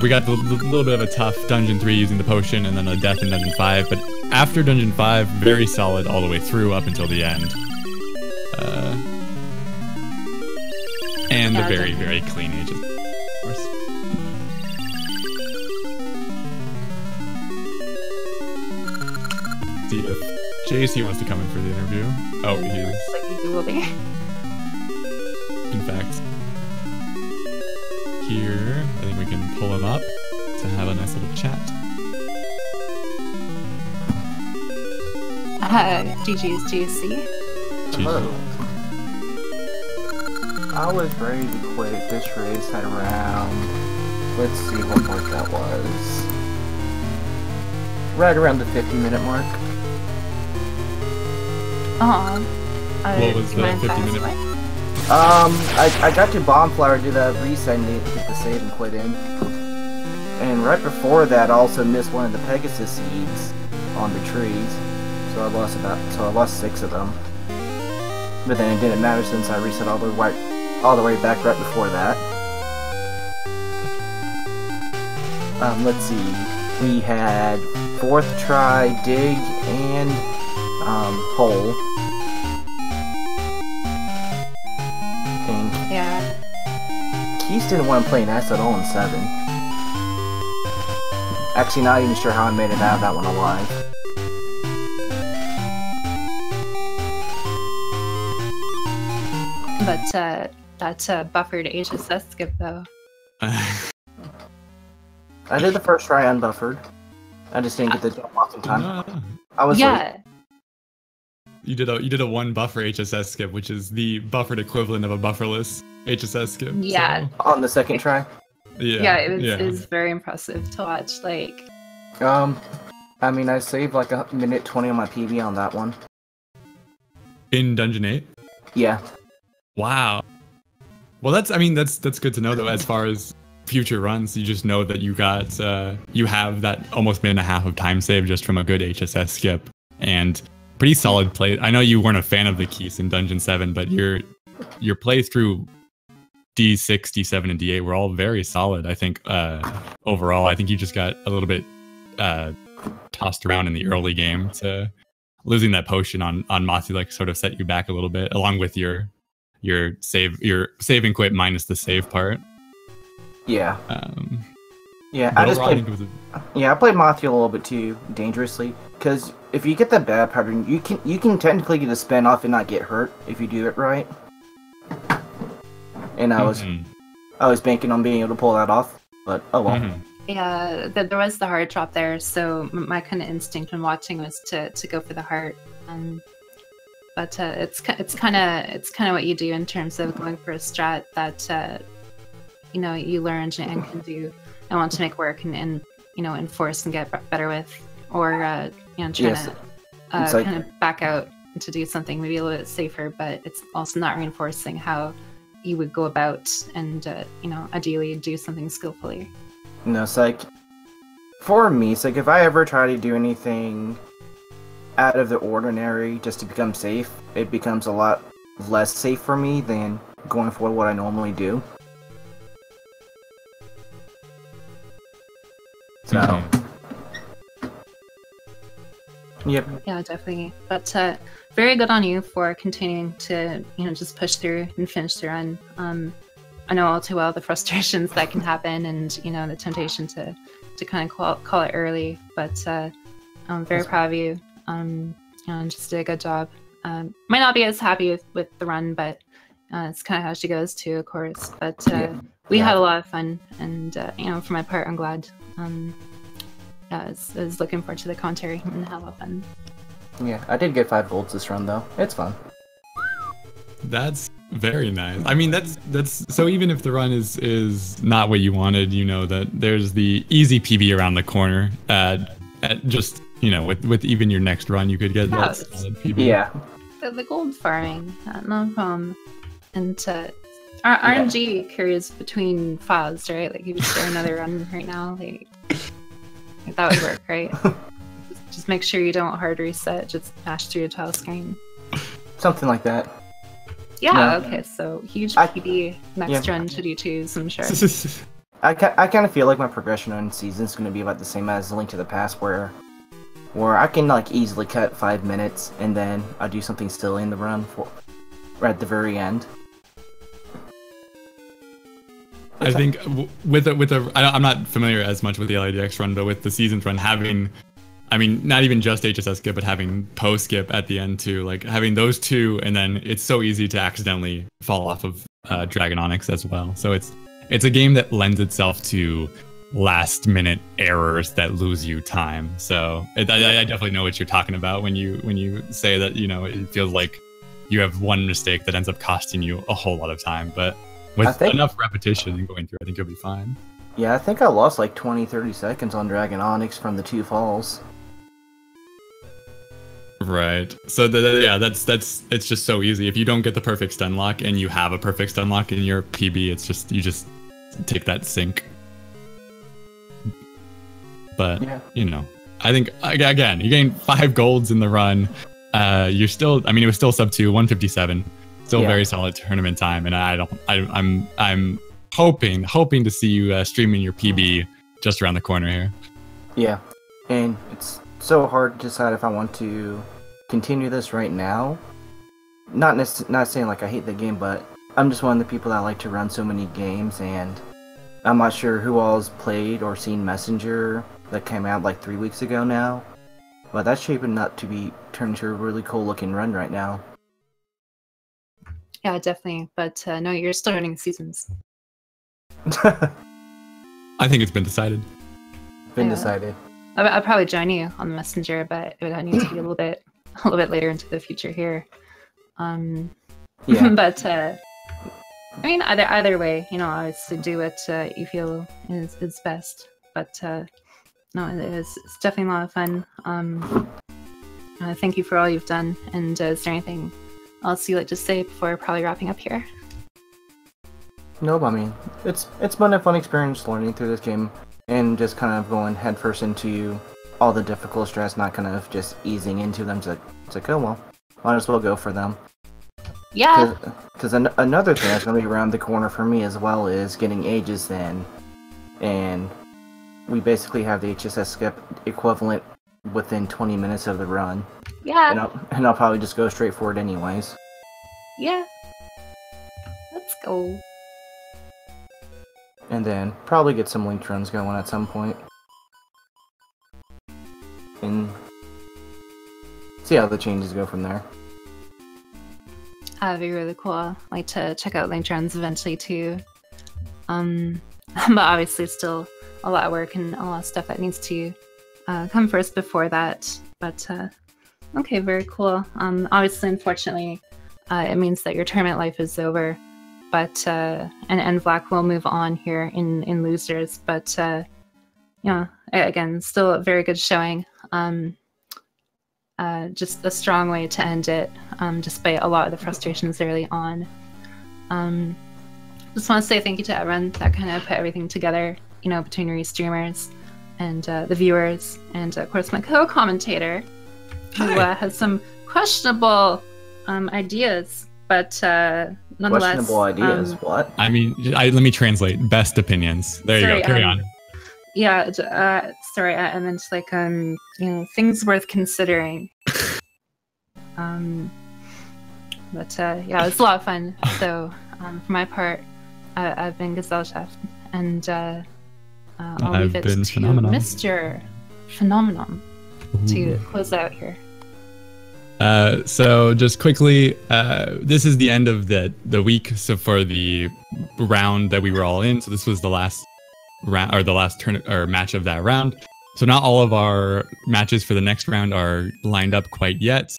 We got a little bit of a tough Dungeon 3 using the potion, and then a death in Dungeon 5. But after Dungeon 5, very solid all the way through up until the end. And a very, very clean HSS, of course. See if JC wants to come in for the interview. Oh, he is. Like he will be. In fact, here, I think we can pull him up to have a nice little chat. GG's JC. Hello. I was ready to quit this race at around, let's see what mark that was. Right around the 50-minute mark. What was the 50-minute mark? I got to Bomb Flower, do the reset, and get the save and quit in. And right before that, I also missed one of the Pegasus seeds on the trees. So I lost 6 of them. But then it didn't matter since I reset all the way back right before that. Let's see. We had 4th try, dig, and hole. And Yeah. Keys didn't want to play an S at all in 7. Actually, not even sure how I made it out of that one alive. But that buffered HSS skip though. I did the first try unbuffered. I just didn't get the jump off in time. I was late. You did a 1 buffer HSS skip, which is the buffered equivalent of a bufferless HSS skip. Yeah. So. On the second try? Yeah, it was very impressive to watch. Like, I mean, I saved like a minute 20 on my PB on that one. In Dungeon 8? Yeah. Wow. Well, that's good to know though. As far as future runs, you just know that you have that almost minute and a half of time save just from a good HSS skip and pretty solid play. I know you weren't a fan of the keys in Dungeon 7, but your plays through D6, D7, and D8 were all very solid. I think overall, I think you just got a little bit tossed around in the early game. To losing that potion on Matsu like sort of set you back a little bit, along with your save and quit minus the save part. Yeah. Yeah, I played Matthew a little bit too dangerously, because if you get the bad pattern, you can technically get a spin off and not get hurt if you do it right. And I was banking on being able to pull that off, but oh well. Yeah, there was the heart drop there, so my kind of instinct when watching was to go for the heart. But it's kind of what you do in terms of going for a strat that you learn and can do and want to make work and enforce and get better with, or trying to kind of back out to do something maybe a little bit safer, but it's also not reinforcing how you would go about and ideally do something skillfully. No, it's like for me, it's like if I ever try to do anything out of the ordinary just to become safe, it becomes a lot less safe for me than going for what I normally do. So, yep. Yeah, definitely. But very good on you for continuing to just push through and finish the run. I know all too well the frustrations that can happen, and the temptation to kind of call it early. But I'm very proud of you. Just did a good job. Might not be as happy with the run, but it's kind of how she goes too, of course. But we had a lot of fun, and for my part, I'm glad. I was looking forward to the commentary and have a lot of fun. Yeah, I did get 5 golds this run though. It's fun. That's very nice. I mean, that's so even if the run is not what you wanted, that there's the easy PB around the corner. Just with even your next run, you could get that solid PB. Yeah. The gold farming, no problem. And our RNG carries between files, right? Like, you could start another run right now. Like that would work, right? Just make sure you don't hard reset. Just mash through your tile screen. Something like that. Yeah. Okay. So huge PB next run to do twos, I'm sure. I kind of feel like my progression on season is going to be about the same as Link to the Past, where I can like easily cut 5 minutes and then I do something silly in the run right at the very end. I think with I'm not familiar as much with the LIDX run, but with the seasons run, having I mean, not even just HSS skip, but having post skip at the end too. Like having those two, and then it's so easy to accidentally fall off of Dragon Onyx as well. So it's a game that lends itself to last minute errors that lose you time. So I definitely know what you're talking about when you say that, you know, it feels like you have one mistake that ends up costing you a whole lot of time. But with enough repetition and going through, I think you'll be fine. Yeah, I think I lost like 20-30 seconds on Dragon Onyx from the 2 falls. Right. So yeah, that's it's just so easy. If you don't get the perfect stun lock and you have a perfect stun lock in your PB, it's just you just take that sink. But yeah, you know, I think again, you gained 5 golds in the run. You're still, I mean, it was still sub 2, 157, still very solid tournament time. And I'm hoping to see you streaming your PB just around the corner here. Yeah, and it's so hard to decide if I want to continue this right now. Not saying like I hate the game, but I'm just one of the people that like to run so many games, and I'm not sure who all's played or seen Messenger that came out like 3 weeks ago now, but that's shaping up to be turned into a really cool looking run right now. Yeah, definitely. But no, you're still running seasons. I think it's been decided. Decided. I'll probably join you on the Messenger, but it would need to be a little bit later into the future here. Yeah. But I mean, either way, you know, obviously do what you feel is best. But no, it's definitely a lot of fun. Thank you for all you've done. And is there anything else you'd like to say before probably wrapping up here? Nope, I mean, it's been a fun experience learning through this game and just kind of going headfirst into all the difficult stress, not kind of just easing into them. It's like, oh well, might as well go for them. Yeah. Because another thing that's going to be around the corner for me as well is getting Aegis in, and we basically have the HSS skip equivalent within 20 minutes of the run. Yeah. And I'll probably just go straight for it anyways. Yeah. Let's go. And then probably get some linked runs going at some point. And see how the changes go from there. That'd be really cool. I'd like to check out linked runs eventually too. But obviously still a lot of work and a lot of stuff that needs to come first before that. But okay, very cool. Obviously, unfortunately, it means that your tournament life is over. But and Vlack will move on here in losers. But you know, again, still a very good showing. Just a strong way to end it, despite a lot of the frustrations early on. Just want to say thank you to everyone that kind of put everything together, you know, between your streamers and the viewers, and of course my co-commentator, who has some questionable ideas, but nonetheless. Questionable ideas? What? I mean, let me translate. Best opinions. There you go. Carry on. Yeah, sorry, I meant like you know, things worth considering. But yeah, it's a lot of fun. So for my part, I've been Gazelle Chef, and I'll leave it to Mr. Phenomenon to close out here. So just quickly, this is the end of the week. So for the round that we were all in, so this was the last round, or the last turn or match of that round. So not all of our matches for the next round are lined up quite yet.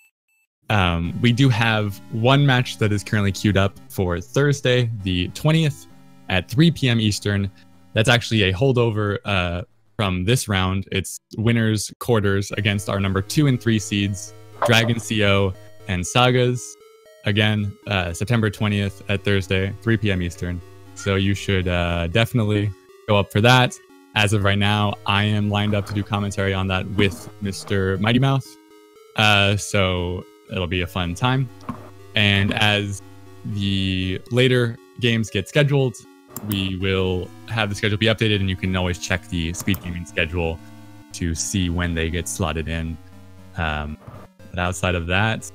We do have one match that is currently queued up for Thursday, the 20th at 3 p.m. Eastern. That's actually a holdover from this round. It's winners quarters against our number 2 and 3 seeds, Dragon CO and Sagas. Again, September 20th at Thursday, 3 p.m. Eastern. So you should definitely go up for that. As of right now, I am lined up to do commentary on that with Mr. Mighty Mouse. So it'll be a fun time. And as the later games get scheduled, we will have the schedule be updated, and you can always check the speed gaming schedule to see when they get slotted in. But outside of that,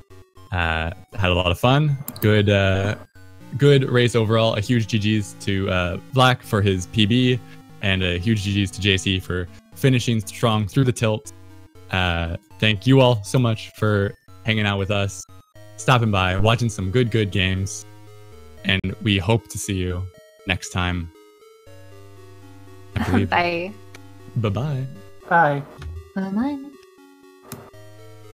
had a lot of fun. Good race overall. A huge GG's to Vlack for his PB, and a huge GG's to JC for finishing strong through the tilt. Thank you all so much for hanging out with us, stopping by, watching some good games, and we hope to see you next time. I believe. Bye. Bye-bye. Bye. Bye.